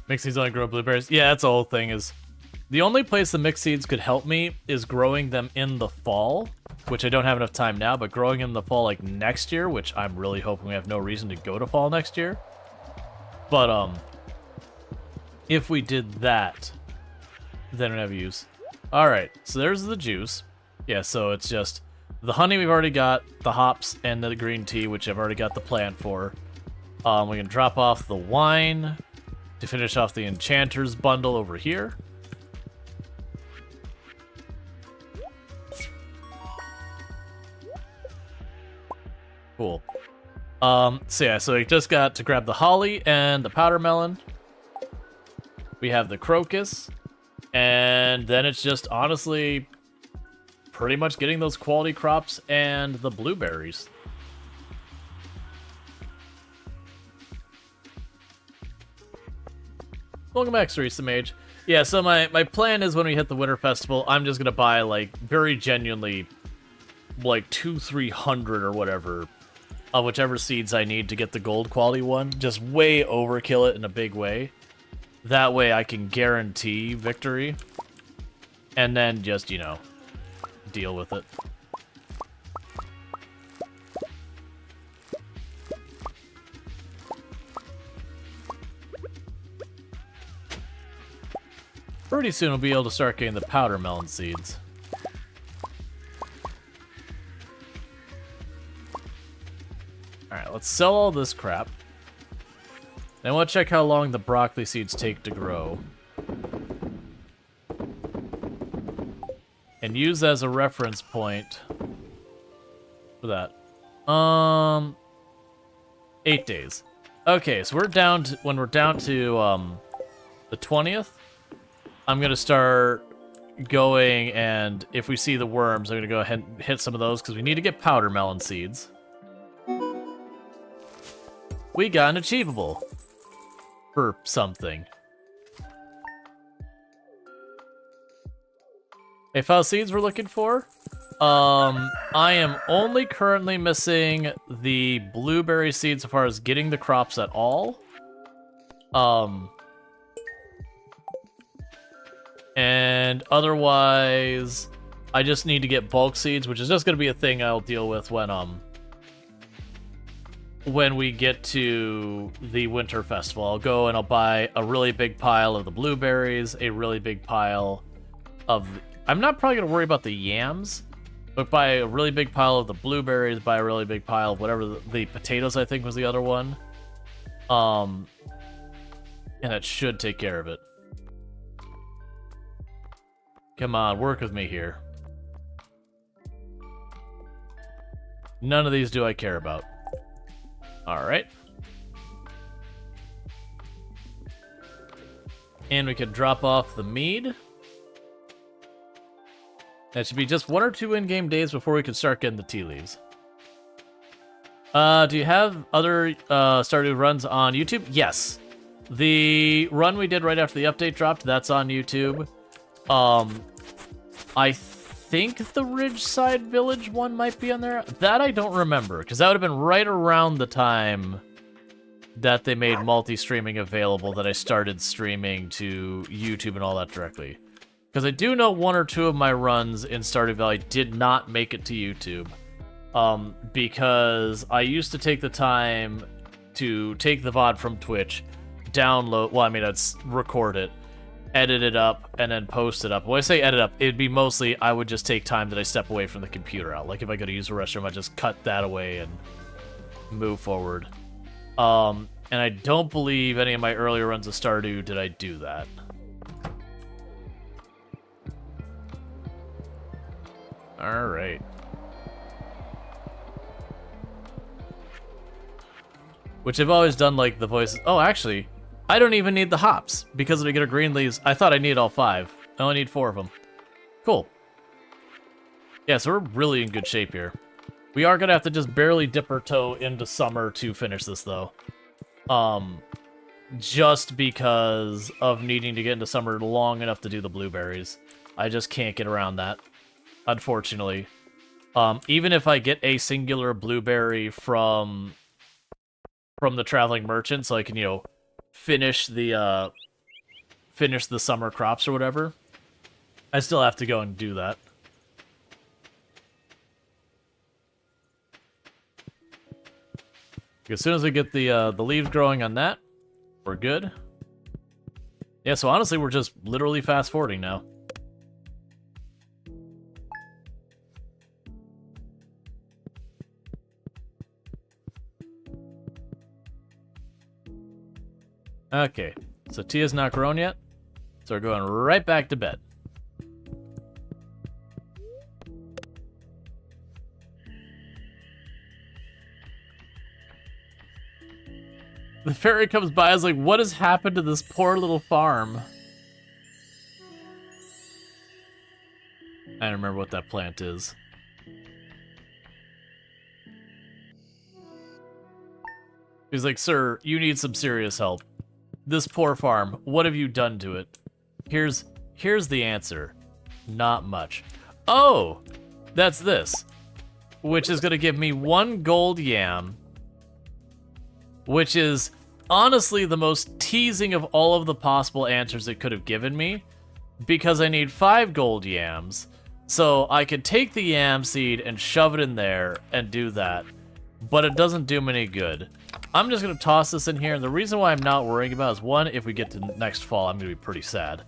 Mixed seeds only grow blueberries. Yeah, that's the whole thing. Is the only place the mixed seeds could help me is growing them in the fall, which I don't have enough time now, but growing in the fall like next year, which I'm really hoping we have no reason to go to fall next year. But if we did that, then I'd have use. Alright, so there's the juice. Yeah, so it's just the honey we've already got, the hops, and the green tea, which I've already got the plant for. We can drop off the wine to finish off the Enchanter's bundle over here. Cool. So yeah, so we just got to grab the holly and the powder melon. We have the crocus. And then it's just honestly pretty much getting those quality crops and the blueberries. Welcome back, Sarisa Mage. Yeah, so my plan is when we hit the Winter Festival, I'm just gonna buy, like, very genuinely, like, 200-300 or whatever, of whichever seeds I need to get the gold quality one. Just way overkill it in a big way. That way I can guarantee victory. And then just, you know, deal with it. Pretty soon we'll be able to start getting the powder melon seeds. Alright, let's sell all this crap. Then we'll check how long the broccoli seeds take to grow. And and use as a reference point for that. 8 days. Okay, so we're down to, when we're down to the 20th, I'm gonna start going, and if we see the worms, I'm gonna go ahead and hit some of those because we need to get powder melon seeds. We got an achievable for something. Hey, found seeds we're looking for. I am only currently missing the blueberry seeds so far as getting the crops at all. And otherwise, I just need to get bulk seeds, which is just gonna be a thing I'll deal with when we get to the winter festival. I'll go and I'll buy a really big pile of the blueberries, a really big pile of I'm not probably gonna worry about the yams, but buy a really big pile of the blueberries, buy a really big pile of whatever the potatoes I think was the other one. And that should take care of it. Come on, work with me here. None of these do I care about. Alright. And we could drop off the mead. That should be just 1 or 2 in-game days before we can start getting the tea leaves. Do you have other Stardew runs on YouTube? Yes. The run we did right after the update dropped, that's on YouTube. I think the Ridgeside Village one might be on there. That I don't remember, because that would have been right around the time that they made multi-streaming available that I started streaming to YouTube and all that directly. Because I do know 1 or 2 of my runs in Stardew Valley did not make it to YouTube. Because I used to take the time to take the VOD from Twitch, download, well, I mean, I'd record it, edit it up, and then post it up. When I say edit up, it'd be mostly, I would just take time that I step away from the computer out. Like, if I go to use the restroom, I'd just cut that away and move forward. And I don't believe any of my earlier runs of Stardew did I do that. Alright. Which I've always done, like, the voices. Oh, actually, I don't even need the hops, because if I get a green leaves, I thought I need all 5. I only need 4 of them. Cool. Yeah, so we're really in good shape here. We are gonna have to just barely dip our toe into summer to finish this, though. Just because of needing to get into summer long enough to do the blueberries. I just can't get around that, unfortunately. Even if I get a singular blueberry from the traveling merchant, so I can, you know, finish the summer crops or whatever, I still have to go and do that. As soon as we get the leaves growing on that, we're good. Yeah, so honestly, we're just literally fast forwarding now. Okay, so Tia's not grown yet, so we're going right back to bed. The fairy comes by, I was like, what has happened to this poor little farm? I don't remember what that plant is. He's like, sir, you need some serious help. This poor farm, what have you done to it? Here's the answer. Not much. Oh, that's this. Which is gonna give me 1 gold yam. Which is honestly the most teasing of all of the possible answers it could have given me. Because I need 5 gold yams. So I could take the yam seed and shove it in there and do that. But it doesn't do me any good. I'm just going to toss this in here, and the reason why I'm not worrying about it is, 1, if we get to next fall, I'm going to be pretty sad.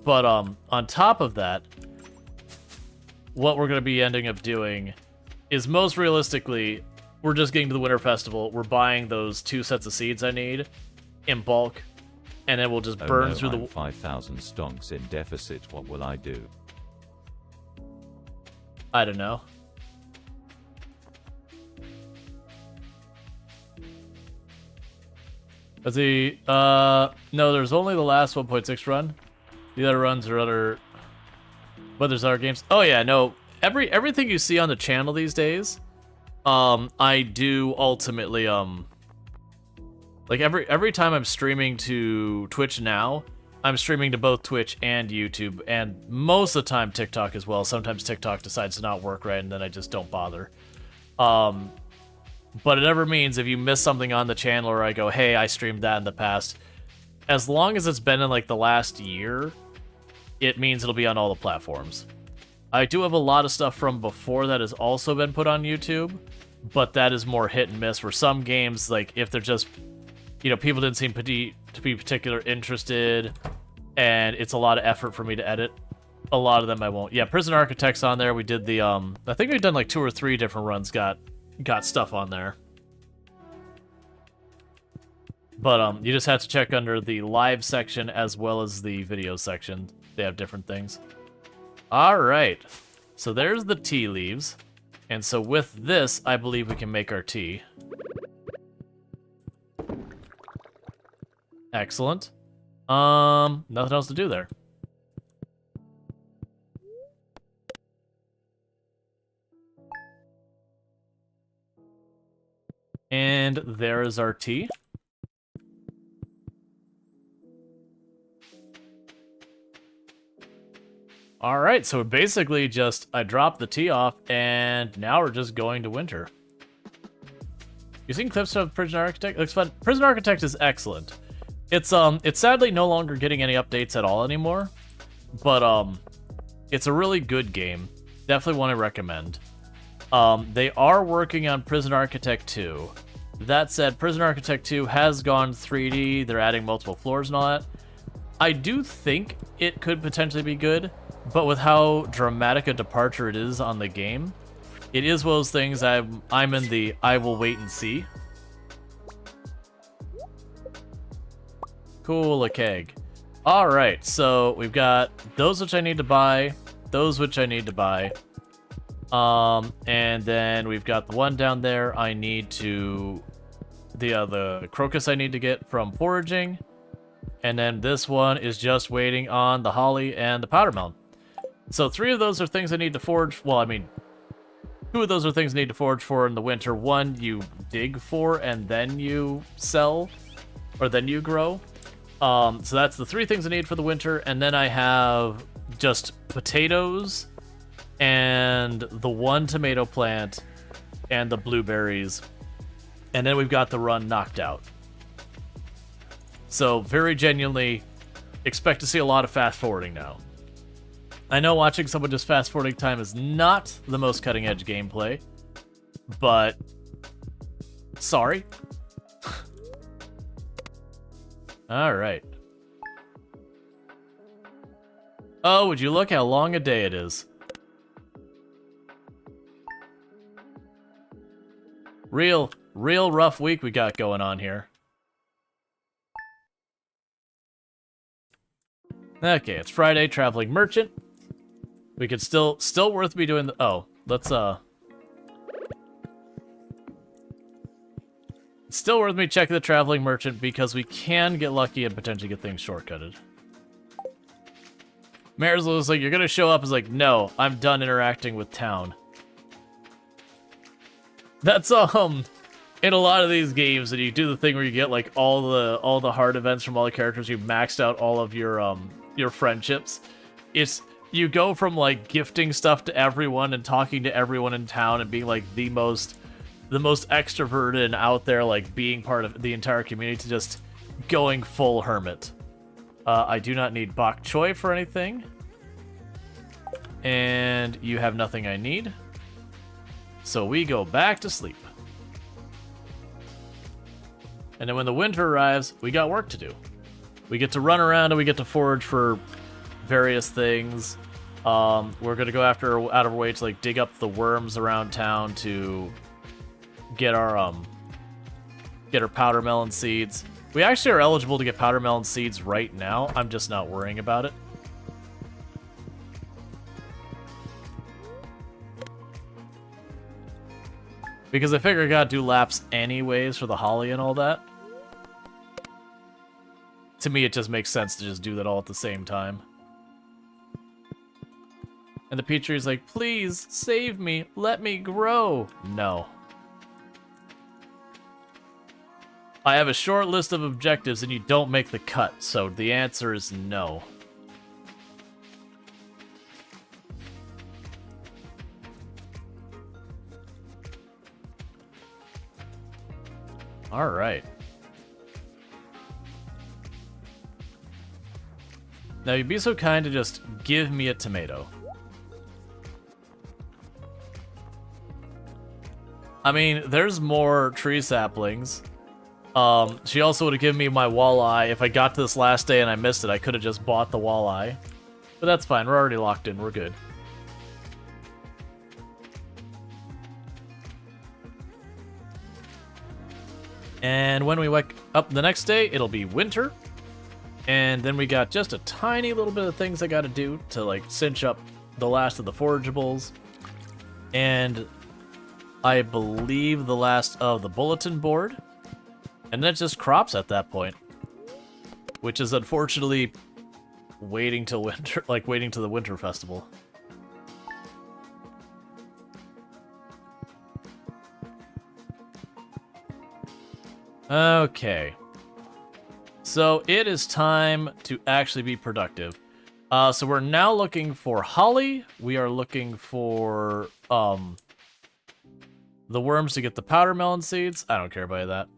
But on top of that, what we're going to be ending up doing is, most realistically, we're just getting to the Winter Festival, we're buying those 2 sets of seeds I need in bulk, and then we'll just burn through I'm 5,000 stonks in deficit, what will I do? I don't know. Let's see. No, there's only the last 1.6 run. The other runs are other. But there's other games. Oh yeah, no. Everything you see on the channel these days, I do ultimately like every time I'm streaming to Twitch now, I'm streaming to both Twitch and YouTube, and most of the time TikTok as well. Sometimes TikTok decides to not work right, and then I just don't bother. But it never means if you miss something on the channel or I go, hey, I streamed that in the past, as long as it's been in like the last year, it means it'll be on all the platforms. I do have a lot of stuff from before that has also been put on YouTube, but that is more hit and miss. For some games, like if they're just, you know, people didn't seem to be particularly interested, and it's a lot of effort for me to edit. A lot of them I won't. Yeah, Prison Architect's on there. We did the I think we've done like 2 or 3 different runs. Got stuff on there. But you just have to check under the live section as well as the video section. They have different things. All right. So there's the tea leaves. And so with this, I believe we can make our tea. Excellent. Nothing else to do there. And there is our tea. All right, so basically just I dropped the tea off, and now we're just going to winter. You seen clips of Prison Architect? It looks fun. Prison Architect is excellent. It's sadly no longer getting any updates at all anymore, but it's a really good game. Definitely want to recommend. They are working on Prison Architect 2. That said, Prison Architect 2 has gone 3D. They're adding multiple floors and all that. I do think it could potentially be good, but with how dramatic a departure it is on the game, it is one of those things I'm in the I will wait and see. Cool, a keg. Alright, so we've got those which I need to buy, those which I need to buy. And then we've got the one down there I need to... The crocus I need to get from foraging. And then this one is just waiting on the holly and the powder melon. So 3 of those are things I need to forage. Well, I mean, 2 of those are things I need to forage for in the winter. 1 you dig for and then you sell, or then you grow. So that's the 3 things I need for the winter. And then I have just potatoes and the 1 tomato plant and the blueberries. And then we've got the run knocked out. So very genuinely expect to see a lot of fast forwarding now. I know watching someone just fast forwarding time is not the most cutting edge gameplay, but sorry. All right. Oh, would you look how long a day it is? Real rough week we got going on here. Okay, it's Friday, traveling merchant. We could still worth me doing the... Oh, let's, It's still worth me checking the traveling merchant because we can get lucky and potentially get things shortcutted. Marisol was like, you're gonna show up. Is like, no, I'm done interacting with town. That's, in a lot of these games, and you do the thing where you get, like, all the hard events from all the characters, you've maxed out all of your friendships. It's... You go from, like, gifting stuff to everyone and talking to everyone in town and being, like, the most extroverted and out there, like, being part of the entire community to just going full hermit. I do not need bok choy for anything. And you have nothing I need. So we go back to sleep. And then when the winter arrives, we got work to do. We get to run around and we get to forage for various things. We're gonna go out of our way to like dig up the worms around town to get our powder melon seeds. We actually are eligible to get powder melon seeds right now. I'm just not worrying about it. Because I figure I gotta do laps anyways for the holly and all that. To me, it just makes sense to just do that all at the same time. And the peach tree's like, please, save me, let me grow. No. I have a short list of objectives and you don't make the cut, so the answer is no. Alright. Now you'd be so kind to just give me a tomato. I mean, there's more tree saplings. She also would have given me my walleye. If I got to this last day and I missed it, I could have just bought the walleye. But that's fine, we're already locked in, we're good. And when we wake up the next day, it'll be winter. And then we got just a tiny little bit of things I gotta do to, like, cinch up the last of the forageables. And I believe the last of the bulletin board. And then it just crops at that point. Which is unfortunately waiting till winter, like waiting to the winter festival. Okay. So it is time to actually be productive. So we're now looking for holly. We are looking for the worms to get the powder melon seeds. I don't care about that.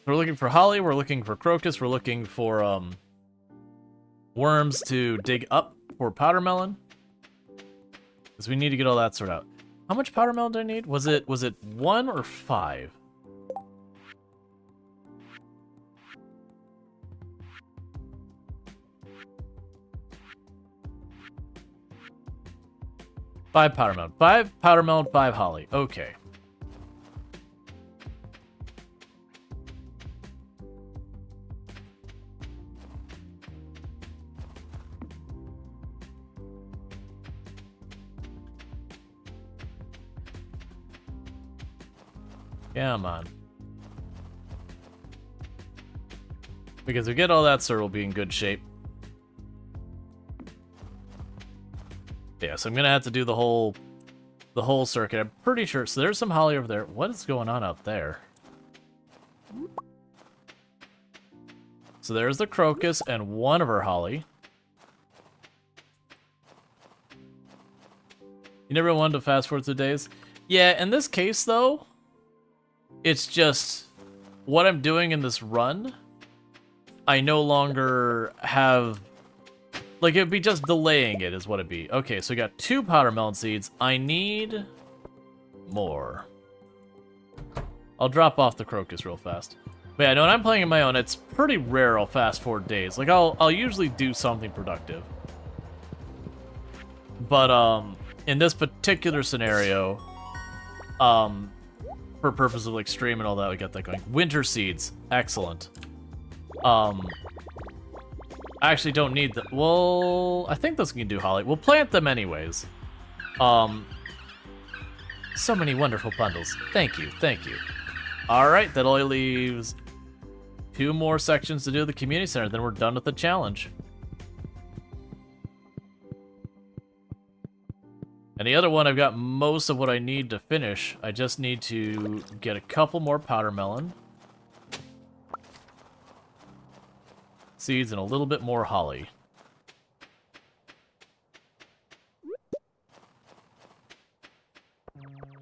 We're looking for holly, we're looking for crocus, we're looking for worms to dig up for powder melon. Because we need to get all that sorted out. How much powder melon do I need? Was it 1 or 5? Five powder melon. 5 powder melon, 5 holly. Okay. Come on. Because if we get all that, sir, we'll be in good shape. Yeah, so I'm gonna have to do the whole circuit. I'm pretty sure. So there's some holly over there. What is going on out there? So there's the crocus and one of her holly. You never wanted to fast forward through days? Yeah, in this case though, it's just what I'm doing in this run. I no longer have, like, it'd be just delaying it is what it'd be. Okay, so we got 2 powder melon seeds. I need more. I'll drop off the crocus real fast. But yeah, no, when I'm playing on my own, it's pretty rare I'll fast forward days. Like, I'll usually do something productive. But, in this particular scenario, for purpose of, like, stream and all that, we got that going. Winter seeds. Excellent. I actually don't need them. Well, I think those can do holly. We'll plant them anyways. So many wonderful bundles. Thank you, thank you. Alright, that only leaves 2 more sections to do the community center, then we're done with the challenge. And the other one, I've got most of what I need to finish. I just need to get a couple more powder melon seeds and a little bit more holly.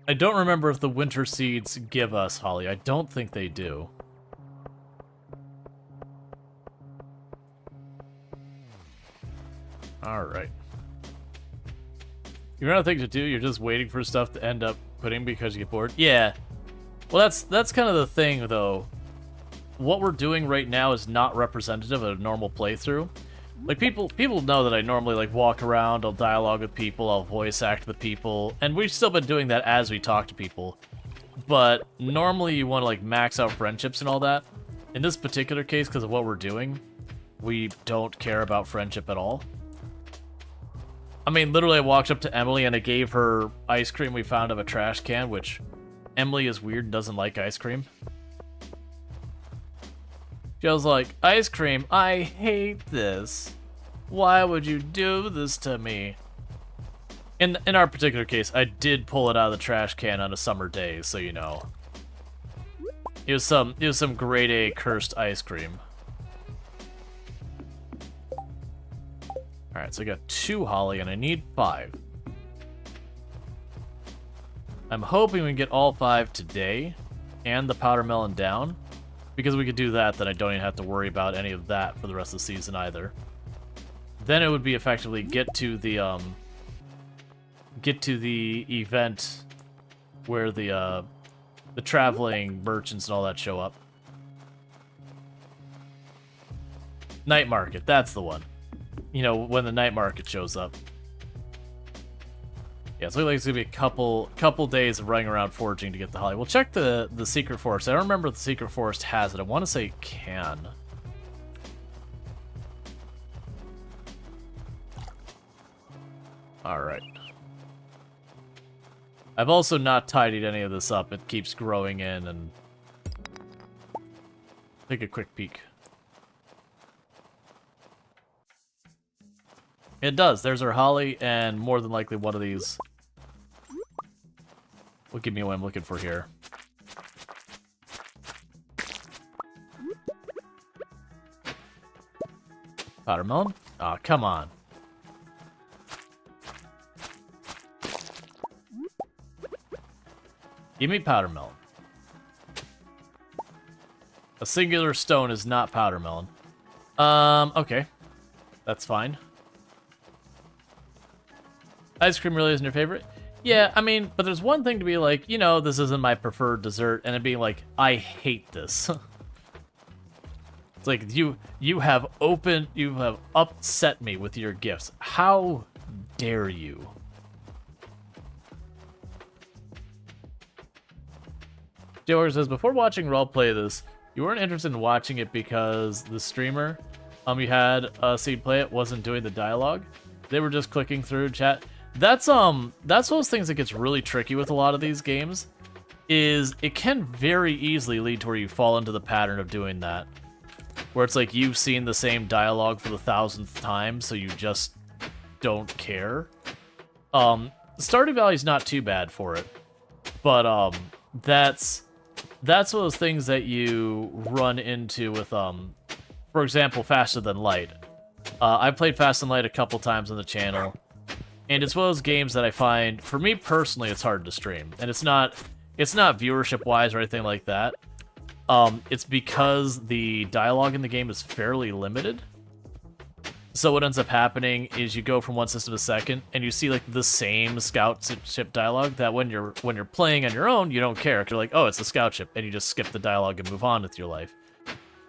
I don't remember if the winter seeds give us holly. I don't think they do. Alright. You run out of things to do, you're just waiting for stuff to end up putting because you get bored? Yeah. Well, that's kind of the thing, though. What we're doing right now is not representative of a normal playthrough. Like, people know that I normally, like, walk around, I'll dialogue with people, I'll voice act the people, and we've still been doing that as we talk to people. But normally you want to, like, max out friendships and all that. In this particular case, because of what we're doing, we don't care about friendship at all. I mean, literally, I walked up to Emily and I gave her ice cream we found out of a trash can, which Emily is weird and doesn't like ice cream. She was like, ice cream, I hate this. Why would you do this to me? In our particular case, I did pull it out of the trash can on a summer day, so you know. It was some grade A cursed ice cream. Alright, so I got 2 holly and I need 5. I'm hoping we can get all 5 today and the powder melon down. Because we could do that, then I don't even have to worry about any of that for the rest of the season either. Then it would be effectively get to the event where the traveling merchants and all that show up. Night market, that's the one. You know, when the night market shows up. Yeah, it's looking like it's gonna be a couple days of running around foraging to get the holly. We'll check the secret forest. I don't remember if the secret forest has it. I want to say it can. Alright. I've also not tidied any of this up. It keeps growing in and... Take a quick peek. It does. There's our holly, and more than likely one of these will give me what I'm looking for here. Powder melon? Aw, come on. Give me powder melon. A singular stone is not powder melon. Okay. That's fine. Ice cream really isn't your favorite? Yeah, I mean, but there's one thing to be like, you know, this isn't my preferred dessert, and it being like, I hate this. It's like, you have upset me with your gifts. How dare you? Joe says, before watching Rual play this, you weren't interested in watching it because the streamer you had Seed play it wasn't doing the dialogue. They were just clicking through chat. That's those things that gets really tricky with a lot of these games, is it can very easily lead to where you fall into the pattern of doing that. Where it's like you've seen the same dialogue for the 1000th time, so you just don't care. Stardew Valley's not too bad for it. But that's one of those things that you run into with for example, Faster Than Light. I've played Fast and Light a couple times on the channel. And it's one of those games that I find, for me personally, it's hard to stream. And it's not viewership-wise or anything like that. It's because the dialogue in the game is fairly limited. So what ends up happening is you go from one system to second, and you see like the same scout ship dialogue that when you're playing on your own, you don't care. You're like, oh, it's the scout ship, and you just skip the dialogue and move on with your life.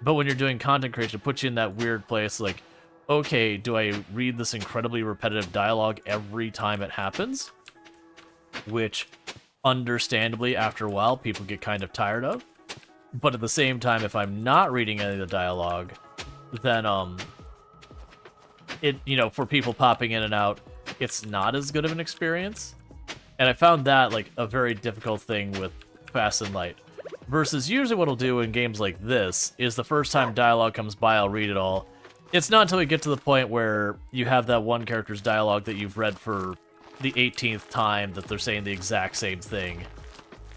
But when you're doing content creation, it puts you in that weird place like, okay, do I read this incredibly repetitive dialogue every time it happens? Which, understandably, after a while, people get kind of tired of. But at the same time, if I'm not reading any of the dialogue, then, for people popping in and out, it's not as good of an experience. And I found that, like, a very difficult thing with Fast and Light. Versus usually what I'll do in games like this is the first time dialogue comes by, I'll read it all. It's not until we get to the point where you have that one character's dialogue that you've read for the 18th time that they're saying the exact same thing.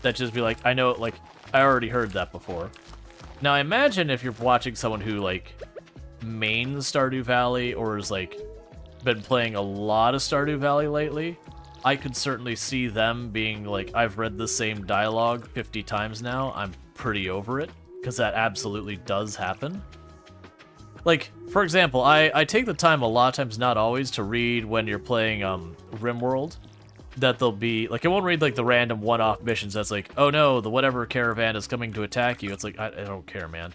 That just be like, I know, like, I already heard that before. Now, I imagine if you're watching someone who, like, mains Stardew Valley or has, like, been playing a lot of Stardew Valley lately, I could certainly see them being like, I've read the same dialogue 50 times now, I'm pretty over it, because that absolutely does happen. Like, for example, I take the time a lot of times, not always, to read when you're playing RimWorld, that they'll be, like, I won't read, like, the random one-off missions that's like, oh no, the whatever caravan is coming to attack you. It's like, I don't care, man.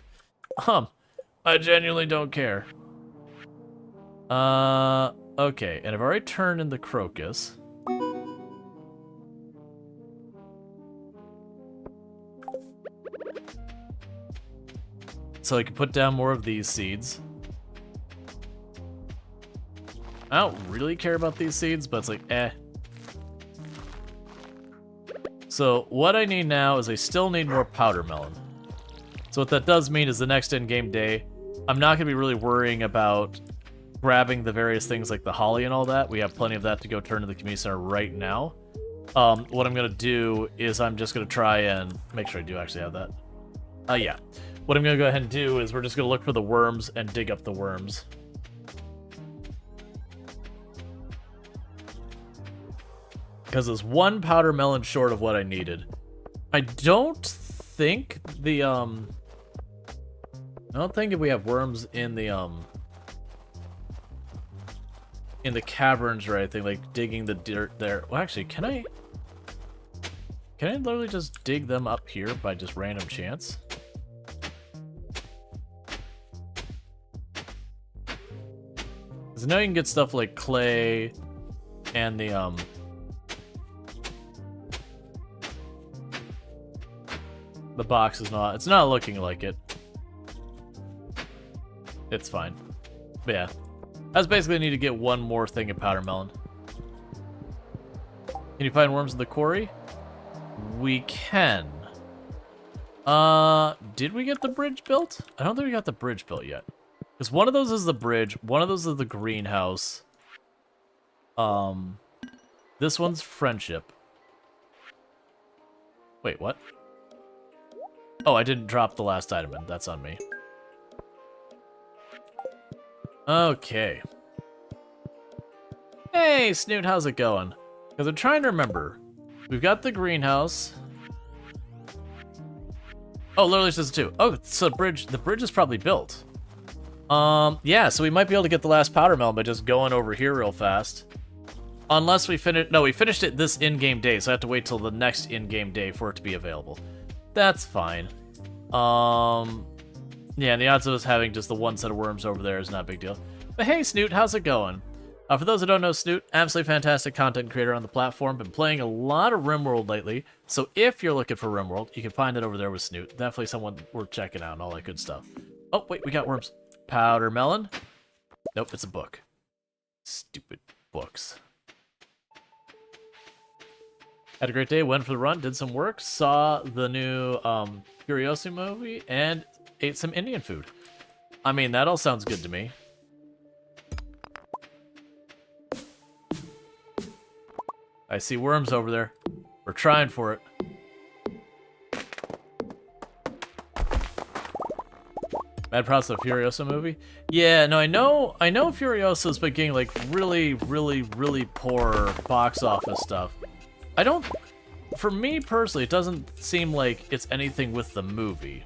I genuinely don't care. Okay, and I've already turned in the crocus. So I can put down more of these seeds. I don't really care about these seeds, but it's like, eh. So what I need now is I still need more powder melon. So what that does mean is the next in-game day, I'm not going to be really worrying about grabbing the various things like the holly and all that. We have plenty of that to go turn to the community center right now. What I'm going to do is I'm just going to try and make sure I do actually have that. Yeah. What I'm going to go ahead and do is we're just going to look for the worms and dig up the worms. Because it's one powder melon short of what I needed. I don't think the, I don't think if we have worms in the caverns or anything, like digging the dirt there. Well, actually, can I literally just dig them up here by just random chance? Because I know you can get stuff like clay and the, the box is not, it's not looking like it. It's fine. But yeah. I just basically need to get one more thing of powder melon. Can you find worms in the quarry? We can. Did we get the bridge built? I don't think we got the bridge built yet. Because one of those is the bridge, one of those is the greenhouse. This one's friendship. Wait, what? Oh, I didn't drop the last item in. That's on me. Okay. Hey, Snoot, how's it going? Because I'm trying to remember. We've got the greenhouse. Oh, literally says it too. Oh, so the bridge is probably built. Yeah, so we might be able to get the last powder melon by just going over here real fast. Unless we finish... No, we finished it this in-game day, so I have to wait till the next in-game day for it to be available. That's fine. Yeah, and the odds of us having just the one set of worms over there is not a big deal. But hey, Snoot, how's it going? For those who don't know Snoot, absolutely fantastic content creator on the platform. Been playing a lot of RimWorld lately, so if you're looking for RimWorld, you can find it over there with Snoot. Definitely someone worth checking out and all that good stuff. Oh, wait, we got worms. Powder melon? Nope, it's a book. Stupid books. Had a great day, went for the run, did some work, saw the new Furiosa movie, and ate some Indian food. I mean, that all sounds good to me. I see worms over there. We're trying for it. Mad props of the Furiosa movie? Yeah, no, I know Furiosa's been getting like really poor box office stuff. For me personally, it doesn't seem like it's anything with the movie.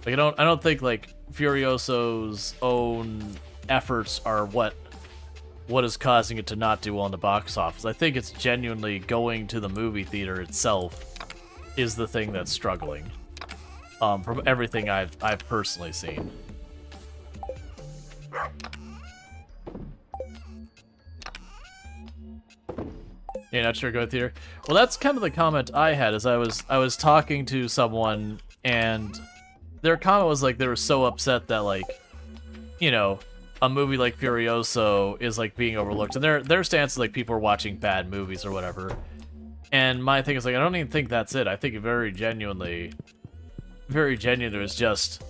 Like I don't think like Furiosa's own efforts are what is causing it to not do well in the box office. I think it's genuinely going to the movie theater itself is the thing that's struggling. From everything I've personally seen. You're not sure go theater? Well, that's kind of the comment I had. As I was talking to someone, and their comment was like they were so upset that like, you know, a movie like Furioso is like being overlooked, and their stance is like people are watching bad movies or whatever. And my thing is like I don't even think that's it. I think very genuinely, it's just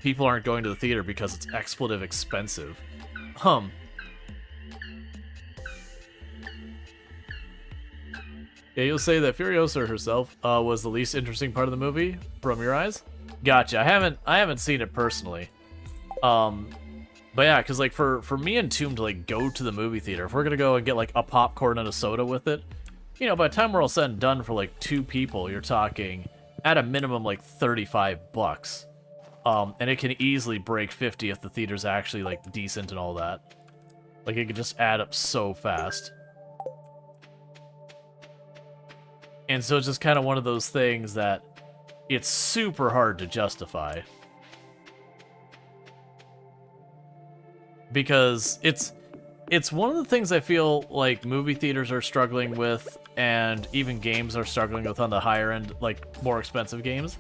people aren't going to the theater because it's expletive expensive. Yeah, you'll say that Furiosa herself was the least interesting part of the movie from your eyes. Gotcha. I haven't seen it personally. But yeah, because like for me and Tomb to like go to the movie theater, if we're gonna go and get like a popcorn and a soda with it, you know, by the time we're all said and done for like 2 people, you're talking at a minimum like $35. And it can easily break 50 if the theater's actually like decent and all that. Like it could just add up so fast. And so it's just kind of one of those things that it's super hard to justify. Because it's one of the things I feel like movie theaters are struggling with, and even games are struggling with on the higher end, like more expensive games,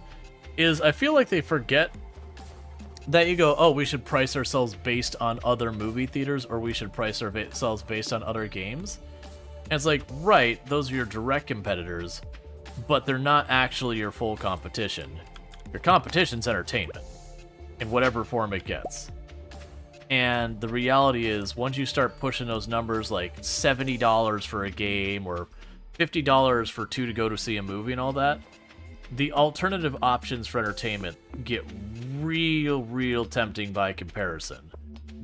is I feel like they forget that you go, oh, we should price ourselves based on other movie theaters, or we should price ourselves based on other games. And it's like, right, those are your direct competitors, but they're not actually your full competition. Your competition's entertainment, in whatever form it gets. And the reality is, once you start pushing those numbers like $70 for a game, or $50 for two to go to see a movie and all that, the alternative options for entertainment get real tempting by comparison.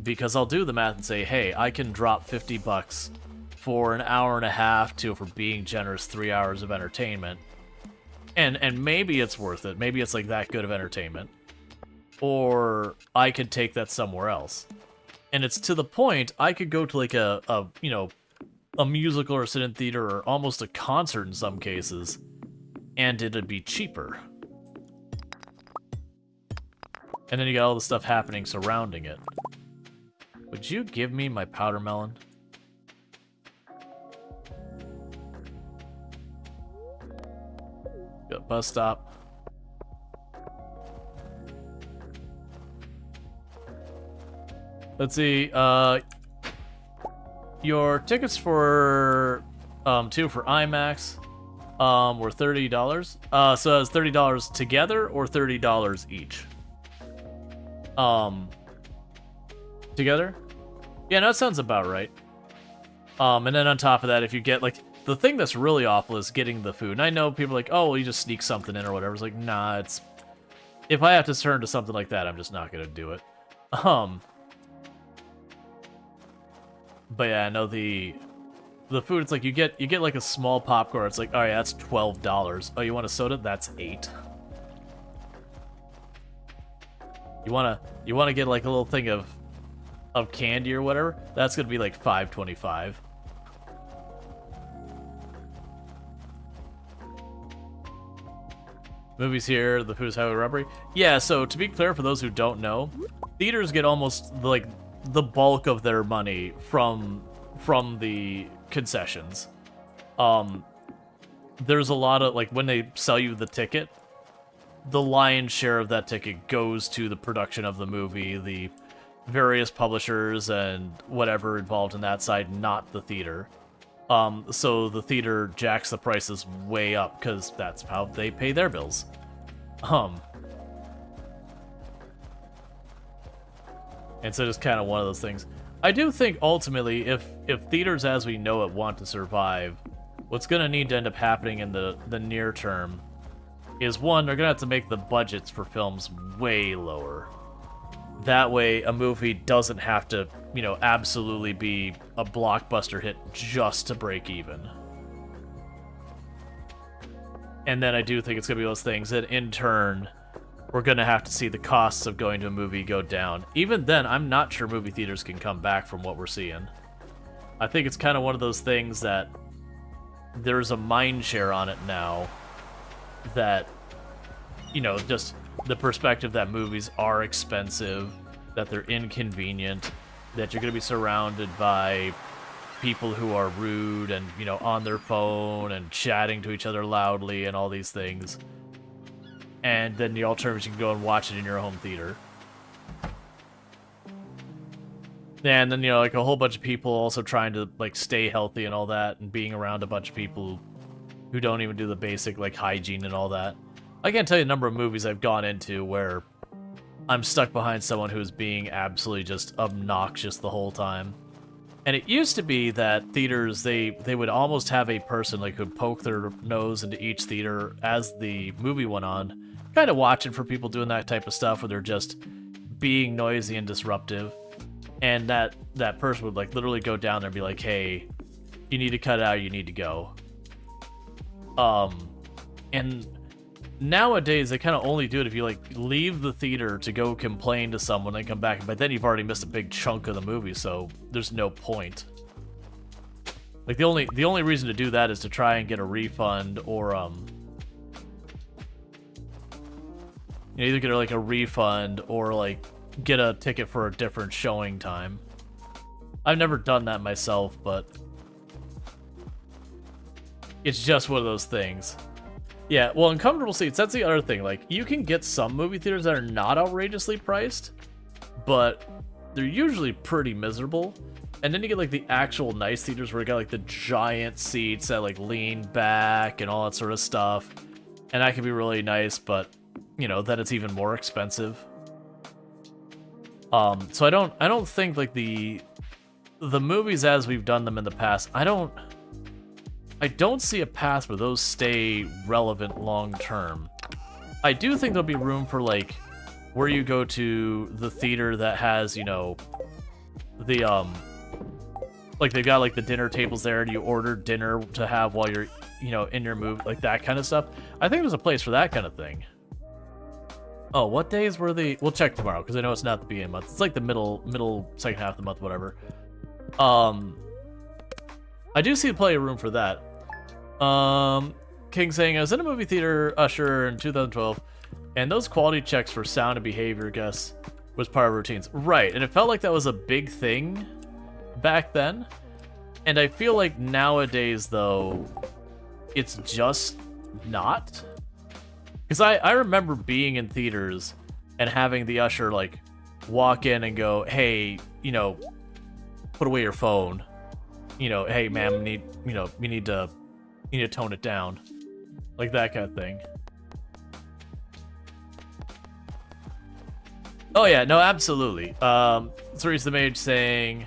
Because I'll do the math and say, hey, I can drop $50 for an hour and a half to, for being generous, 3 hours of entertainment. And maybe it's worth it. Maybe it's like that good of entertainment. Or I could take that somewhere else. And it's to the point, I could go to like a musical or sit in theater, or almost a concert in some cases, and it'd be cheaper. And then you got all the stuff happening surrounding it. Would you give me my powder melon? Got bus stop. Let's see, your tickets for, two for IMAX, were $30. So it's $30 together, or $30 each? Together? Yeah, no, that sounds about right. And then on top of that, if you get, like, the thing that's really awful is getting the food. And I know people are like, oh, well, you just sneak something in or whatever. It's like, nah, it's... If I have to turn to something like that, I'm just not gonna do it. But yeah, no, the food, it's like you get like a small popcorn. It's like, all right, that's $12. Oh, you want a soda? That's $8. You wanna get like a little thing of candy or whatever? That's gonna be like $5.25. Movies here, the food is highly rubbery. Yeah, so to be clear, for those who don't know, theaters get almost like the bulk of their money from the concessions. There's a lot of, like, when they sell you the ticket, the lion's share of that ticket goes to the production of the movie, the various publishers and whatever involved in that side, not the theater. So the theater jacks the prices way up because that's how they pay their bills. And so just kind of one of those things. I do think ultimately, if theaters as we know it want to survive, what's going to need to end up happening in the near term is, one, they're going to have to make the budgets for films way lower. That way, a movie doesn't have to, absolutely be a blockbuster hit just to break even. And then I do think it's going to be those things that, in turn, we're going to have to see the costs of going to a movie go down. Even then, I'm not sure movie theaters can come back from what we're seeing. I think it's kind of one of those things that there's a mind share on it now that, just the perspective that movies are expensive, that they're inconvenient, that you're going to be surrounded by people who are rude and, on their phone and chatting to each other loudly and all these things. And then the alternative, you can go and watch it in your home theater. And then, like a whole bunch of people also trying to, like, stay healthy and all that, and being around a bunch of people who don't even do the basic, like, hygiene and all that. I can't tell you the number of movies I've gone into where I'm stuck behind someone who's being absolutely just obnoxious the whole time. And it used to be that theaters, they would almost have a person, like, who'd poke their nose into each theater as the movie went on, kind of watching for people doing that type of stuff where they're just being noisy and disruptive. And that person would, like, literally go down there and be like, hey, you need to cut it out, you need to go. And nowadays, they kind of only do it if you, like, leave the theater to go complain to someone and come back, but then you've already missed a big chunk of the movie, so there's no point. Like, the only reason to do that is to try and get a refund, or, either get, like, a refund, or, like, get a ticket for a different showing time. I've never done that myself, but it's just one of those things. Yeah, well, in comfortable seats, that's the other thing. Like, you can get some movie theaters that are not outrageously priced, but they're usually pretty miserable. And then you get, like, the actual nice theaters where you got, like, the giant seats that, like, lean back and all that sort of stuff. And that can be really nice, but, you know, then it's even more expensive. So I don't think, like, the movies as we've done them in the past, I don't see a path where those stay relevant long term. I do think there'll be room for, like, where you go to the theater that has, you know, the, like, they've got, like, the dinner tables there, and you order dinner to have while you're, you know, in your movie, like, that kind of stuff. I think there's a place for that kind of thing. Oh, what days were the... We'll check tomorrow, because I know it's not the beginning of the month. It's, like, the middle second half of the month, whatever. I do see plenty of room for that. King saying, I was in a movie theater usher in 2012, and those quality checks for sound and behavior guests was part of routines. Right, and it felt like that was a big thing back then. And I feel like nowadays, though, it's just not. Because I remember being in theaters and having the usher, like, walk in and go, hey, you know, put away your phone. You know, hey, ma'am, you need to tone it down. Like that kind of thing. Oh yeah, no, absolutely. Cerise the Mage saying,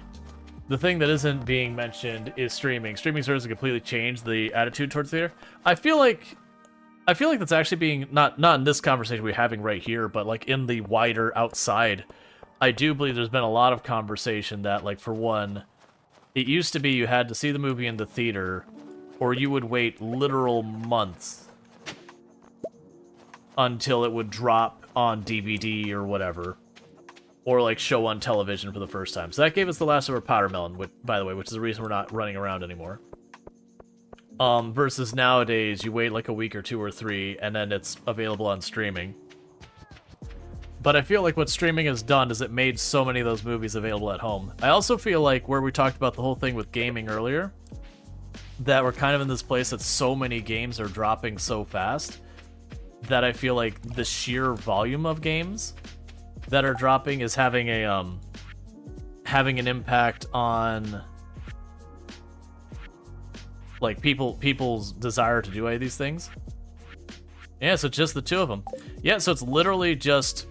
the thing that isn't being mentioned is streaming. Streaming services completely changed the attitude towards theater. I feel like that's actually being, not in this conversation we're having right here, but like in the wider outside, I do believe there's been a lot of conversation that, like, for one, it used to be you had to see the movie in the theater, or you would wait literal months until it would drop on DVD or whatever, or like show on television for the first time. So that gave us The Last of Our Powdermelon, which, by the way, which is the reason we're not running around anymore. Versus nowadays, you wait like a week or 2 or 3, and then it's available on streaming. But I feel like what streaming has done is it made so many of those movies available at home. I also feel like, where we talked about the whole thing with gaming earlier, that we're kind of in this place that so many games are dropping so fast, that I feel like the sheer volume of games that are dropping is having a having an impact on, like, people's desire to do any of these things. Yeah, so just the 2 of them. Yeah, so it's literally just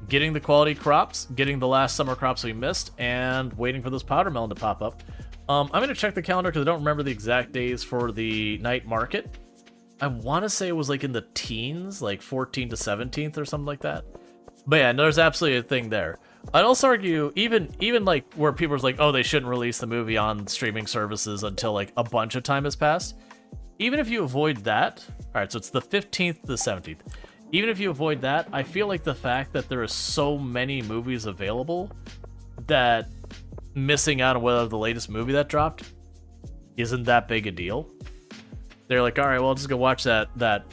getting the quality crops, getting the last summer crops we missed, and waiting for this powdermelon to pop up. I'm going to check the calendar because I don't remember the exact days for the night market. I want to say it was like in the teens, like 14th to 17th or something like that. But yeah, there's absolutely a thing there. I'd also argue, even like where people are like, oh, they shouldn't release the movie on streaming services until like a bunch of time has passed. Even if you avoid that, all right, so it's the 15th to the 17th. Even if you avoid that, I feel like the fact that there are so many movies available that missing out on whether the latest movie that dropped isn't that big a deal. They're like, all right, well, I'll just go watch that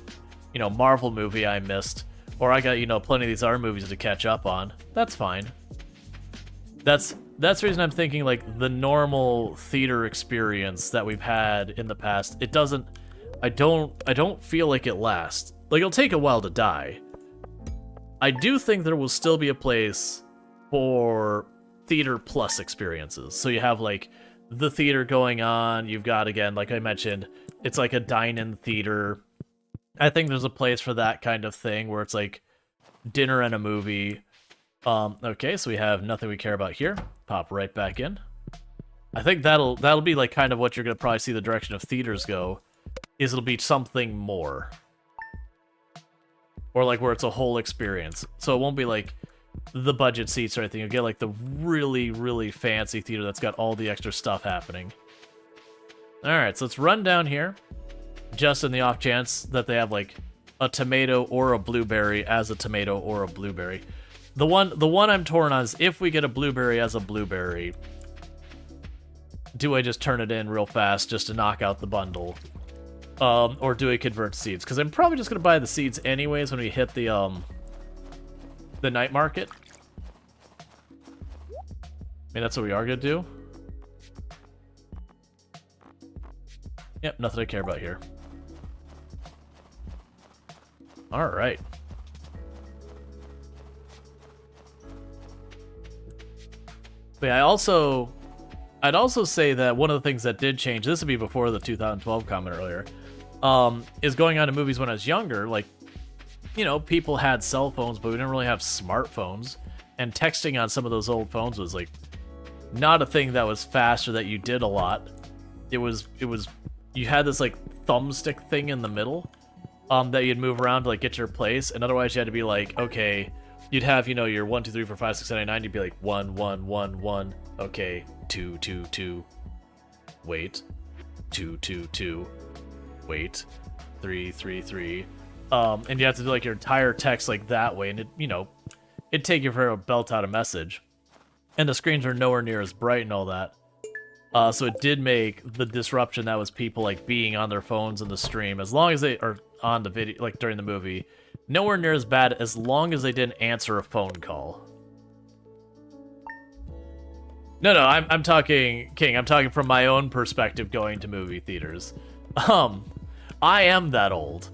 you know, Marvel movie I missed, or I got, you know, plenty of these other movies to catch up on. That's fine. That's the reason I'm thinking, like, the normal theater experience that we've had in the past, it doesn't, I don't feel like it lasts. Like, it'll take a while to die. I do think there will still be a place for theater plus experiences. So you have, like, the theater going on, you've got, again, like I mentioned, it's like a dine-in theater. I think there's a place for that kind of thing where it's like dinner and a movie. Okay, so we have nothing we care about here. Pop right back in. I think that'll be like kind of what you're gonna probably see the direction of theaters go, is it'll be something more. Or like where it's a whole experience. So it won't be like the budget seats or anything. You'll get like the really, really fancy theater that's got all the extra stuff happening. Alright, so let's run down here. Just in the off chance that they have like a tomato or a blueberry as a tomato or a blueberry. The one I'm torn on is, if we get a blueberry as a blueberry, do I just turn it in real fast just to knock out the bundle? Or do I convert seeds? Because I'm probably just gonna buy the seeds anyways when we hit the night market. I mean, that's what we are gonna do. Yep, nothing I care about here. All right. But yeah, I'd also say that one of the things that did change, this would be before the 2012 comment earlier, is going on to movies when I was younger. Like, you know, people had cell phones, but we didn't really have smartphones. And texting on some of those old phones was like not a thing that was fast or that you did a lot. It was you had this like thumbstick thing in the middle that you'd move around to like get your place, and otherwise you had to be like, okay, you'd have, you know, your 1 2 3 4 5 6 7 8 9, you'd be like 1 1 1 1, okay, 2 2 2, wait, 2 2 2, wait, 3 3 3, and you have to do like your entire text like that way, and it, you know, it'd take you forever to belt out a message, and the screens are nowhere near as bright and all that. So it did make the disruption that was people like being on their phones in the stream, as long as they are on the video, like during the movie, nowhere near as bad as long as they didn't answer a phone call. No, I'm talking, King, I'm talking from my own perspective going to movie theaters. I am that old.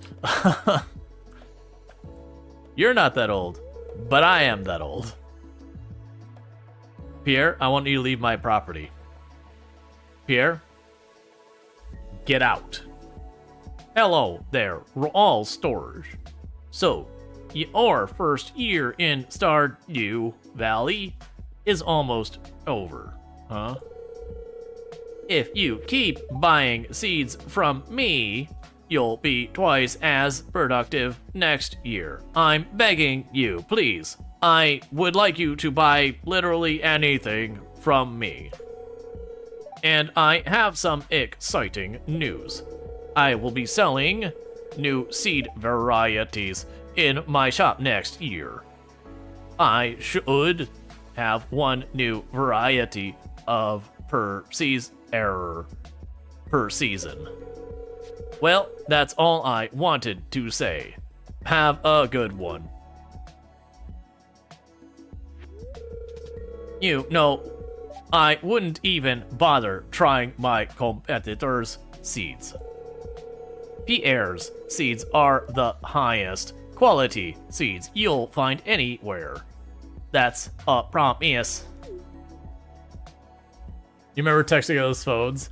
You're not that old, but I am that old. Pierre, I want you to leave my property. Pierre, get out. Hello there, Rual Storge. So, your first year in Stardew Valley is almost over, huh? If you keep buying seeds from me, you'll be twice as productive next year. I'm begging you, please. I would like you to buy literally anything from me. And I have some exciting news. I will be selling new seed varieties in my shop next year. I should have one new variety of per season. Well, that's all I wanted to say. Have a good one. You know, I wouldn't even bother trying my competitors' seeds. Pierre's seeds are the highest quality seeds you'll find anywhere. That's a promise. You remember texting those phones?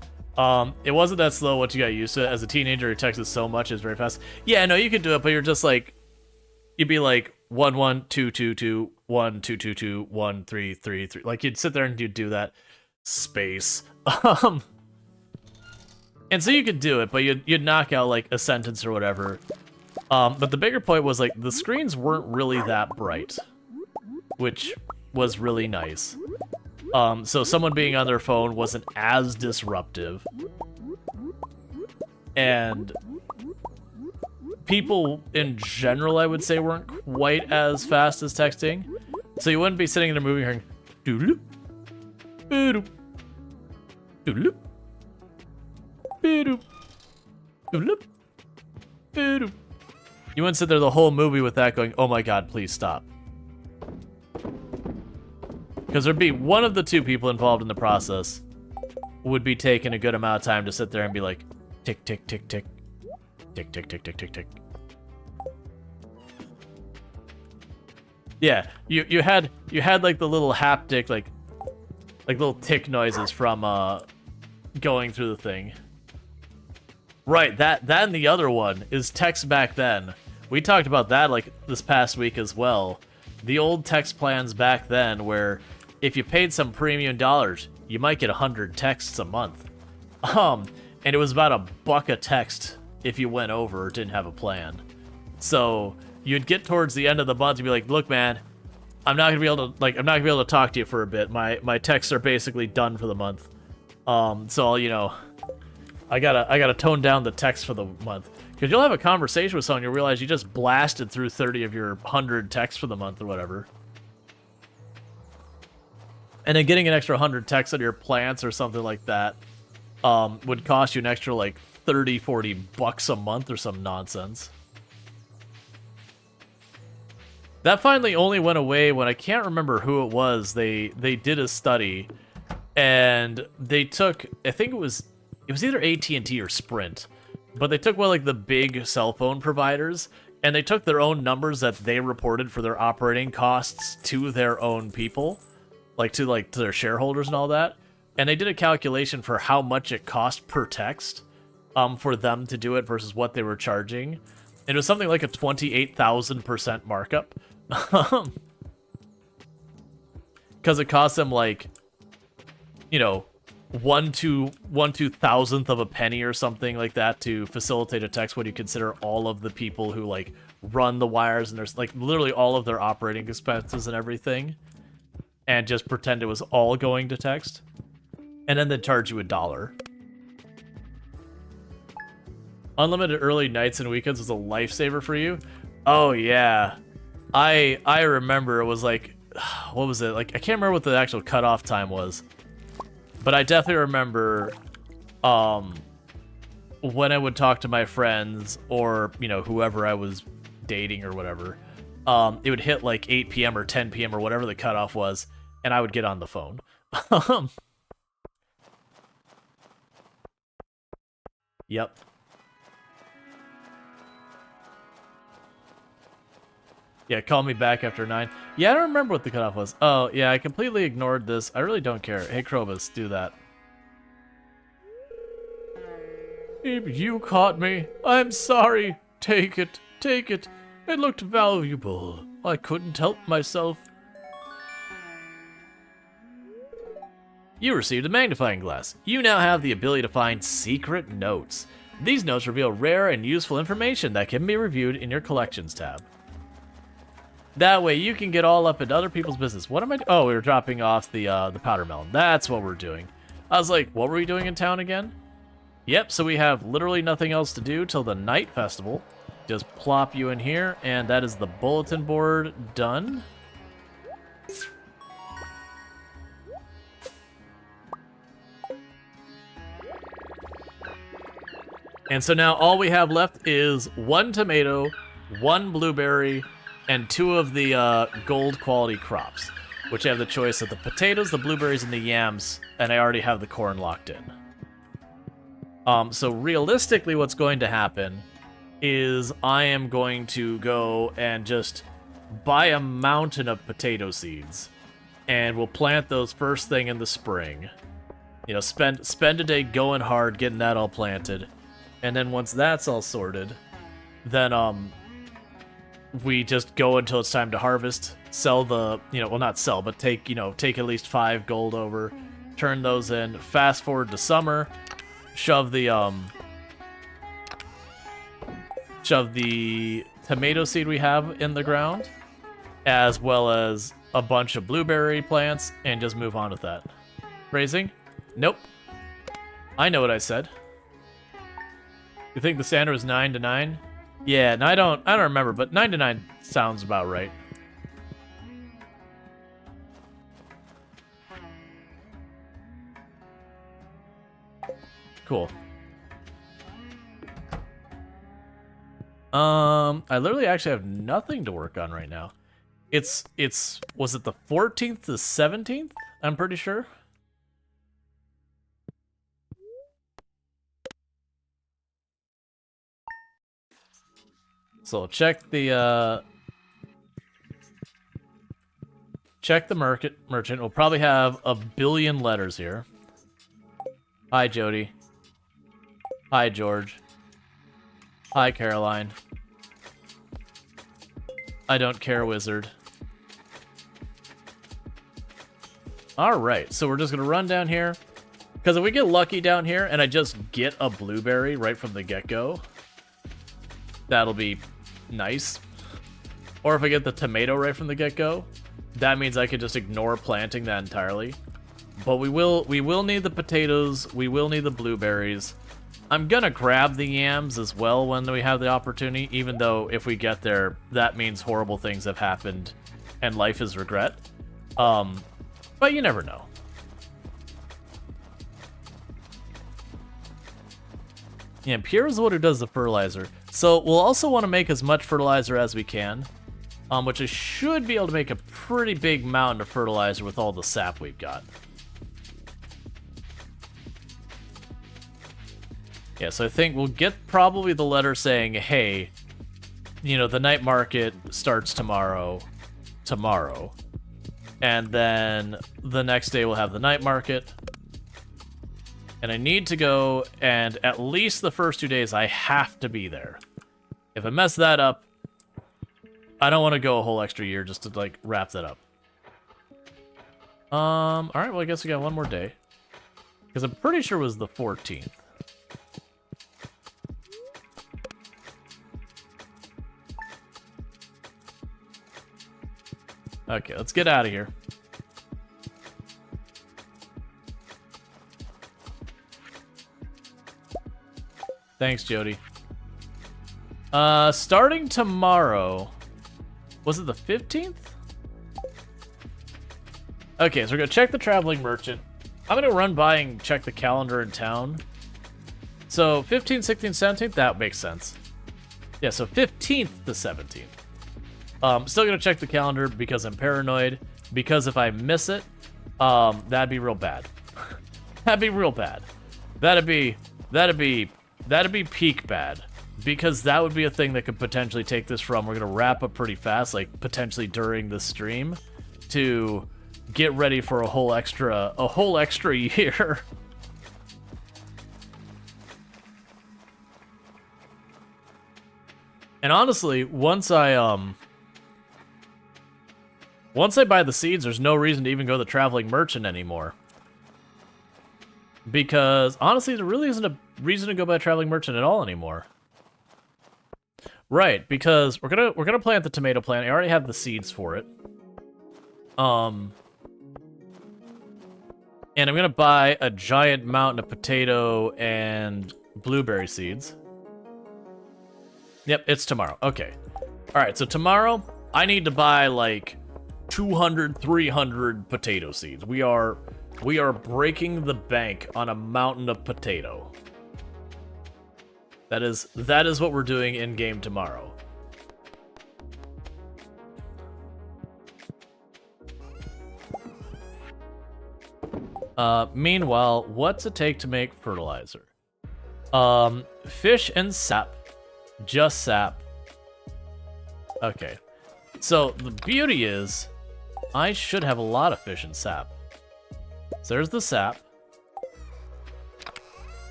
It wasn't that slow once you got used to it. As a teenager, you texted so much, it's very fast. Yeah, no, you could do it, but you're just like, you'd be like 1 1 2 2 2 1 2 2 2 1 3 3 3. Like you'd sit there and you'd do that space. And so you could do it, but you'd knock out like a sentence or whatever. But the bigger point was like the screens weren't really that bright, which was really nice. So someone being on their phone wasn't as disruptive. And people in general, I would say, weren't quite as fast as texting. So you wouldn't be sitting in a movie hearing doodle doodle doodle doodle doodle doodle. You wouldn't sit there the whole movie with that going, oh my god, please stop. Because there'd be one of the two people involved in the process would be taking a good amount of time to sit there and be like, tick, tick, tick, tick, tick, tick, tick, tick, tick, tick. Yeah, you had like the little haptic, like little tick noises from going through the thing. Right, that and the other one is text back then. We talked about that like this past week as well. The old text plans back then where if you paid some premium dollars, you might get 100 texts a month. And it was about $1 a text if you went over or didn't have a plan. So you'd get towards the end of the month and be like, look, man, I'm not gonna be able to talk to you for a bit. My texts are basically done for the month. So you know, I gotta tone down the text for the month. Because you'll have a conversation with someone, you'll realize you just blasted through 30 of your 100 texts for the month or whatever. And then getting an extra 100 texts on your plants or something like that would cost you an extra like 30, 40 bucks a month or some nonsense. That finally only went away when I can't remember who it was. They did a study and they took, I think it was either AT&T or Sprint. But they took one of like the big cell phone providers and they took their own numbers that they reported for their operating costs to their own people, to their shareholders and all that, and they did a calculation for how much it cost per text for them to do it versus what they were charging. It was something like a 28,000% markup. Because it cost them like, you know, 1/2,000th of a penny or something like that to facilitate a text when you consider all of the people who like run the wires and there's like literally all of their operating expenses and everything, and just pretend it was all going to text, and then they charge you $1. Unlimited early nights and weekends was a lifesaver for you. Oh yeah, I remember it was like, what was it like? I can't remember what the actual cutoff time was. But I definitely remember when I would talk to my friends or, you know, whoever I was dating or whatever, it would hit like 8 p.m. or 10 p.m. or whatever the cutoff was, and I would get on the phone. Yep. Yeah, call me back after 9. Yeah, I don't remember what the cutoff was. Oh, yeah, I completely ignored this. I really don't care. Hey, Krobus, do that. You caught me. I'm sorry. Take it. Take it. It looked valuable. I couldn't help myself. You received a magnifying glass. You now have the ability to find secret notes. These notes reveal rare and useful information that can be reviewed in your collections tab. That way you can get all up into other people's business. What am I doing? Oh, we were dropping off the powder melon. That's what we're doing. I was like, what were we doing in town again? Yep, so we have literally nothing else to do till the night festival. Just plop you in here, and that is the bulletin board done. And so now all we have left is 1 tomato, 1 blueberry, and 2 of the gold quality crops, which I have the choice of the potatoes, the blueberries, and the yams, and I already have the corn locked in. So realistically what's going to happen is I am going to go and just buy a mountain of potato seeds, and we'll plant those first thing in the spring. You know, spend a day going hard, getting that all planted, and then once that's all sorted, then we just go until it's time to harvest, sell the, you know, well, not sell, but take at least 5 gold over, turn those in, fast forward to summer, shove the tomato seed we have in the ground, as well as a bunch of blueberry plants, and just move on with that. Raising? Nope. I know what I said. You think the standard was 9 to 9? Yeah, no, I don't remember, but 9 to 9 sounds about right. Cool. I literally actually have nothing to work on right now. Was it the 14th to 17th? I'm pretty sure. So check the merchant. We'll probably have a billion letters here. Hi, Jody. Hi, George. Hi, Caroline. I don't care, wizard. Alright, so we're just gonna run down here. Because if we get lucky down here and I just get a blueberry right from the get-go, that'll be nice. Or if I get the tomato right from the get-go, that means I could just ignore planting that entirely. But we will need the potatoes, we will need the blueberries. I'm gonna grab the yams as well when we have the opportunity, even though if we get there, that means horrible things have happened and life is regret. But you never know. Yeah, Pierre is the one who does the fertilizer. So we'll also want to make as much fertilizer as we can, which I should be able to make a pretty big mountain of fertilizer with all the sap we've got. Yeah, so I think we'll get probably the letter saying, hey, you know, the night market starts tomorrow, and then the next day we'll have the night market. And I need to go, and at least the first 2 days I have to be there. If I mess that up, I don't want to go a whole extra year just to, like, wrap that up. Alright, well, I guess we got one more day. Because I'm pretty sure it was the 14th. Okay, let's get out of here. Thanks, Jody. Starting tomorrow... Was it the 15th? Okay, so we're gonna check the traveling merchant. I'm gonna run by and check the calendar in town. So 15th, 16th, 17th, that makes sense. Yeah, so 15th to 17th. Still gonna check the calendar because I'm paranoid. Because if I miss it, that'd be real bad. That'd be real bad. That'd be peak bad. Because that would be a thing that could potentially take this from, we're gonna wrap up pretty fast, like potentially during the stream, to get ready for a whole extra year. And honestly, once I buy the seeds, there's no reason to even go the traveling merchant anymore. Because honestly, there really isn't a reason to go by a traveling merchant at all anymore. Right, because we're gonna plant the tomato plant. I already have the seeds for it. And I'm gonna buy a giant mountain of potato and blueberry seeds. Yep, it's tomorrow. Okay. Alright, so tomorrow, I need to buy like 200, 300 potato seeds. We are breaking the bank on a mountain of potato. That is what we're doing in game tomorrow. Meanwhile, what's it take to make fertilizer? Fish and sap. Just sap. Okay. So the beauty is, I should have a lot of fish and sap. So there's the sap.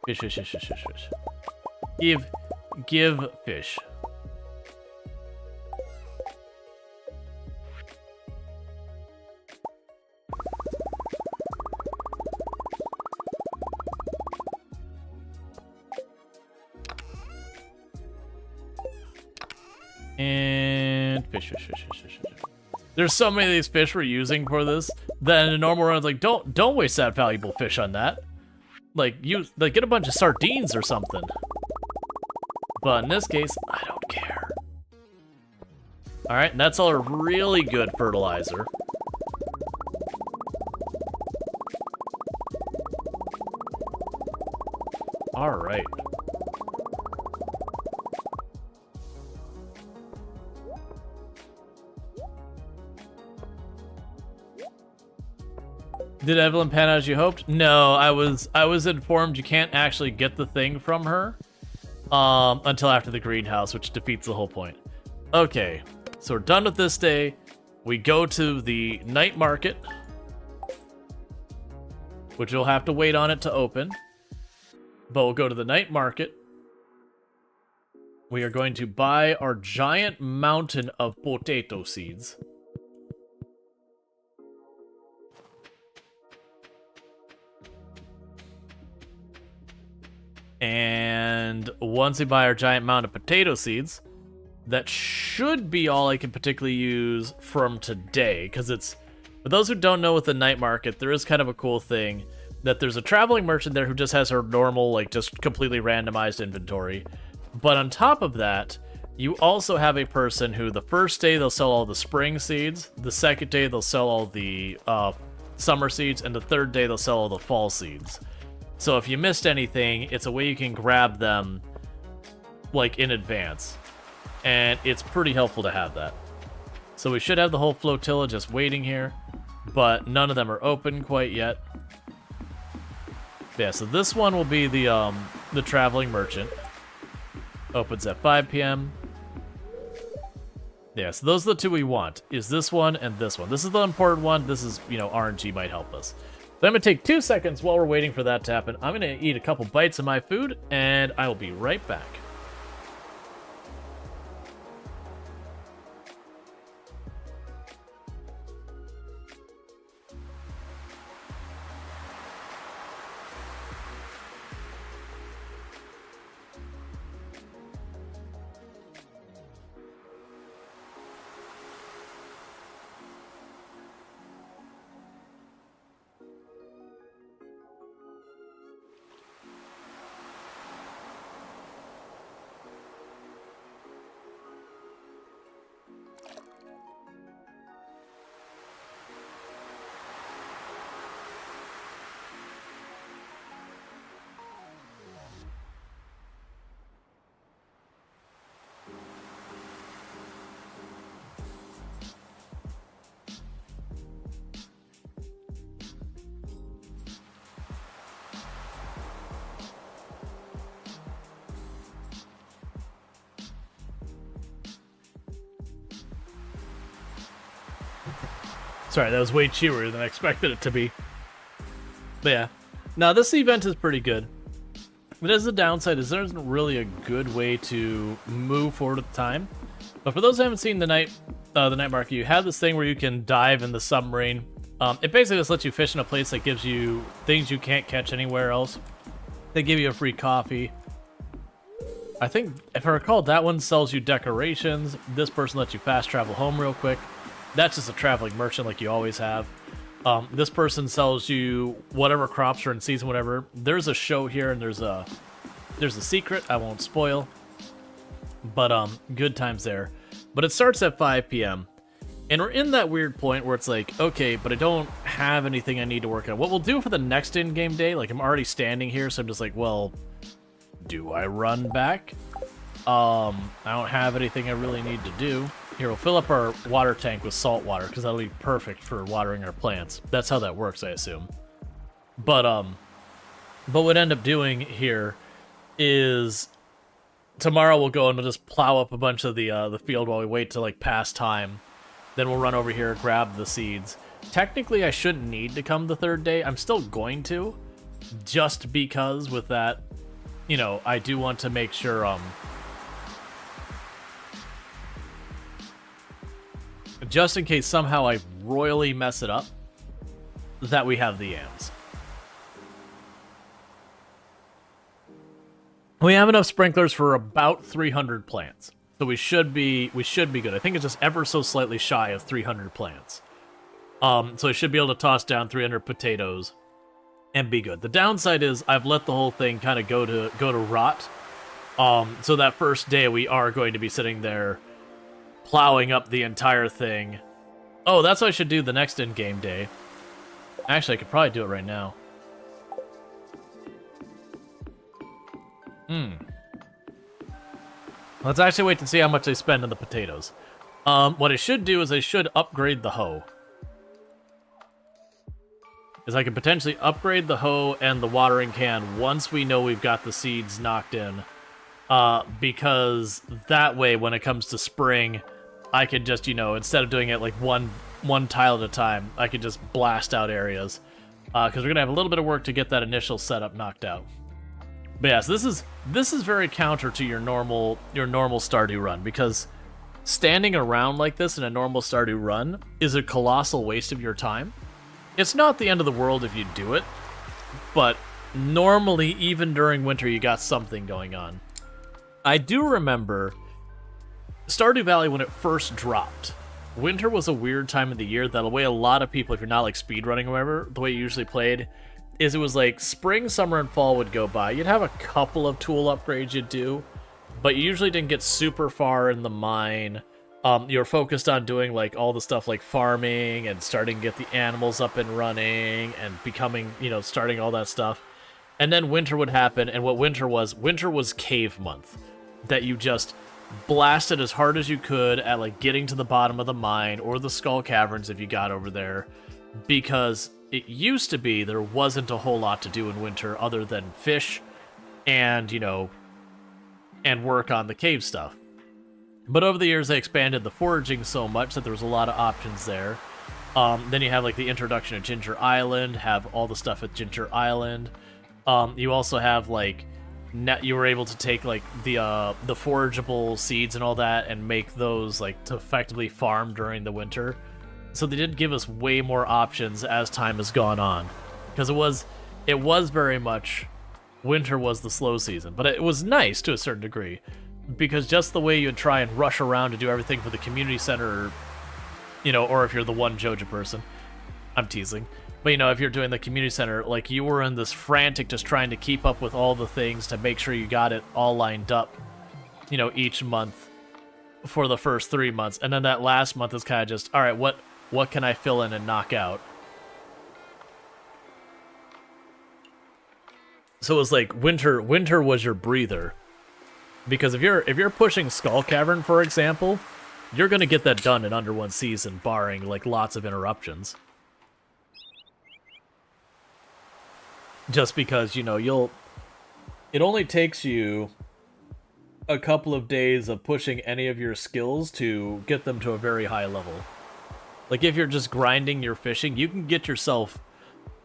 Fish, fish, fish, fish, fish, fish. Give fish. And fish, fish, fish, fish, fish, fish. There's so many of these fish we're using for this that in a normal run, it's like, don't waste that valuable fish on that. Like, get a bunch of sardines or something. But in this case, I don't care. Alright, and that's all a really good fertilizer. Alright. Did Evelyn pan out as you hoped? No, I was informed you can't actually get the thing from her until after the greenhouse, which defeats the whole point. Okay, so we're done with this day. We go to the night market, which we'll have to wait on it to open. But we'll go to the night market. We are going to buy our giant mountain of potato seeds. And once we buy our giant mound of potato seeds, that should be all I can particularly use from today. Because it's, for those who don't know with the night market, there is kind of a cool thing that there's a traveling merchant there who just has her normal, like, just completely randomized inventory. But on top of that, you also have a person who the first day they'll sell all the spring seeds, the second day they'll sell all the summer seeds, and the third day they'll sell all the fall seeds. So if you missed anything, it's a way you can grab them, like, in advance. And it's pretty helpful to have that. So we should have the whole flotilla just waiting here, but none of them are open quite yet. Yeah, so this one will be the traveling merchant. Opens at 5 p.m. Yeah, so those are the two we want, is this one and this one. This is the important one. This is, you know, RNG might help us. So I'm going to take 2 seconds while we're waiting for that to happen. I'm going to eat a couple bites of my food, and I will be right back. Sorry, that was way cheerier than I expected it to be. But yeah. Now, this event is pretty good. But as the downside is there isn't really a good way to move forward at the time. But for those who haven't seen the night market, you have this thing where you can dive in the submarine. It basically just lets you fish in a place that gives you things you can't catch anywhere else. They give you a free coffee. I think, if I recall, that one sells you decorations. This person lets you fast travel home real quick. That's just a traveling merchant like you always have. This person sells you whatever crops are in season, whatever. There's a show here, and there's a secret I won't spoil. But good times there. But it starts at 5 p.m. And we're in that weird point where it's like, okay, but I don't have anything I need to work on. What we'll do for the next in-game day, like I'm already standing here, so I'm just like, well, do I run back? I don't have anything I really need to do. Here, we'll fill up our water tank with salt water, because that'll be perfect for watering our plants. That's how that works, I assume. But what I end up doing here is tomorrow we'll go and we'll just plow up a bunch of the field while we wait to like pass time. Then we'll run over here, grab the seeds. Technically, I shouldn't need to come the third day. I'm still going to, just because with that, you know, I do want to make sure just in case somehow I royally mess it up, that we have the yams. We have enough sprinklers for about 300 plants. So we should be good. I think it's just ever so slightly shy of 300 plants. So I should be able to toss down 300 potatoes and be good. The downside is I've let the whole thing kind of go to rot. So that first day we are going to be sitting there plowing up the entire thing. Oh, that's what I should do the next in-game day. Actually, I could probably do it right now. Let's actually wait to see how much I spend on the potatoes. What I should do is I should upgrade the hoe. Is I can potentially upgrade the hoe and the watering can once we know we've got the seeds knocked in. Because that way, when it comes to spring, I could just, you know, instead of doing it like one tile at a time, I could just blast out areas. Because we're going to have a little bit of work to get that initial setup knocked out. But yeah, so this is very counter to your normal Stardew run, because standing around like this in a normal Stardew run is a colossal waste of your time. It's not the end of the world if you do it, but normally, even during winter, you got something going on. I do remember Stardew Valley when it first dropped. Winter was a weird time of the year that the way a lot of people, if you're not like speedrunning or whatever, the way you usually played, is it was like spring, summer, and fall would go by. You'd have a couple of tool upgrades you'd do, but you usually didn't get super far in the mine. You're focused on doing like all the stuff like farming and starting to get the animals up and running and becoming, you know, starting all that stuff. And then winter would happen, and what winter was cave month. That you just blasted as hard as you could at like getting to the bottom of the mine or the skull caverns if you got over there, because it used to be there wasn't a whole lot to do in winter other than fish and, you know, and work on the cave stuff. But over the years, they expanded the foraging so much that there was a lot of options there. Then you have like the introduction of Ginger Island, have all the stuff at Ginger Island. You also have like you were able to take like the forageable seeds and all that and make those like to effectively farm during the winter. So they did give us way more options as time has gone on, because it was very much winter was the slow season, but it was nice to a certain degree. Because just the way you'd try and rush around to do everything for the community center, you know, or if you're the one Joja person, I'm teasing, but you know, if you're doing the community center, like you were in this frantic just trying to keep up with all the things to make sure you got it all lined up, you know, each month for the first 3 months, and then that last month is kind of just, all right, what can I fill in and knock out? So it was like winter was your breather. Because if you're pushing Skull Cavern, for example, you're gonna get that done in under one season, barring like lots of interruptions. Just because, you know, it only takes you a couple of days of pushing any of your skills to get them to a very high level. Like if you're just grinding your fishing, you can get yourself.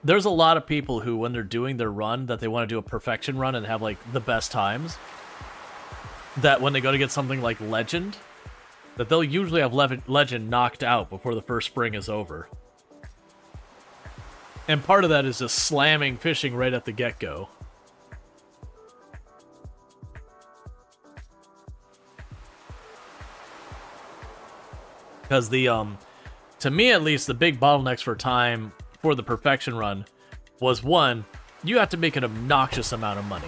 There's a lot of people who, when they're doing their run, that they want to do a perfection run and have like the best times, that when they go to get something like Legend, that they'll usually have Legend knocked out before the first spring is over. And part of that is just slamming fishing right at the get-go. Because to me at least, the big bottlenecks for time for the perfection run was, one, you have to make an obnoxious amount of money.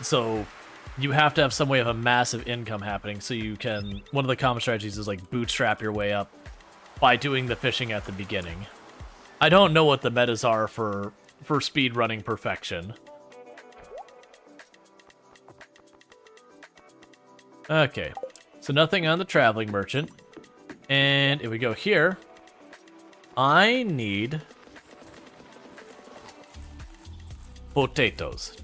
So you have to have some way of a massive income happening, so you can, one of the common strategies is like bootstrap your way up by doing the fishing at the beginning. I don't know what the metas are for speed running perfection. Okay, so nothing on the traveling merchant. And if we go here, I need potatoes.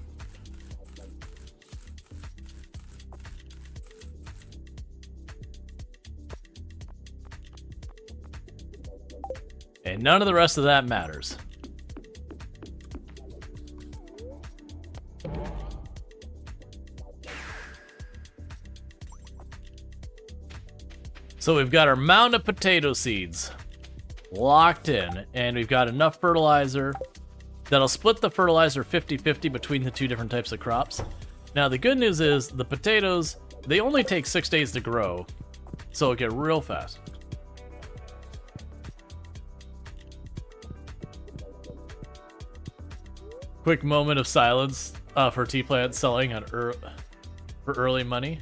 And none of the rest of that matters. So we've got our mound of potato seeds locked in, and we've got enough fertilizer that'll split the fertilizer 50-50 between the two different types of crops. Now the good news is the potatoes, they only take 6 days to grow, so it'll get real fast. Quick moment of silence for T-Plant selling on for early money.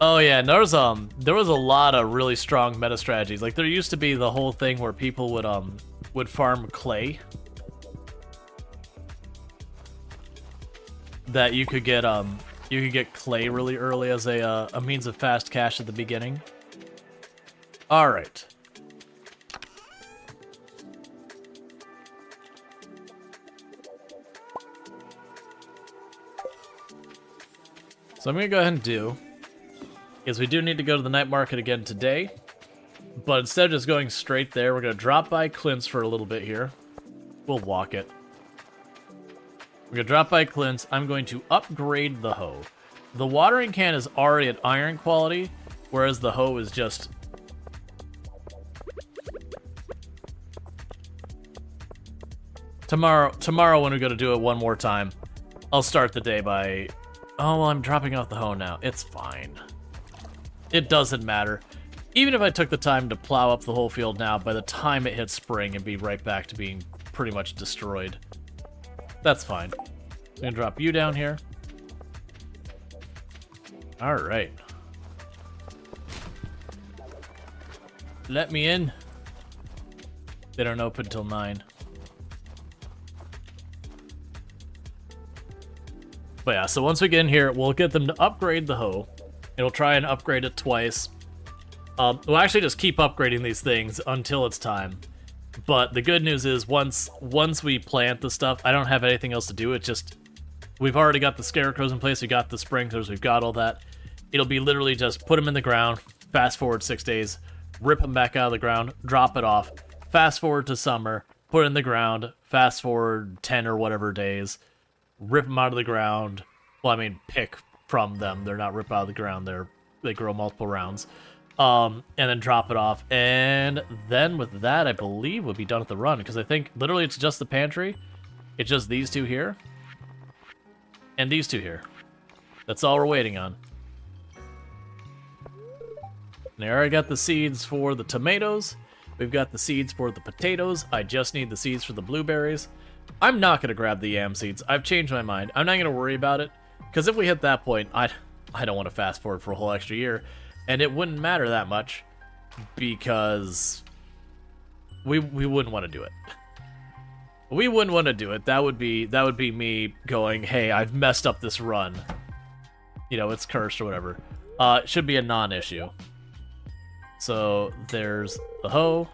Oh yeah, there was a lot of really strong meta strategies. Like there used to be the whole thing where people would farm clay. That you could get clay really early as a means of fast cash at the beginning. All right. So I'm gonna go ahead and do, because we do need to go to the night market again today, but instead of just going straight there, we're gonna drop by Clint's for a little bit here. We'll walk it. We're gonna drop by Clint's. I'm going to upgrade the hoe. The watering can is already at iron quality, whereas the hoe is just... Tomorrow when we go to do it one more time, I'll start the day by... Oh, well, I'm dropping off the hoe now. It's fine. It doesn't matter. Even if I took the time to plow up the whole field now, by the time it hits spring, it'd be right back to being pretty much destroyed. That's fine. I'm gonna drop you down here. Alright. Let me in. They don't open till 9. But yeah, so once we get in here, we'll get them to upgrade the hoe. It'll try and upgrade it twice. We'll actually just keep upgrading these things until it's time. But the good news is once we plant the stuff, I don't have anything else to do. It just We've already got the scarecrows in place, we got the sprinklers, we've got all that. It'll be literally just put them in the ground, fast forward 6 days, rip them back out of the ground, drop it off, fast forward to summer, put it in the ground, fast forward 10 or whatever days, rip them out of the ground. Well, I mean, pick from them. They're not ripped out of the ground. They grow multiple rounds. And then drop it off. And then with that, I believe we'll be done with the run. Because I think literally it's just the pantry. It's just these two here. And these two here. That's all we're waiting on. And I already got the seeds for the tomatoes. We've got the seeds for the potatoes. I just need the seeds for the blueberries. I'm not going to grab the yam seeds. I've changed my mind. I'm not going to worry about it. Because if we hit that point, I don't want to fast forward for a whole extra year. And it wouldn't matter that much. Because we wouldn't want to do it. We wouldn't want to do it. That would be me going, hey, I've messed up this run. You know, it's cursed or whatever. It should be a non-issue. So there's the hoe.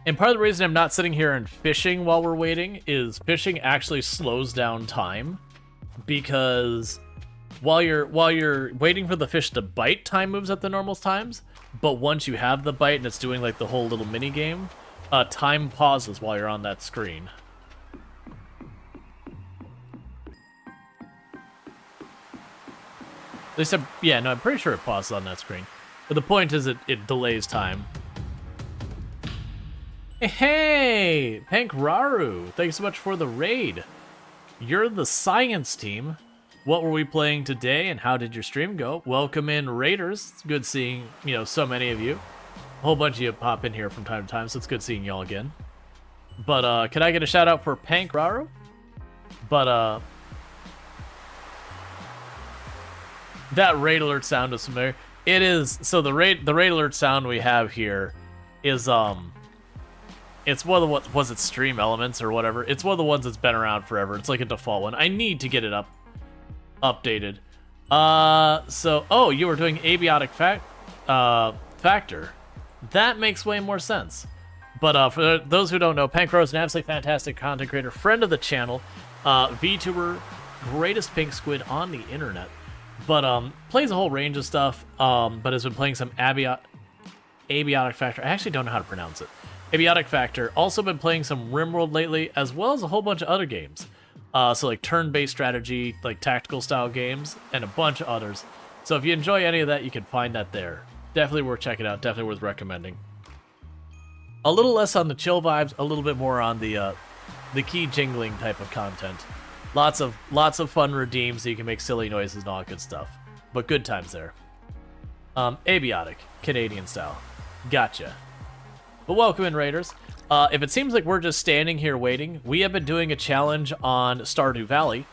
And part of the reason I'm not sitting here and fishing while we're waiting is fishing actually slows down time. Because while you're waiting for the fish to bite, time moves at the normal times. But once you have the bite and it's doing like the whole little mini game, time pauses while you're on that screen. They said, yeah, no, I'm pretty sure it pauses on that screen. But the point is it delays time. Hey, Pankraru, thanks so much for the raid. You're the science team. What were we playing today and how did your stream go? Welcome in, Raiders. It's good seeing, so many of you. A whole bunch of you pop in here from time to time, so it's good seeing y'all again. But, can I get a shout out for Pankraru? But, that raid alert sound is familiar. It is, so the raid alert sound we have here is, it's one of the, was it Stream Elements or whatever? It's one of the ones that's been around forever. It's like a default one. I need to get it updated. Oh, you were doing abiotic factor. That makes way more sense. But for those who don't know, Pankraru is an absolutely fantastic content creator, friend of the channel, VTuber, greatest pink squid on the internet. But plays a whole range of stuff, but has been playing some abiotic factor. I actually don't know how to pronounce it. Abiotic factor. Also been playing some RimWorld lately, as well as a whole bunch of other games. So like turn-based strategy, like tactical style games, and a bunch of others. So if you enjoy any of that, you can find that there. Definitely worth checking out, definitely worth recommending. A little less on the chill vibes, a little bit more on the key jingling type of content. Lots of fun redeems so you can make silly noises and all that good stuff. But good times there. Abiotic, Canadian style. Gotcha. But welcome in, Raiders. If it seems like we're just standing here waiting, we have been doing a challenge on Stardew Valley,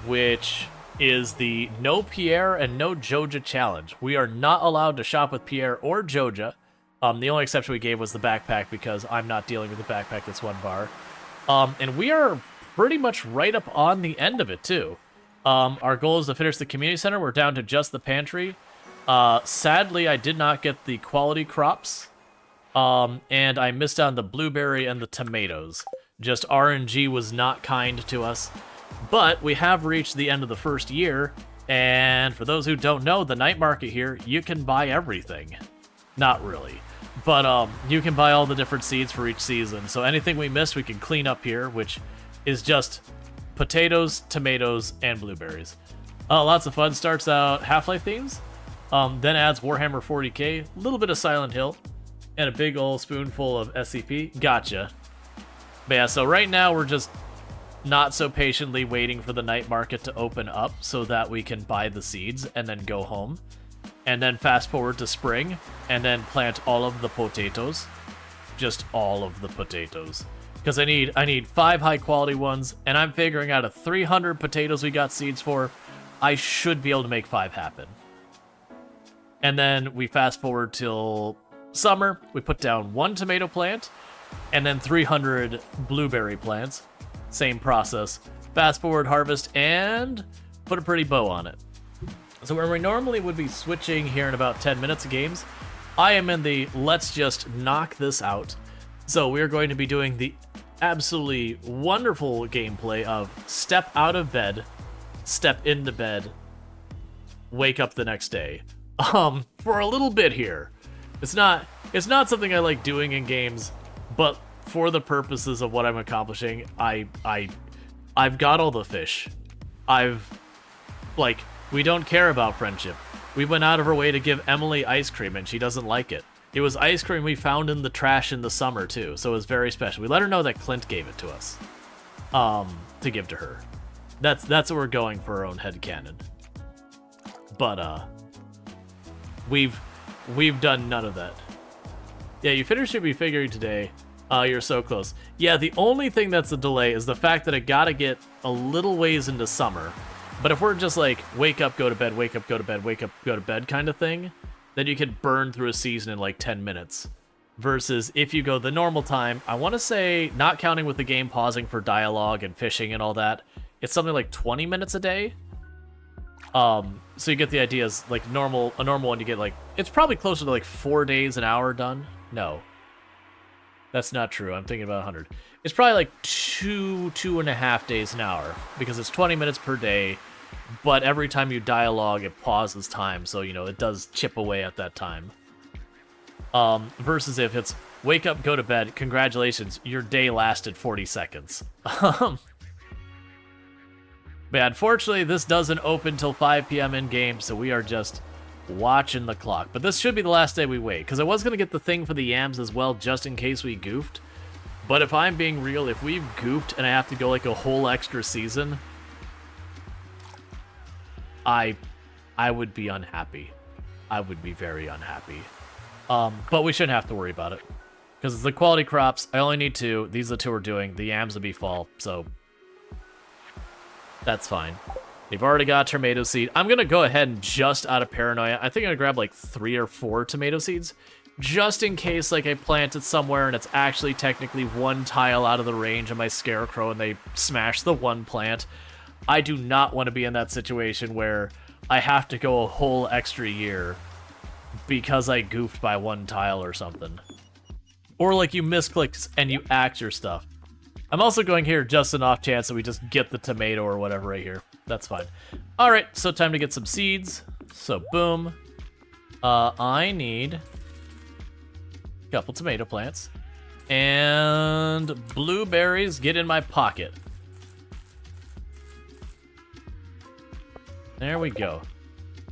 which is the No Pierre and No Joja challenge. We are not allowed to shop with Pierre or Joja. The only exception we gave was the backpack because I'm not dealing with the backpack that's one bar. And we are pretty much right up on the end of it, too. Our goal is to finish the community center. We're down to just the pantry. Sadly, I did not get the quality crops. And I missed on the blueberry and the tomatoes. Just RNG was not kind to us. But we have reached the end of the first year, and for those who don't know, the night market here, you can buy everything. Not really. But you can buy all the different seeds for each season. So anything we missed, we can clean up here, which is just potatoes, tomatoes, and blueberries. Lots of fun. Starts out Half-Life themes, then adds Warhammer 40k, a little bit of Silent Hill, and a big old spoonful of SCP. Gotcha. But yeah, so right now we're just not so patiently waiting for the night market to open up so that we can buy the seeds and then go home. And then fast forward to spring and then plant all of the potatoes. Just all of the potatoes. Because I need 5 high quality ones, and I'm figuring out of 300 potatoes we got seeds for, I should be able to make 5 happen. And then we fast forward till summer, we put down 1 tomato plant, and then 300 blueberry plants. Same process. Fast forward harvest, and put a pretty bow on it. So where we normally would be switching here in about 10 minutes of games, I am in the let's just knock this out. So we're going to be doing the absolutely wonderful gameplay of step out of bed, step into bed, wake up the next day. For a little bit here. It's not something I like doing in games, but for the purposes of what I'm accomplishing, I've got all the fish. We don't care about friendship. We went out of our way to give Emily ice cream, and she doesn't like it. It was ice cream we found in the trash in the summer, too, so it was very special. We let her know that Clint gave it to us, to give to her. That's what we're going for our own headcanon. But, we've done none of that. Yeah, you finished Should Be Figuring today. You're so close. Yeah, the only thing that's a delay is the fact that I gotta get a little ways into summer. But if we're just like, wake up, go to bed, wake up, go to bed, wake up, go to bed kind of thing, then you could burn through a season in like 10 minutes. Versus if you go the normal time, I want to say, not counting with the game pausing for dialogue and fishing and all that, it's something like 20 minutes a day. So you get the idea is like a normal one you get like, it's probably closer to like 4 days an hour done. No. That's not true. I'm thinking about 100. It's probably like 2.5 days an hour because it's 20 minutes per day, but every time you dialogue, it pauses time, so you know it does chip away at that time. Versus if it's wake up, go to bed, congratulations, your day lasted 40 seconds. But unfortunately, this doesn't open till 5 p.m. in game, so we are just watching the clock. But this should be the last day we wait, because I was going to get the thing for the yams as well, just in case we goofed. But if I'm being real, if we've goofed and I have to go like a whole extra season, I would be unhappy. I would be very unhappy. But we shouldn't have to worry about it. Because it's the quality crops. I only need 2. These are the 2 we're doing. The yams will be fall, so that's fine. They've already got tomato seed. I'm going to go ahead and just out of paranoia, I think I'm going to grab like 3 or 4 tomato seeds. Just in case like I plant it somewhere and it's actually technically 1 tile out of the range of my scarecrow and they smash the 1 plant. I do not want to be in that situation where I have to go a whole extra year because I goofed by 1 tile or something. Or like you misclicked and you axe your stuff. I'm also going here just an off chance that we just get the tomato or whatever right here. That's fine. All right, so time to get some seeds. So boom. I need a couple tomato plants. And blueberries get in my pocket. There we go.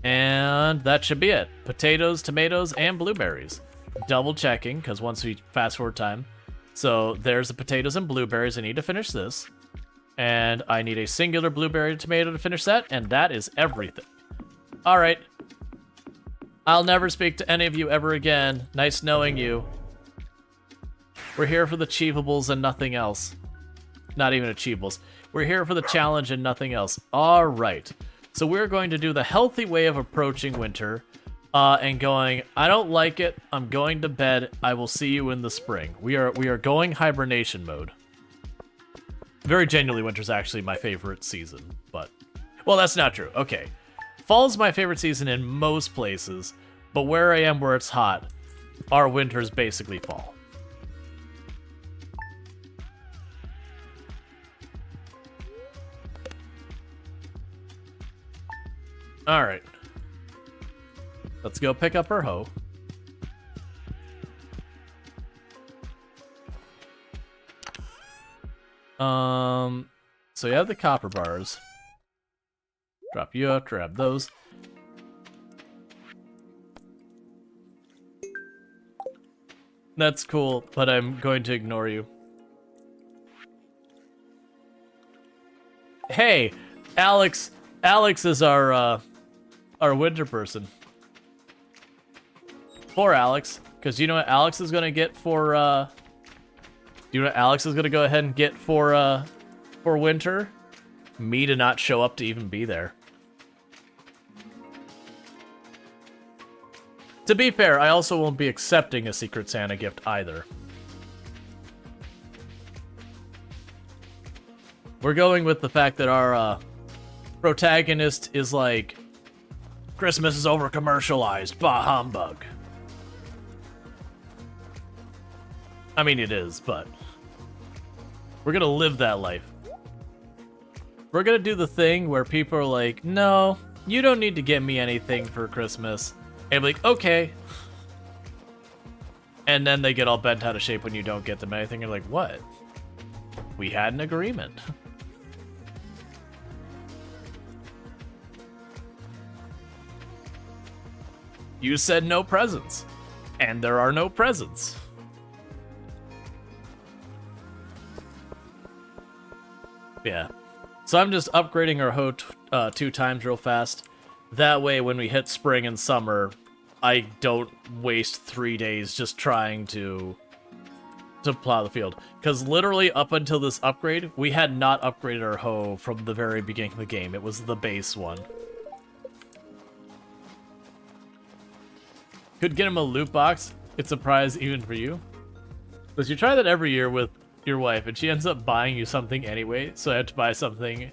And that should be it. Potatoes, tomatoes, and blueberries. Double checking, because once we fast forward time. So there's the potatoes and blueberries. I need to finish this. And I need a singular blueberry tomato to finish that, and that is everything. All right. I'll never speak to any of you ever again. Nice knowing you. We're here for the achievables and nothing else. Not even achievables. We're here for the challenge and nothing else. All right. So we're going to do the healthy way of approaching winter and going, I don't like it. I'm going to bed. I will see you in the spring. We are going hibernation mode. Very genuinely, winter's actually my favorite season, but... Well, that's not true. Okay. Fall's my favorite season in most places, but where I am where it's hot, our winter's basically fall. Alright. Let's go pick up our hoe. So you have the copper bars. Drop you out, grab those. That's cool, but I'm going to ignore you. Hey, Alex. Alex is our winter person. Poor Alex, because you know what Alex is gonna get for you know what Alex is gonna go ahead and get for winter? Me to not show up to even be there. To be fair, I also won't be accepting a Secret Santa gift either. We're going with the fact that our protagonist is like, Christmas is over commercialized, bah humbug. I mean, it is, but We're gonna live that life. We're gonna do the thing where people are like, no, you don't need to get me anything for Christmas. And be like, okay. And then they get all bent out of shape when you don't get them anything. You're like, what? We had an agreement. You said no presents. And there are no presents. Yeah. So I'm just upgrading our hoe 2 times real fast. That way, when we hit spring and summer, I don't waste 3 days just trying to plow the field. Because literally, up until this upgrade, we had not upgraded our hoe from the very beginning of the game. It was the base one. Could get him a loot box. It's a prize even for you. Because you try that every year with your wife, and she ends up buying you something anyway, so I have to buy something,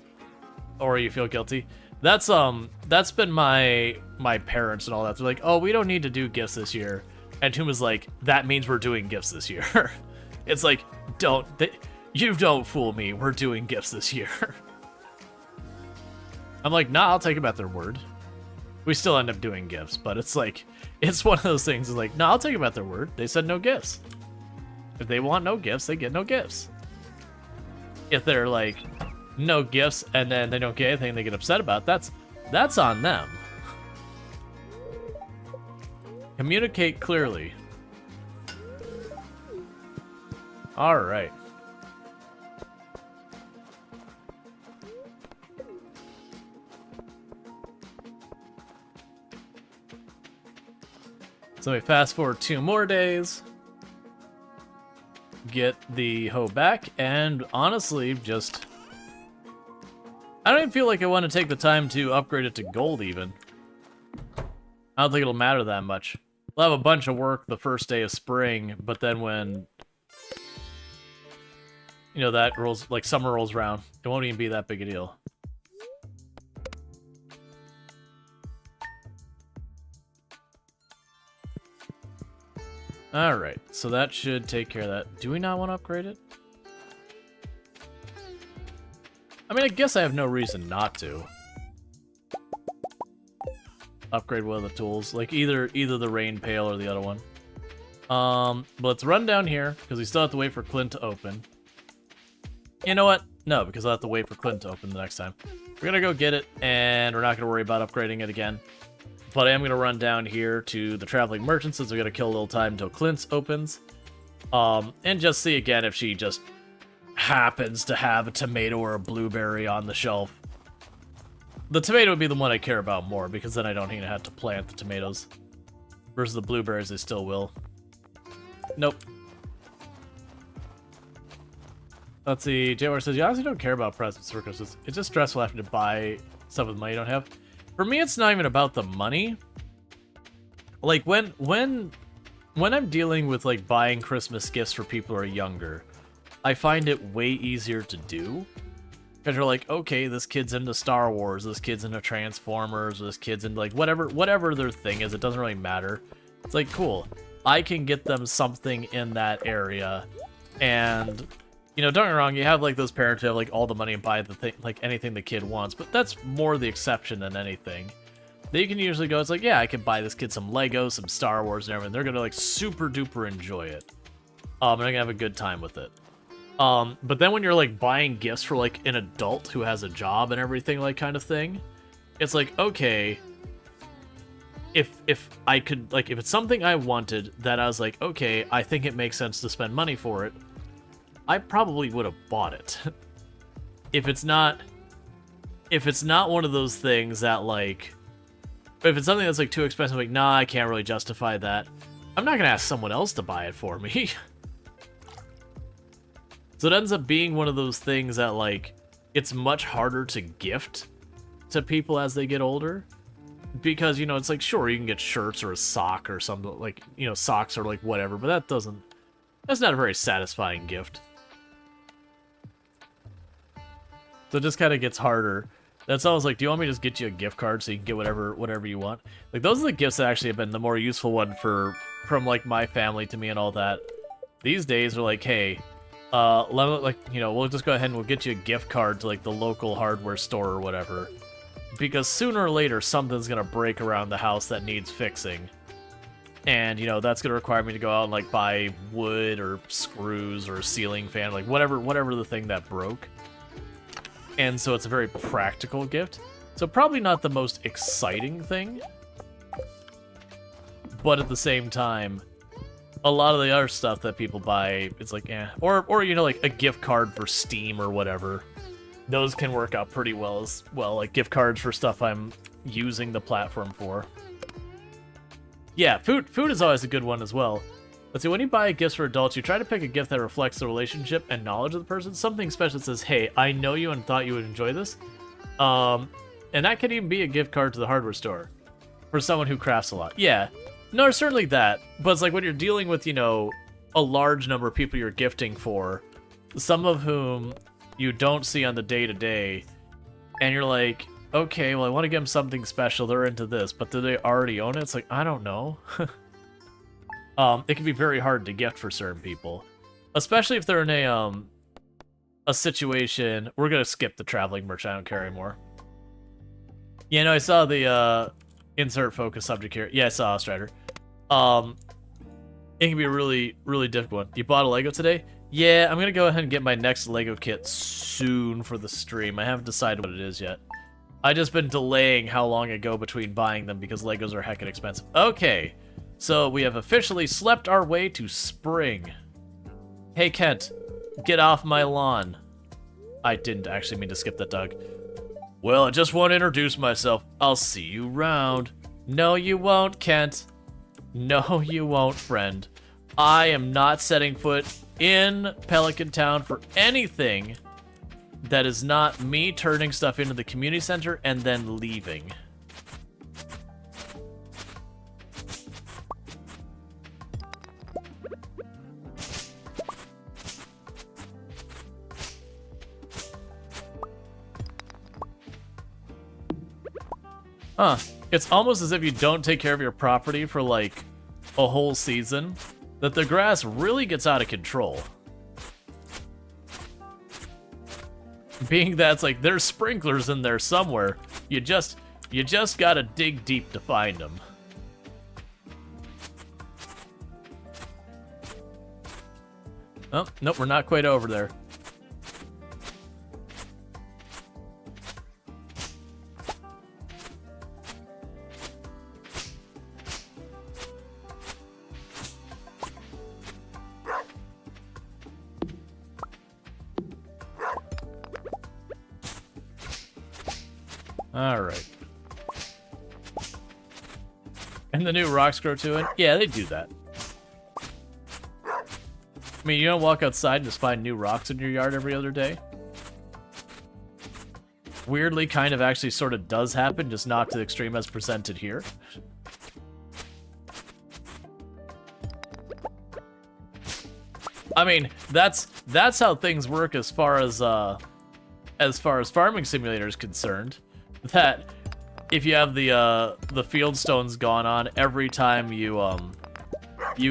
or you feel guilty. That's been my parents and all that. They're like, oh, we don't need to do gifts this year. And Tuma's like, that means we're doing gifts this year. It's like, you don't fool me, we're doing gifts this year. I'm like, nah, I'll take them at their word. We still end up doing gifts, but it's like, it's one of those things, it's like, nah, I'll take them at their word. They said no gifts. If they want no gifts, they get no gifts. If they're like, no gifts, and then they don't get anything they get upset about, that's on them. Communicate clearly. Alright. So we fast forward 2 more days. Get the hoe back, and honestly, just... I don't even feel like I want to take the time to upgrade it to gold, even. I don't think it'll matter that much. We'll have a bunch of work the first day of spring, but then when... you know, that rolls, like, summer rolls around, it won't even be that big a deal. Alright, so that should take care of that. Do we not want to upgrade it? I mean, I guess I have no reason not to. Upgrade one of the tools. Like, either the rain pail or the other one. But let's run down here, because we still have to wait for Clint to open. You know what? No, because I'll have to wait for Clint to open the next time. We're gonna go get it, and we're not gonna worry about upgrading it again. But I am going to run down here to the Traveling Merchant, since we're going to kill a little time until Clint's opens. And just see again if she just happens to have a tomato or a blueberry on the shelf. The tomato would be the one I care about more, because then I don't even have to plant the tomatoes. Versus the blueberries, I still will. Nope. Let's see, JR says, you honestly don't care about presents for Christmas. It's just stressful having to buy stuff with money you don't have. For me, it's not even about the money. Like, when I'm dealing with, like, buying Christmas gifts for people who are younger, I find it way easier to do. Because you're like, okay, this kid's into Star Wars, this kid's into Transformers, this kid's into, like, whatever their thing is, it doesn't really matter. It's like, cool. I can get them something in that area. And, you know, don't get me wrong, you have, like, those parents who have, like, all the money and buy the thing, like, anything the kid wants, but that's more the exception than anything. They can usually go, it's like, yeah, I can buy this kid some Legos, some Star Wars and everything. They're gonna, like, super duper enjoy it. And they're gonna have a good time with it. But then when you're, like, buying gifts for, like, an adult who has a job and everything, like, kind of thing, it's like, okay, if I could, like, if it's something I wanted that I was like, okay, I think it makes sense to spend money for it, I probably would have bought it. If it's not one of those things that, like, if it's something that's, like, too expensive, like, nah, I can't really justify that, I'm not gonna ask someone else to buy it for me. So it ends up being one of those things that, like, it's much harder to gift to people as they get older. Because, you know, it's like, sure, you can get shirts or a sock or something, like, you know, socks or, like, whatever, but that's not a very satisfying gift. So it just kind of gets harder. That's always like, do you want me to just get you a gift card so you can get whatever you want? Like, those are the gifts that actually have been the more useful one from, like, my family to me and all that. These days are like, hey, like, you know, we'll just go ahead and we'll get you a gift card to like the local hardware store or whatever, because sooner or later something's gonna break around the house that needs fixing, and you know that's gonna require me to go out and like buy wood or screws or a ceiling fan, like whatever the thing that broke. And so it's a very practical gift. So probably not the most exciting thing, but at the same time, a lot of the other stuff that people buy, it's like, eh. Or you know, like a gift card for Steam or whatever. Those can work out pretty well as well, like gift cards for stuff I'm using the platform for. Yeah, food is always a good one as well. Let's see, when you buy gifts for adults, you try to pick a gift that reflects the relationship and knowledge of the person. Something special that says, hey, I know you and thought you would enjoy this. And that could even be a gift card to the hardware store for someone who crafts a lot. Yeah. No, certainly that, but it's like when you're dealing with, you know, a large number of people you're gifting for, some of whom you don't see on the day-to-day, and you're like, okay, well, I want to give them something special, they're into this, but do they already own it? It's like, I don't know. It can be very hard to gift for certain people, especially if they're in a situation. We're going to skip the traveling merchant, I don't care anymore. Yeah, no, I saw the, insert focus subject here. Yeah, I saw Strider. It can be a really, really difficult one. You bought a Lego today? Yeah, I'm gonna go ahead and get my next Lego kit soon for the stream. I haven't decided what it is yet. I just been delaying how long I go between buying them because Legos are heckin' expensive. Okay, so we have officially slept our way to spring. Hey Kent, get off my lawn. I didn't actually mean to skip that, Doug. Well, I just want to introduce myself. I'll see you round. No, you won't, Kent. No, you won't, friend. I am not setting foot in Pelican Town for anything that is not me turning stuff into the community center and then leaving. Huh. It's almost as if you don't take care of your property for, like, a whole season, that the grass really gets out of control. Being that it's like, there's sprinklers in there somewhere, you just gotta dig deep to find them. Oh, nope, we're not quite over there. Alright. And the new rocks grow to it? Yeah, they do that. I mean, you don't walk outside and just find new rocks in your yard every other day? Weirdly, kind of actually sort of does happen, just not to the extreme as presented here. I mean, that's how things work as far as Farming Simulator is concerned. That if you have the field stones gone on every time you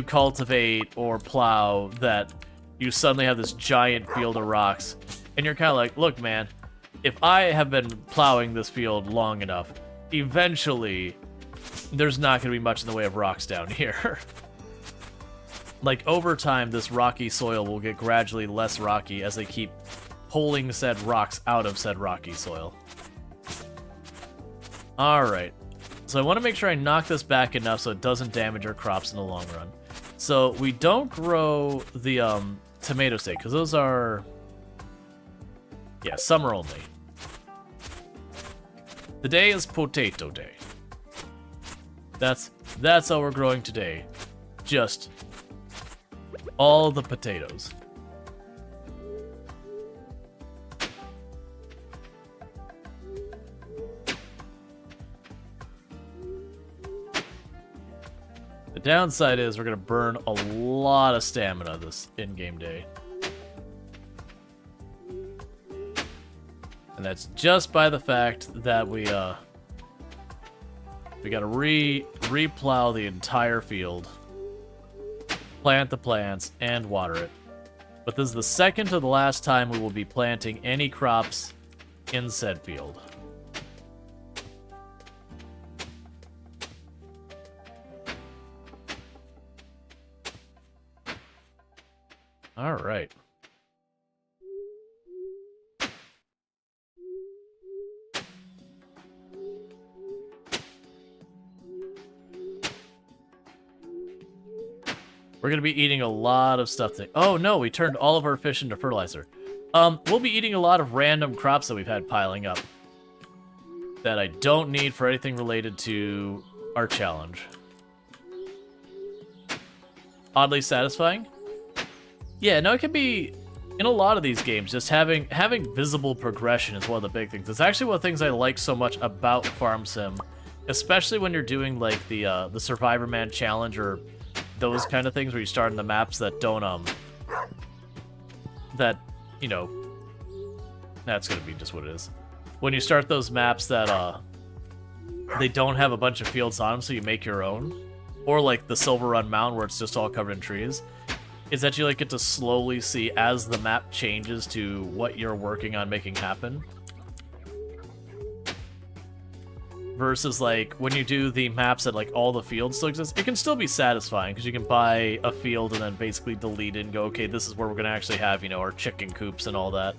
cultivate or plow, that you suddenly have this giant field of rocks, and you're kind of like, look, man, if I have been plowing this field long enough, eventually there's not going to be much in the way of rocks down here. Like, over time, this rocky soil will get gradually less rocky as they keep pulling said rocks out of said rocky soil. Alright, so I want to make sure I knock this back enough so it doesn't damage our crops in the long run. So we don't grow the tomato steak, because those are, yeah, summer only. Today is potato day. That's all we're growing today. Just all the potatoes. The downside is we're going to burn a lot of stamina this in-game day. And that's just by the fact that we got to re-plow the entire field, plant the plants, and water it. But this is the second to the last time we will be planting any crops in said field. All right. We're going to be eating a lot of stuff today. Oh, no, we turned all of our fish into fertilizer. We'll be eating a lot of random crops that we've had piling up that I don't need for anything related to our challenge. Oddly satisfying? Yeah, no, it can be, in a lot of these games, just having visible progression is one of the big things. It's actually one of the things I like so much about Farm Sim, especially when you're doing, like, the Survivor Man challenge or those kind of things where you start in the maps that don't, that, you know, that's gonna be just what it is. When you start those maps that, they don't have a bunch of fields on them, so you make your own, or like the Silver Run Mountain where it's just all covered in trees, is that you like get to slowly see as the map changes to what you're working on making happen. Versus, like, when you do the maps that, like, all the fields still exist, it can still be satisfying, because you can buy a field and then basically delete it and go, okay, this is where we're going to actually have, you know, our chicken coops and all that.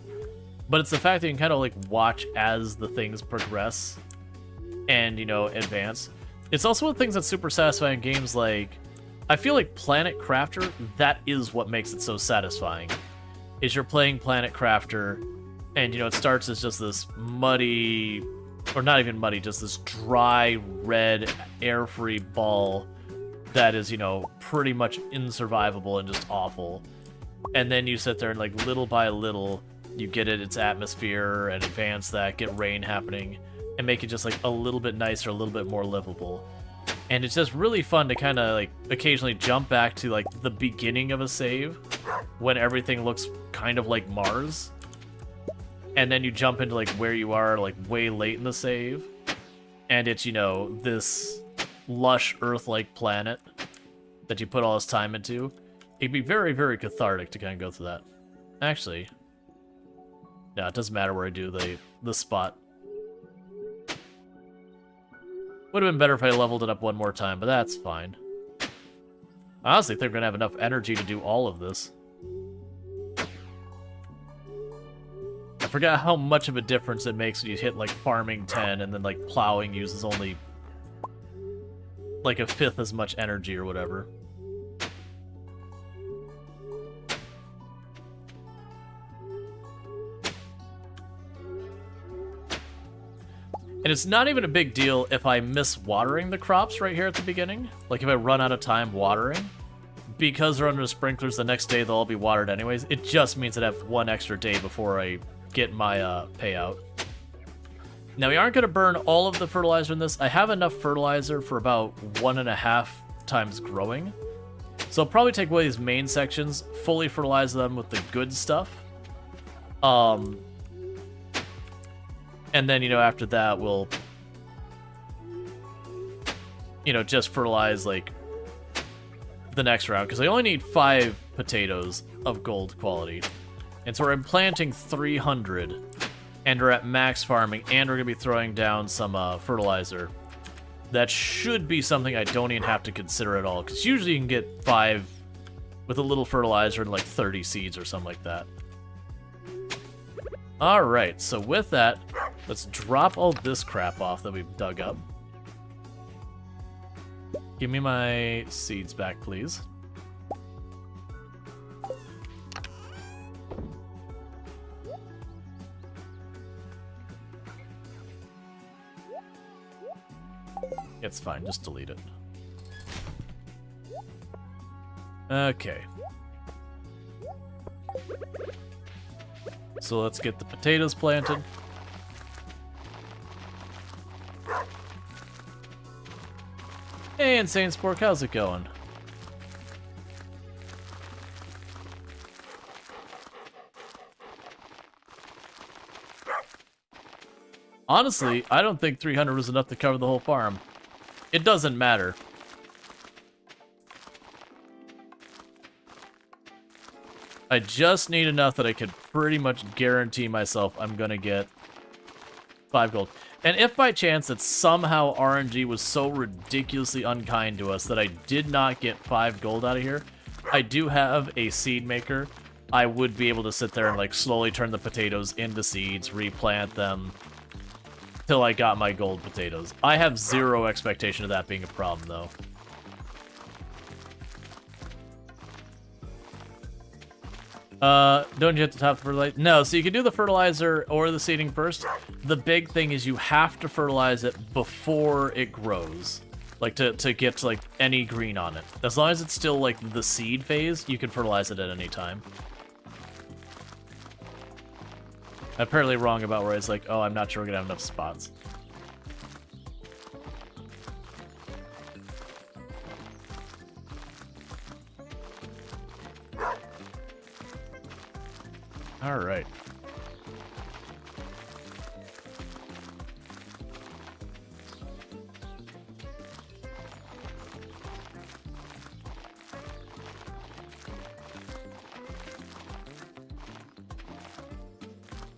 But it's the fact that you can kind of, like, watch as the things progress and, you know, advance. It's also one of the things that's super satisfying in games like... I feel like Planet Crafter, that is what makes it so satisfying. Is you're playing Planet Crafter, and, you know, it starts as just this muddy... or not even muddy, just this dry, red, air-free ball that is, you know, pretty much insurvivable and just awful. And then you sit there and, like, little by little, you get it, its atmosphere, and advance that, get rain happening, and make it just, like, a little bit nicer, a little bit more livable. And it's just really fun to kind of, like, occasionally jump back to, like, the beginning of a save, when everything looks kind of like Mars. And then you jump into, like, where you are, like, way late in the save. And it's, you know, this lush Earth-like planet that you put all this time into. It'd be very, very cathartic to kind of go through that. Actually, no, it doesn't matter where I do the spot. Would have been better if I leveled it up one more time, but that's fine. I honestly think we're going to have enough energy to do all of this. I forgot how much of a difference it makes when you hit, like, farming 10 and then, like, plowing uses only, like, a fifth as much energy or whatever. And it's not even a big deal if I miss watering the crops right here at the beginning. Like, if I run out of time watering. Because they're under the sprinklers, the next day they'll all be watered anyways. It just means I'd have one extra day before I get my payout. Now, we aren't going to burn all of the fertilizer in this. I have enough fertilizer for about 1.5 times growing. So I'll probably take away these main sections, fully fertilize them with the good stuff. And then, you know, after that, we'll, you know, just fertilize, like, the next round. Because I only need 5 potatoes of gold quality. And so we're planting 300. And we're at max farming. And we're going to be throwing down some fertilizer. That should be something I don't even have to consider at all. Because usually you can get 5 with a little fertilizer and, like, 30 seeds or something like that. Alright, so with that, let's drop all this crap off that we've dug up. Give me my seeds back, please. It's fine, just delete it. Okay. So let's get the potatoes planted. Hey, Insane Spork, how's it going? Honestly, I don't think 300 was enough to cover the whole farm. It doesn't matter. I just need enough that I could pretty much guarantee myself I'm gonna get 5 gold. And if by chance that somehow RNG was so ridiculously unkind to us that I did not get 5 gold out of here, I do have a seed maker. I would be able to sit there and like slowly turn the potatoes into seeds, replant them, till I got my gold potatoes. I have zero expectation of that being a problem though. Don't you have to top the fertilizer? No, so you can do the fertilizer or the seeding first. The big thing is you have to fertilize it before it grows. Like, to get, to, like, any green on it. As long as it's still, like, the seed phase, you can fertilize it at any time. I'm apparently wrong about where it's like, oh, I'm not sure we're gonna have enough spots. All right.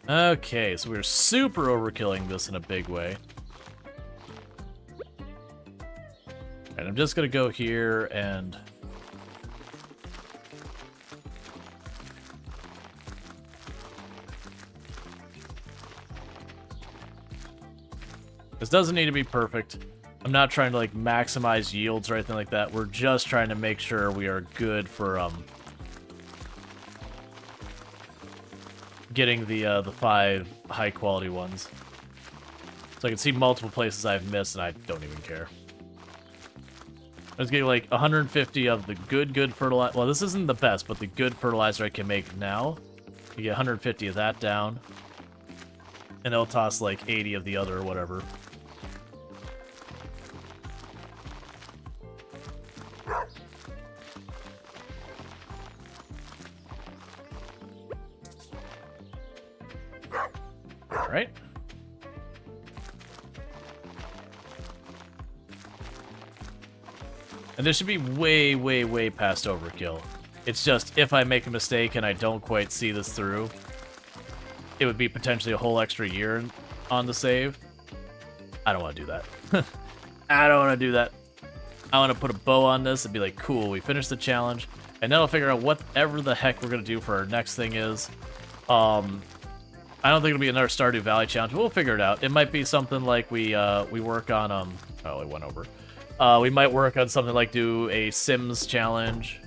Okay, so we're super overkilling this in a big way. And I'm just gonna go here and... This doesn't need to be perfect. I'm not trying to, like, maximize yields or anything like that. We're just trying to make sure we are good for, getting the 5 high-quality ones. So I can see multiple places I've missed, and I don't even care. I was getting, like, 150 of the good fertilizer. Well, this isn't the best, but the good fertilizer I can make now. You get 150 of that down. And it'll toss, like, 80 of the other or whatever. Alright. And this should be way, way, way past overkill. It's just, if I make a mistake and I don't quite see this through, it would be potentially a whole extra year on the save. I don't want to do that. I don't want to do that. I want to put a bow on this and be like, cool, we finished the challenge. And then I'll figure out whatever the heck we're going to do for our next thing is. I don't think it'll be another Stardew Valley challenge, but we'll figure it out. It might be something like we work on, oh, it went over. We might work on something like do a Sims challenge.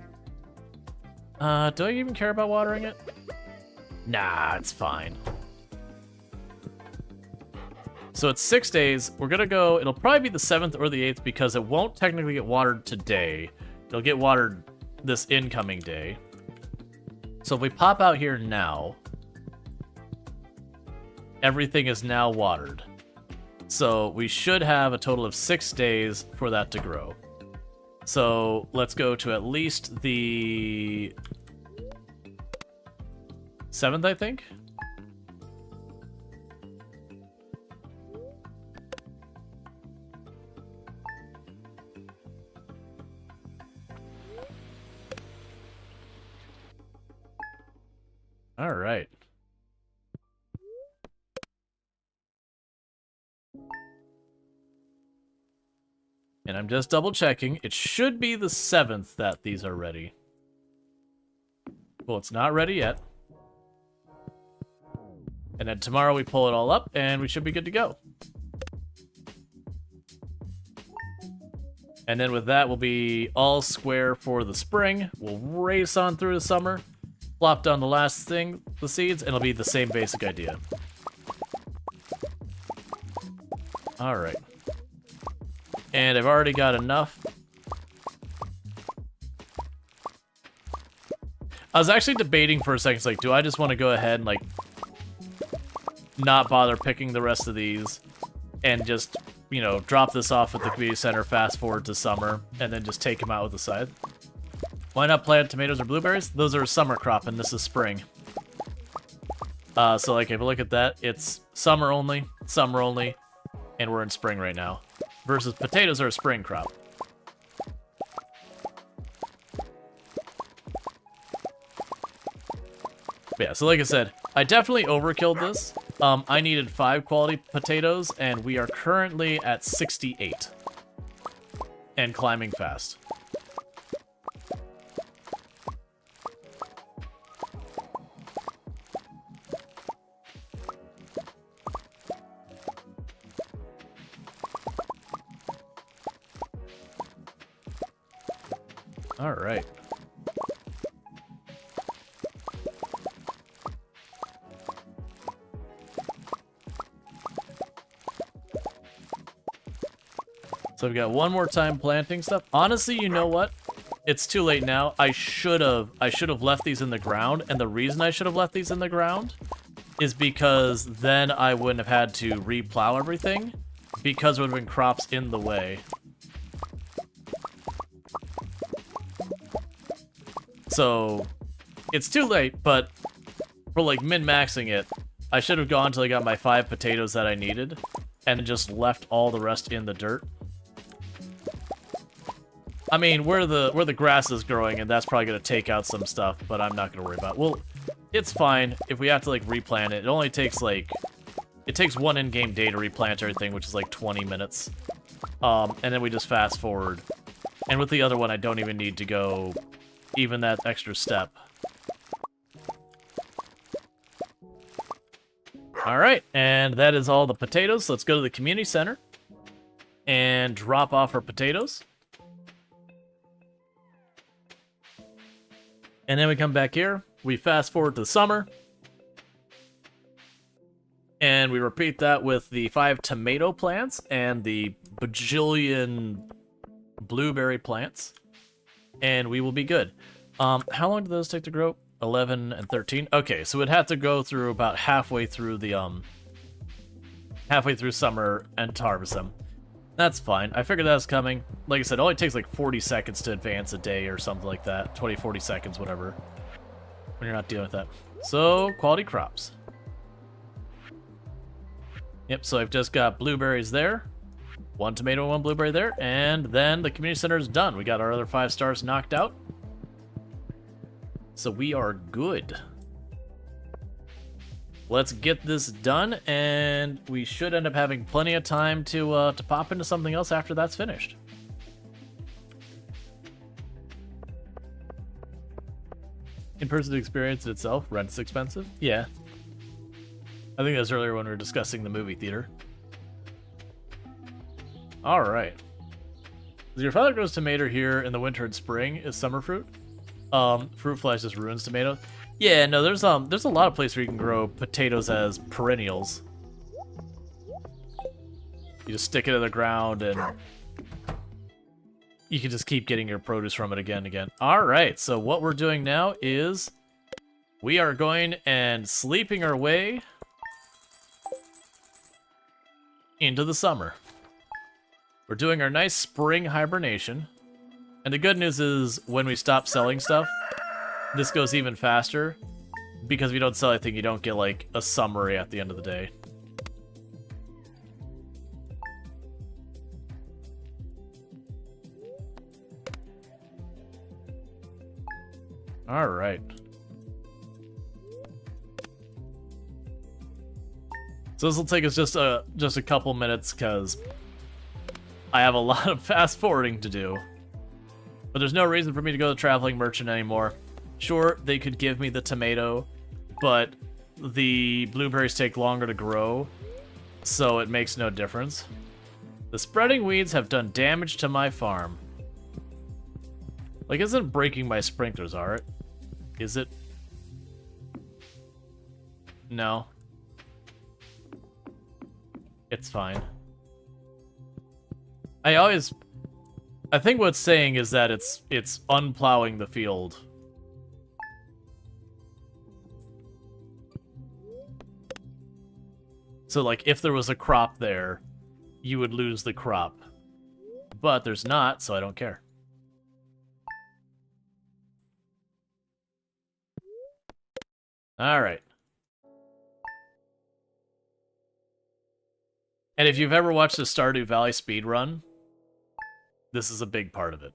Do I even care about watering it? Nah, it's fine. So it's 6 days. We're gonna go, it'll probably be the 7th or the 8th because it won't technically get watered today. It'll get watered this incoming day. So if we pop out here now, everything is now watered. So we should have a total of 6 days for that to grow. So let's go to at least the 7th, I think. All right. And I'm just double checking. It should be the 7th that these are ready. Well, it's not ready yet. And then tomorrow we pull it all up and we should be good to go. And then with that, we'll be all square for the spring. We'll race on through the summer, plop down the last thing, the seeds, and it'll be the same basic idea. All right. And I've already got enough. I was actually debating for a second, it's like, do I just want to go ahead and, like, not bother picking the rest of these and just, you know, drop this off at the community center, fast forward to summer, and then just take them out with the scythe? Why not plant tomatoes or blueberries? Those are a summer crop, and this is spring. So, like, if you look at that, it's summer only, and we're in spring right now. Versus potatoes are a spring crop. Yeah, so like I said, I definitely overkilled this. I needed 5 quality potatoes, and we are currently at 68. And climbing fast. All right. So we've got one more time planting stuff. Honestly, you know what? It's too late now. I should have left these in the ground, and the reason I should have left these in the ground is because then I wouldn't have had to re-plow everything, because there would have been crops in the way. So it's too late, but for like min-maxing it, I should have gone till I got my 5 potatoes that I needed, and just left all the rest in the dirt. I mean, where the grass is growing, and that's probably gonna take out some stuff, but I'm not gonna worry about it. Well, it's fine if we have to like replant it. It only takes like it takes 1 in-game day to replant everything, which is like 20 minutes. And then we just fast forward. And with the other one, I don't even need to go even that extra step. All right, and that is all the potatoes. Let's go to the community center and drop off our potatoes. And then we come back here, we fast forward to the summer, and we repeat that with the 5 tomato plants and the bajillion blueberry plants, and we will be good. How long do those take to grow? 11 and 13? Okay, so it'd have to go through about halfway through the, halfway through summer and to harvest them. That's fine. I figured that was coming. Like I said, it only takes like 40 seconds to advance a day or something like that. 20, 40 seconds, whatever. When you're not dealing with that. So, quality crops. Yep, so I've just got blueberries there. 1 tomato and 1 blueberry there. And then the community center is done. We got our other 5 stars knocked out. So we are good. Let's get this done, and we should end up having plenty of time to pop into something else after that's finished. In-person experience itself, rent's expensive? Yeah. I think that was earlier when we were discussing the movie theater. Alright. Your father grows tomato here in the winter and spring. Is summer fruit? Fruit flies just ruins tomato. Yeah, no, there's a lot of places where you can grow potatoes as perennials. You just stick it in the ground and you can just keep getting your produce from it again and again. Alright, so what we're doing now is we are going and sleeping our way into the summer. We're doing our nice spring hibernation. And the good news is when we stop selling stuff, this goes even faster, because if you don't sell anything, you don't get, like, a summary at the end of the day. Alright. So this will take us just a couple minutes, because I have a lot of fast forwarding to do. But there's no reason for me to go to the traveling merchant anymore. Sure, they could give me the tomato, but the blueberries take longer to grow, so it makes no difference. The spreading weeds have done damage to my farm. Like, isn't breaking my sprinklers, are it? Is it? No. It's fine. I think what's saying is that it's unplowing the field. So, like, if there was a crop there, you would lose the crop. But there's not, so I don't care. Alright. And if you've ever watched the Stardew Valley speedrun, this is a big part of it.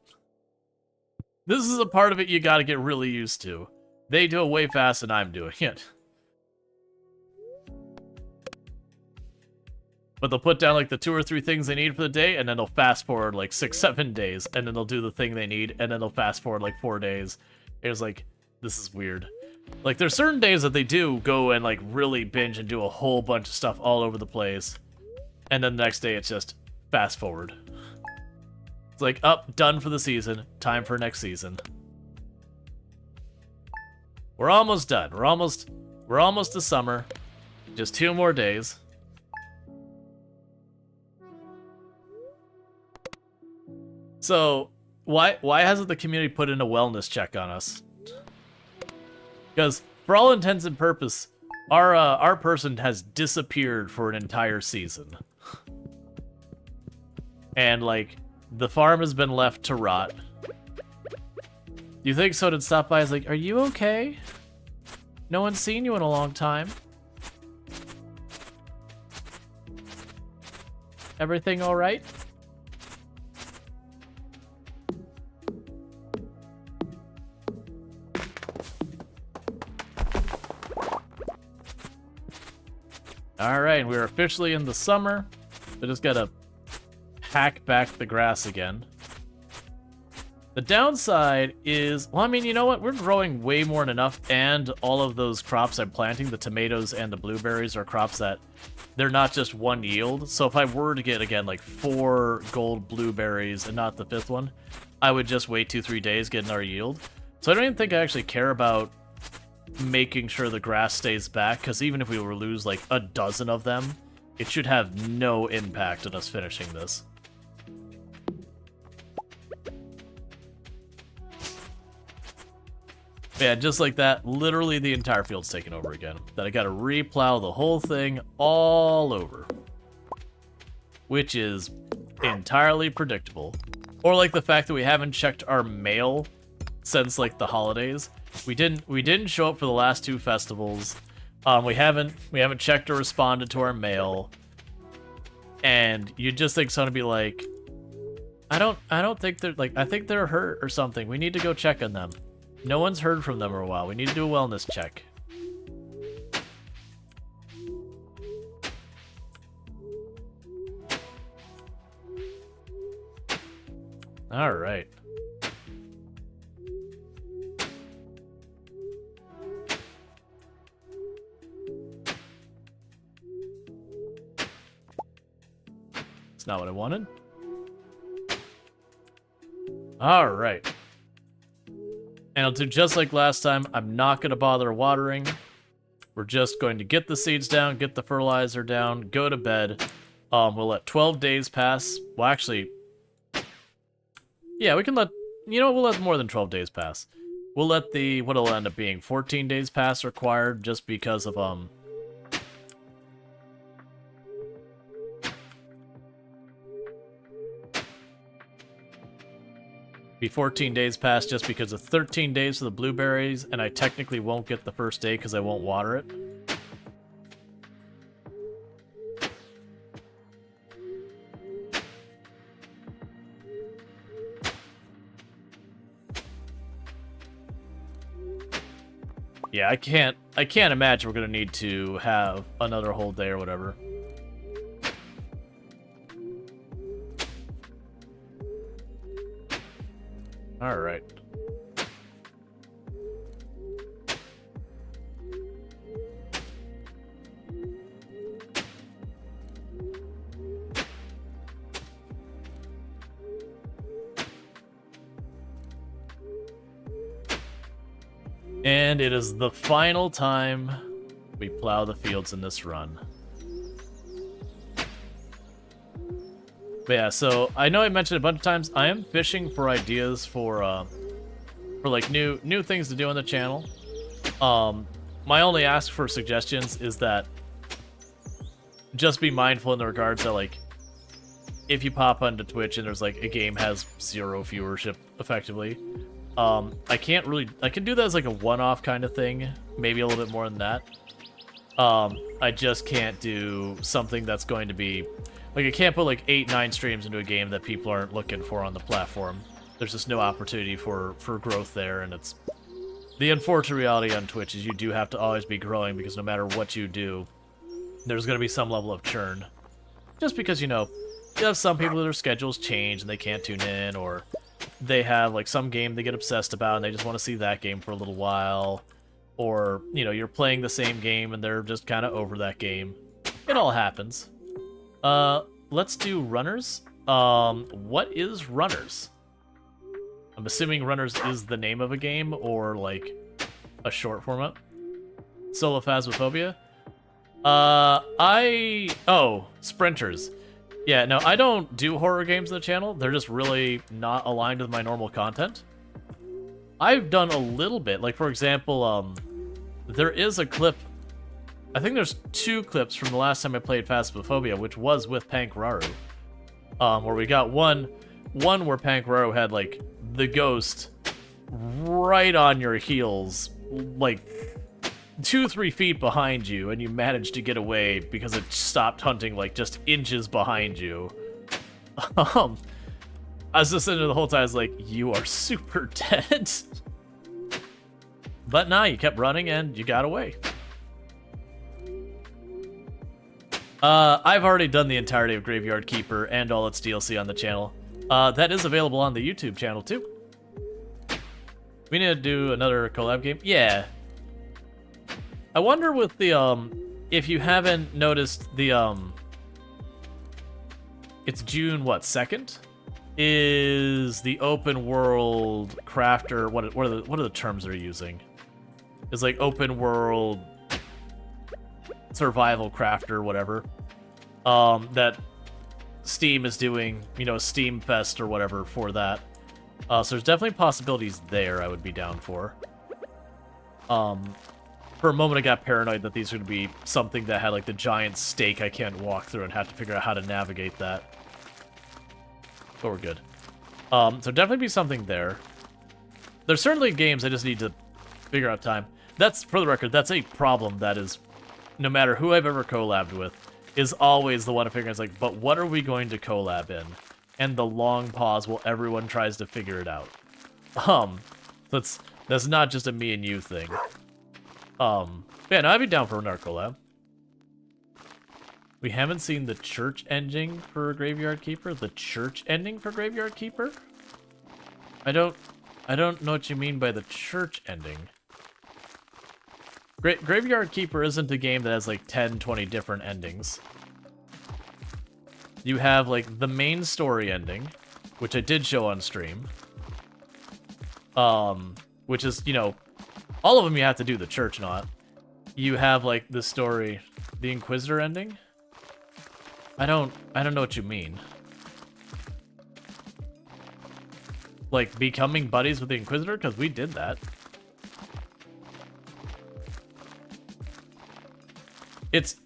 This is a part of it you gotta get really used to. They do it way faster than I'm doing it. But they'll put down like the 2 or 3 things they need for the day, and then they'll fast forward like 6-7 days, and then they'll do the thing they need, and then they'll fast forward like 4 days. It was like, this is weird. Like, there's certain days that they do go and like really binge and do a whole bunch of stuff all over the place, and then the next day it's just fast forward. It's like, up, done for the season, time for next season. We're almost done. We're almost to summer. Just 2 more days. So, why hasn't the community put in a wellness check on us? Because, for all intents and purposes, our person has disappeared for an entire season. And, like, the farm has been left to rot. You think so? Did stop by? Is like, are you okay? No one's seen you in a long time. Everything all right? Alright, we're officially in the summer. I just gotta hack back the grass again. The downside is, well, I mean, you know what? We're growing way more than enough, and all of those crops I'm planting, the tomatoes and the blueberries, are crops that they're not just one yield. So if I were to get, again, like 4 gold blueberries and not the 5th one, I would just wait 2-3 days, get another yield. So I don't even think I actually care about making sure the grass stays back, because even if we were to lose like a dozen of them, it should have no impact on us finishing this. Yeah, just like that, literally the entire field's taken over again. Then I gotta replow the whole thing all over. Which is entirely predictable. Or like the fact that we haven't checked our mail since like the holidays. We didn't show up for the last 2 festivals. We haven't checked or responded to our mail. And you just think someone would be like, I don't think they're like, I think they're hurt or something. We need to go check on them. No one's heard from them for a while. We need to do a wellness check. All right. It's not what I wanted. All right. And I'll do just like last time. I'm not going to bother watering. We're just going to get the seeds down, get the fertilizer down, go to bed. We'll let 12 days pass. Well, actually, yeah, we can let, you know, we'll let more than 12 days pass. We'll let the, what'll end up being 14 days pass required just because of, be 14 days past just because of 13 days for the blueberries, and I technically won't get the first day because I won't water it. Yeah, I can't imagine we're gonna need to have another whole day or whatever. All right. And it is the final time we plow the fields in this run. But yeah, so I know I mentioned a bunch of times, I am fishing for ideas for like new things to do on the channel. My only ask for suggestions is that just be mindful in the regards that, like, if you pop onto Twitch and there's like a game has 0 viewership effectively, I can do that as like a one-off kind of thing, maybe a little bit more than that. I just can't do something that's going to be like, I can't put like 8-9 streams into a game that people aren't looking for on the platform. There's just no opportunity for growth there, and The unfortunate reality on Twitch is you do have to always be growing because no matter what you do, there's going to be some level of churn. Just because, you know, you have some people that their schedules change and they can't tune in, or they have, like, some game they get obsessed about and they just want to see that game for a little while. Or, you know, you're playing the same game and they're just kind of over that game. It all happens. Let's do runners. What is runners? I'm assuming runners is the name of a game or, like, a short format. Solo Phasmophobia? Oh, sprinters. Yeah, no, I don't do horror games on the channel. They're just really not aligned with my normal content. I've done a little bit. Like, for example, there is a clip. I think there's 2 clips from the last time I played Phasmophobia, which was with Pankraru. Where we got one where Pankraru had, like, the ghost right on your heels, like 2-3 feet behind you, and you managed to get away because it stopped hunting like just inches behind you. I was just sitting there the whole time, I was like, you are super dead. But nah, you kept running and you got away. I've already done the entirety of Graveyard Keeper and all its DLC on the channel. That is available on the YouTube channel too. We need to do another collab game. Yeah. I wonder with the, if you haven't noticed the, it's June, what, 2nd? Is the open world crafter, what are the terms they're using? It's like open world survival crafter, whatever. That Steam is doing, you know, Steam Fest or whatever for that. So there's definitely possibilities there I would be down for. For a moment I got paranoid that these would be something that had like the giant stake I can't walk through and have to figure out how to navigate that. But we're good. So definitely be something there. There's certainly games I just need to figure out time. That's, for the record, that's a problem that is, no matter who I've ever collabed with, is always the one to figure out, it's like, but what are we going to collab in? And the long pause while everyone tries to figure it out. That's not just a me and you thing. Yeah, no, I'd be down for another collab. We haven't seen the church ending for Graveyard Keeper. The church ending for Graveyard Keeper? I don't know what you mean by the church ending. Graveyard Keeper isn't a game that has like 10, 20 different endings. You have like the main story ending, which I did show on stream. Which is, you know, all of them you have to do the church not. You have like the story, the Inquisitor ending. I don't know what you mean. Like becoming buddies with the Inquisitor, because we did that.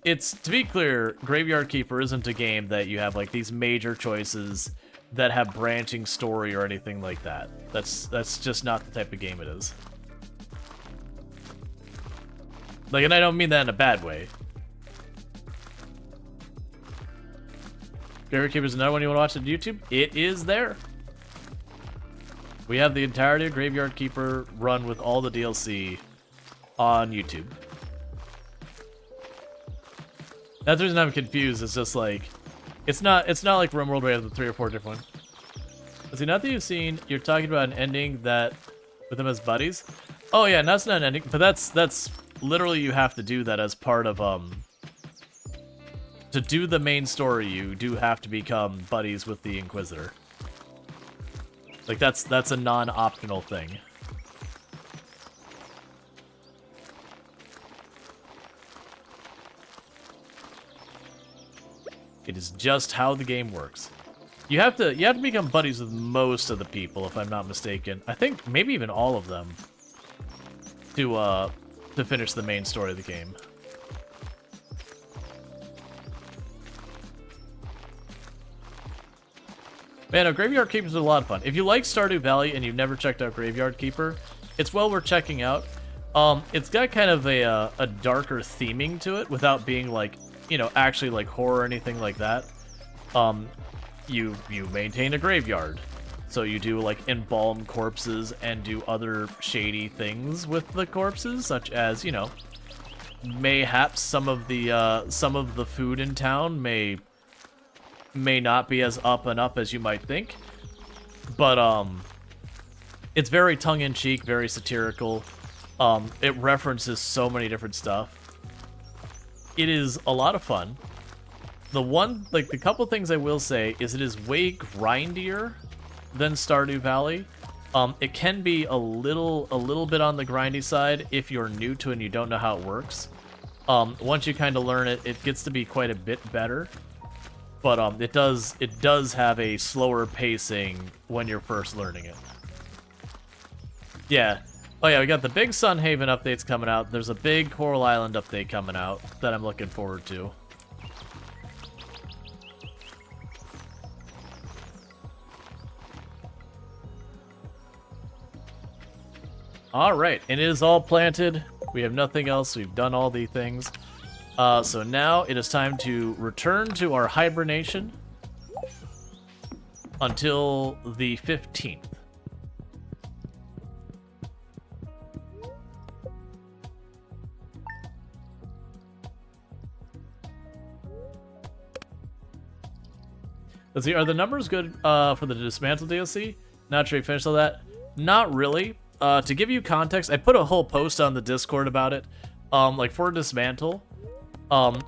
It's to be clear, Graveyard Keeper isn't a game that you have like these major choices that have branching story or anything like that. That's just not the type of game it is. Like, and I don't mean that in a bad way. Graveyard Keeper is another one you want to watch on YouTube? It is there. We have the entirety of Graveyard Keeper run with all the DLC on YouTube. That's the reason I'm confused. It's just like, it's not like RimWorld where you have the 3 or 4 different ones. Let's see, not that you've seen, you're talking about an ending that with them as buddies. Oh yeah, and that's not an ending, but that's literally you have to do that as part of to do the main story. You do have to become buddies with the Inquisitor. Like that's a non-optional thing. It is just how the game works. You have to become buddies with most of the people, if I'm not mistaken. I think maybe even all of them to finish the main story of the game. Man, no, Graveyard Keeper is a lot of fun. If you like Stardew Valley and you've never checked out Graveyard Keeper, it's well worth checking out. It's got kind of a darker theming to it without being like, you know, actually like horror or anything like that. You maintain a graveyard. So you do like embalm corpses and do other shady things with the corpses, such as, you know, mayhaps some of the food in town may not be as up and up as you might think. But it's very tongue-in-cheek, very satirical. It references so many different stuff. It is a lot of fun. The couple things I will say is it is way grindier than Stardew Valley. It can be a little bit on the grindy side if you're new to it and you don't know how it works. Once you kind of learn it, it gets to be quite a bit better. But it does have a slower pacing when you're first learning it. Yeah. Oh yeah, we got the big Sunhaven updates coming out. There's a big Coral Island update coming out that I'm looking forward to. Alright, and it is all planted. We have nothing else. We've done all the things. So now it is time to return to our hibernation until the 15th. Let's see, are the numbers good for the Dismantle DLC? Not sure you finished all that. Not really. To give you context, I put a whole post on the Discord about it. Like for Dismantle,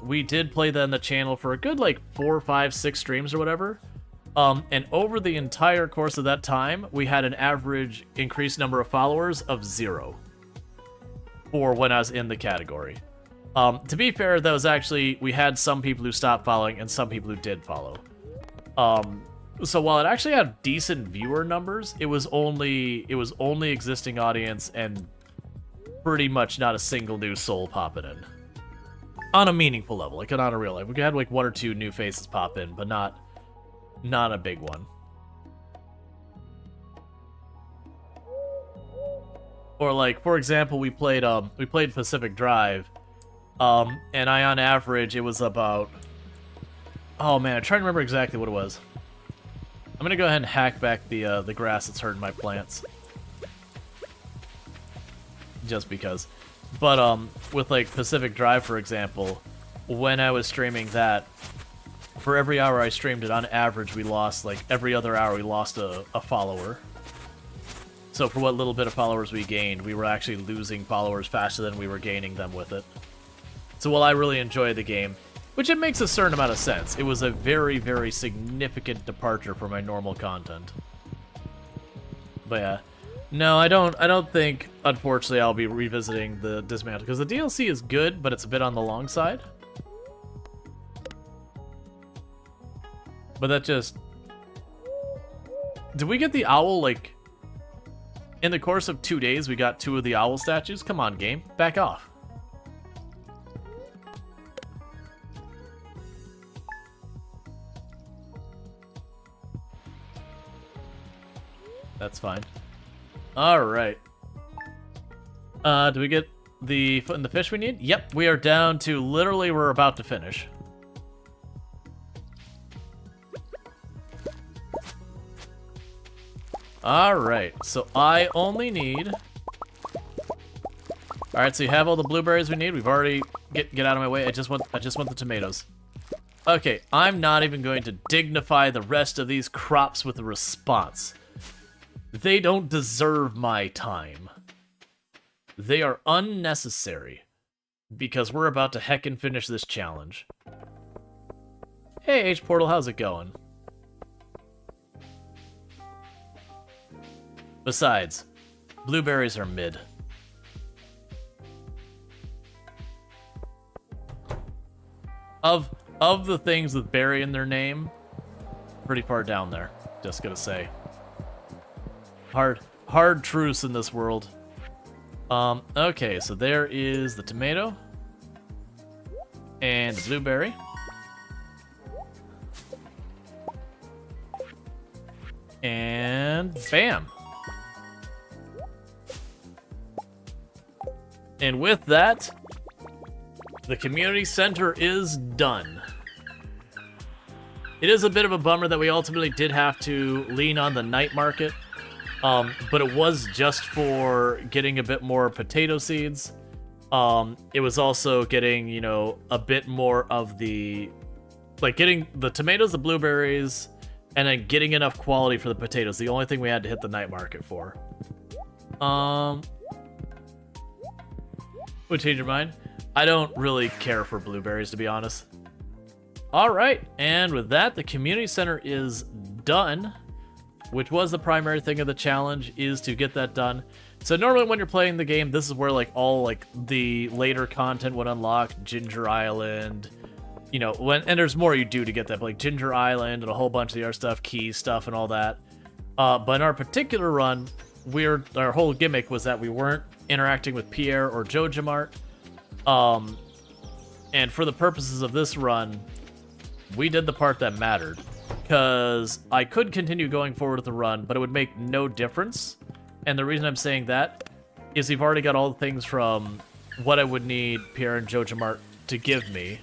we did play that on the channel for a good like 4, 5, 6 streams or whatever. And over the entire course of that time, we had an average increased number of followers of 0 for when I was in the category. To be fair, that was actually, we had some people who stopped following and some people who did follow. So while it actually had decent viewer numbers, it was only existing audience and pretty much not a single new soul popping in. On a meaningful level, like on a real life. We had like 1 or 2 new faces pop in, but not a big one. Or like, for example, we played Pacific Drive, and on average it was about, oh man, I'm trying to remember exactly what it was. I'm gonna go ahead and hack back the grass that's hurting my plants. Just because. But with like Pacific Drive, for example, when I was streaming that, for every hour I streamed it, on average we lost, like every other hour we lost a follower. So for what little bit of followers we gained, we were actually losing followers faster than we were gaining them with it. So while I really enjoy the game, which it makes a certain amount of sense, it was a very, very significant departure from my normal content. But yeah. No, I don't think, unfortunately, I'll be revisiting the Dismantle, because the DLC is good, but it's a bit on the long side. But that just... Did we get the owl, like... In the course of 2 days, we got 2 of the owl statues? Come on, game. Back off. That's fine. Alright. Do we get the foot and the fish we need? Yep, we are down to literally we're about to finish. Alright, so I only need... Alright, so you have all the blueberries we need. We've already... Get out of my way. I just want the tomatoes. Okay, I'm not even going to dignify the rest of these crops with a response. They don't deserve my time. They are unnecessary. Because we're about to heckin' finish this challenge. Hey, H-Portal, how's it going? Besides, blueberries are mid. Of the things with berry in their name, pretty far down there, just gonna say. Hard truths in this world. Okay, so there is the tomato. And the blueberry. And bam! And with that, the community center is done. It is a bit of a bummer that we ultimately did have to lean on the night market, but it was just for getting a bit more potato seeds. It was also getting, you know, a bit more of the, like, getting the tomatoes, the blueberries, and then getting enough quality for the potatoes. The only thing we had to hit the night market for. Would change your mind? I don't really care for blueberries, to be honest. All right, and with that, the community center is done, which was the primary thing of the challenge, is to get that done. So normally when you're playing the game, this is where like all like the later content would unlock. Ginger Island, you know, and there's more you do to get that, but like Ginger Island and a whole bunch of the other stuff, key stuff and all that. But in our particular run, our whole gimmick was that we weren't interacting with Pierre or Jojamart. And for the purposes of this run, we did the part that mattered, because I could continue going forward with the run, but it would make no difference. And the reason I'm saying that is we've already got all the things from what I would need Pierre and Jojamart to give me.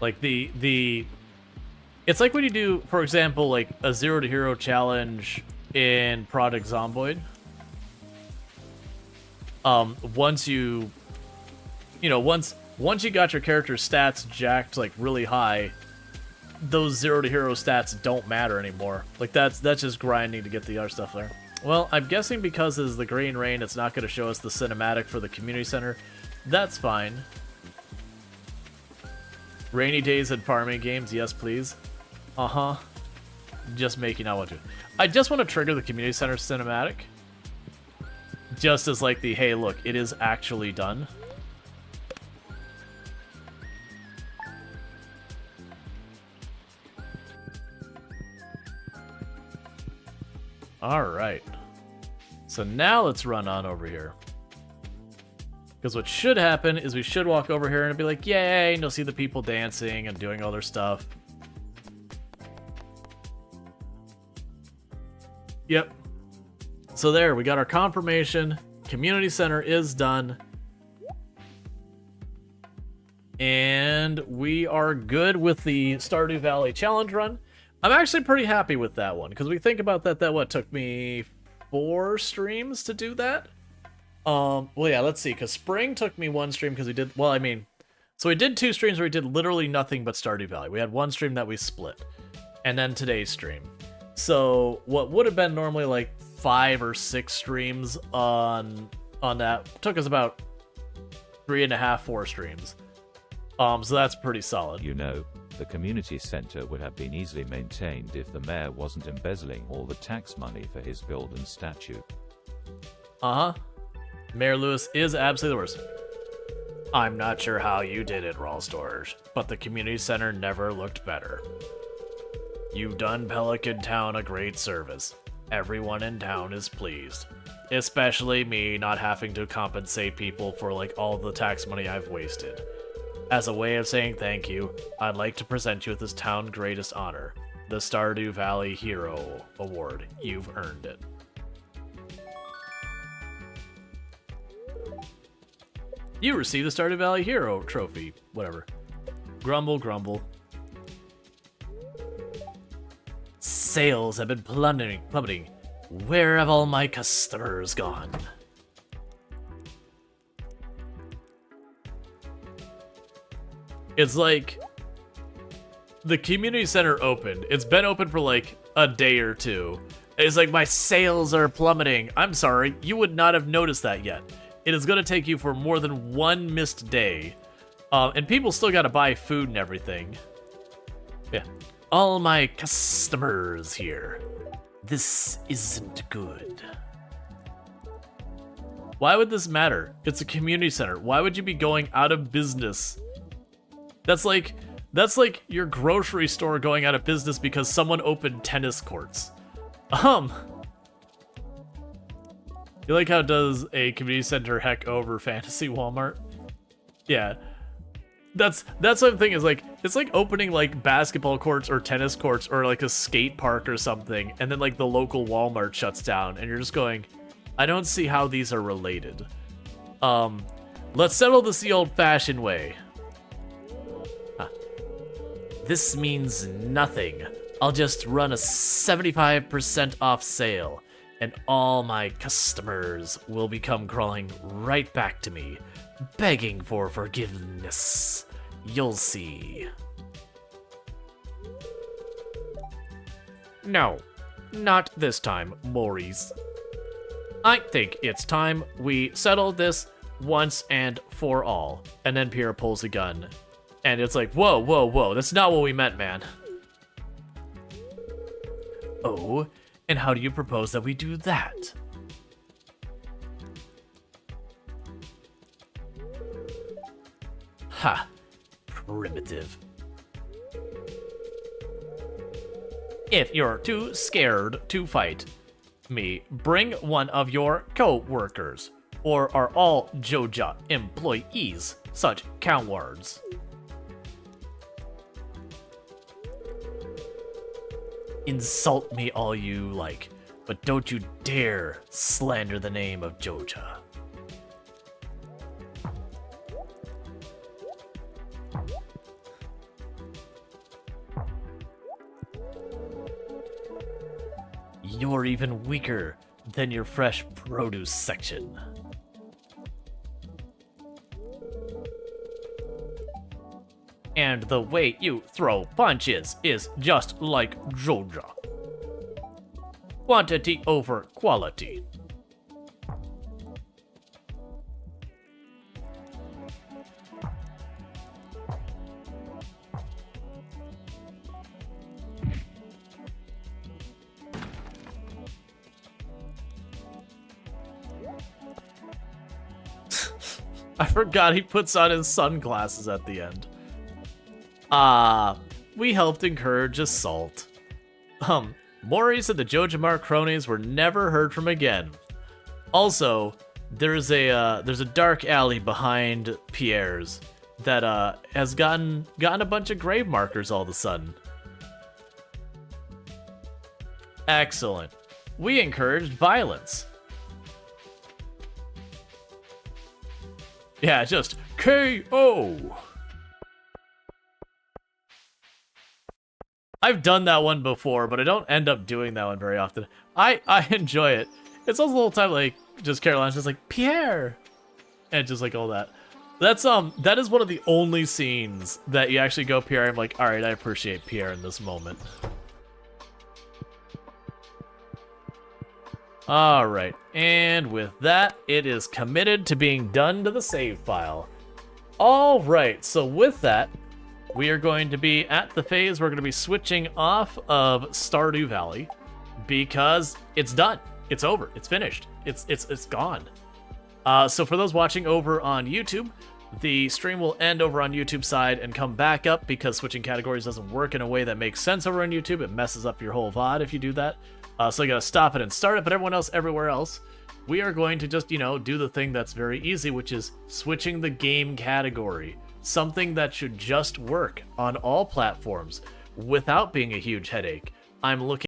Like it's like when you do, for example, like a 0 to hero challenge in Project Zomboid. Once you got your character's stats jacked like really high, those 0 to hero stats don't matter anymore. Like that's just grinding to get the other stuff there. Well, I'm guessing because it's the Green Rain, it's not going to show us the cinematic for the community center. That's fine. Rainy days and farming games, yes please. Uh-huh. Just making out what to. I just want to trigger the community center cinematic. Just as like the, hey look, it is actually done. Alright. So now let's run on over here. Because what should happen is we should walk over here and it'll be like, yay, and you'll see the people dancing and doing all their stuff. Yep. So there, we got our confirmation. Community center is done. And we are good with the Stardew Valley challenge run. I'm actually pretty happy with that one, because we think about that what took me 4 streams to do that. Well, yeah, let's see, because Spring took me 1 stream because we did, well, I mean, so we did 2 streams where we did literally nothing but Stardew Valley. We had 1 stream that we split, and then today's stream. So what would have been normally like 5 or 6 streams on that took us about 3.5, 4 streams. So that's pretty solid. You know, the community center would have been easily maintained if the mayor wasn't embezzling all the tax money for his golden statue. Uh-huh. Mayor Lewis is absolutely the worst. I'm not sure how you did it, Rual Storge, but the community center never looked better. You've done Pelican Town a great service. Everyone in town is pleased. Especially me not having to compensate people for like all the tax money I've wasted. As a way of saying thank you, I'd like to present you with this town's greatest honor, the Stardew Valley Hero Award. You've earned it. You received the Stardew Valley Hero trophy. Whatever. Grumble, grumble. Sales have been plummeting. Where have all my customers gone? It's like the community center opened. It's been open for like a day or two. It's like, my sales are plummeting. I'm sorry, you would not have noticed that yet. It is going to take you for more than 1 missed day. And people still got to buy food and everything. Yeah. All my customers here. This isn't good. Why would this matter? It's a community center. Why would you be going out of business? That's like your grocery store going out of business because someone opened tennis courts. You like how it does a community center heck over fantasy Walmart? Yeah. That's what I'm thinking, is like, it's like opening like basketball courts or tennis courts or like a skate park or something, and then like the local Walmart shuts down and you're just going, I don't see how these are related. Let's settle this the old-fashioned way. Huh. This means nothing. I'll just run a 75% off sale, and all my customers will become crawling right back to me, begging for forgiveness. You'll see. No, not this time, Maurice. I think it's time we settle this once and for all. And then Pierre pulls a gun. And it's like, whoa, whoa, whoa, that's not what we meant, man. Oh, and how do you propose that we do that? Ha, primitive. If you're too scared to fight me, bring one of your co-workers, or are all Joja employees such cowards? Insult me all you like, but don't you dare slander the name of Joja. You're even weaker than your fresh produce section. And the way you throw punches is just like Joja. Quantity over quality. I forgot he puts on his sunglasses at the end. We helped encourage assault. Maurice and the Jojamar cronies were never heard from again. Also, there's a dark alley behind Pierre's that has gotten a bunch of grave markers all of a sudden. Excellent. We encouraged violence. Yeah, just KO. I've done that one before, but I don't end up doing that one very often. I enjoy it. It's also a little time like just Caroline's just like Pierre, and just like all that. That's that is one of the only scenes that you actually go Pierre. I'm like, all right, I appreciate Pierre in this moment. All right, and with that, it is committed to being done to the save file. All right, so with that, we are going to be at the phase we're going to be switching off of Stardew Valley because it's done. It's over. It's finished. It's gone. So for those watching over on YouTube, the stream will end over on YouTube side and come back up because switching categories doesn't work in a way that makes sense over on YouTube. It messes up your whole VOD if you do that. So you gotta stop it and start it, but everyone else, everywhere else, we are going to just, do the thing that's very easy, which is switching the game category. Something that should just work on all platforms without being a huge headache. I'm looking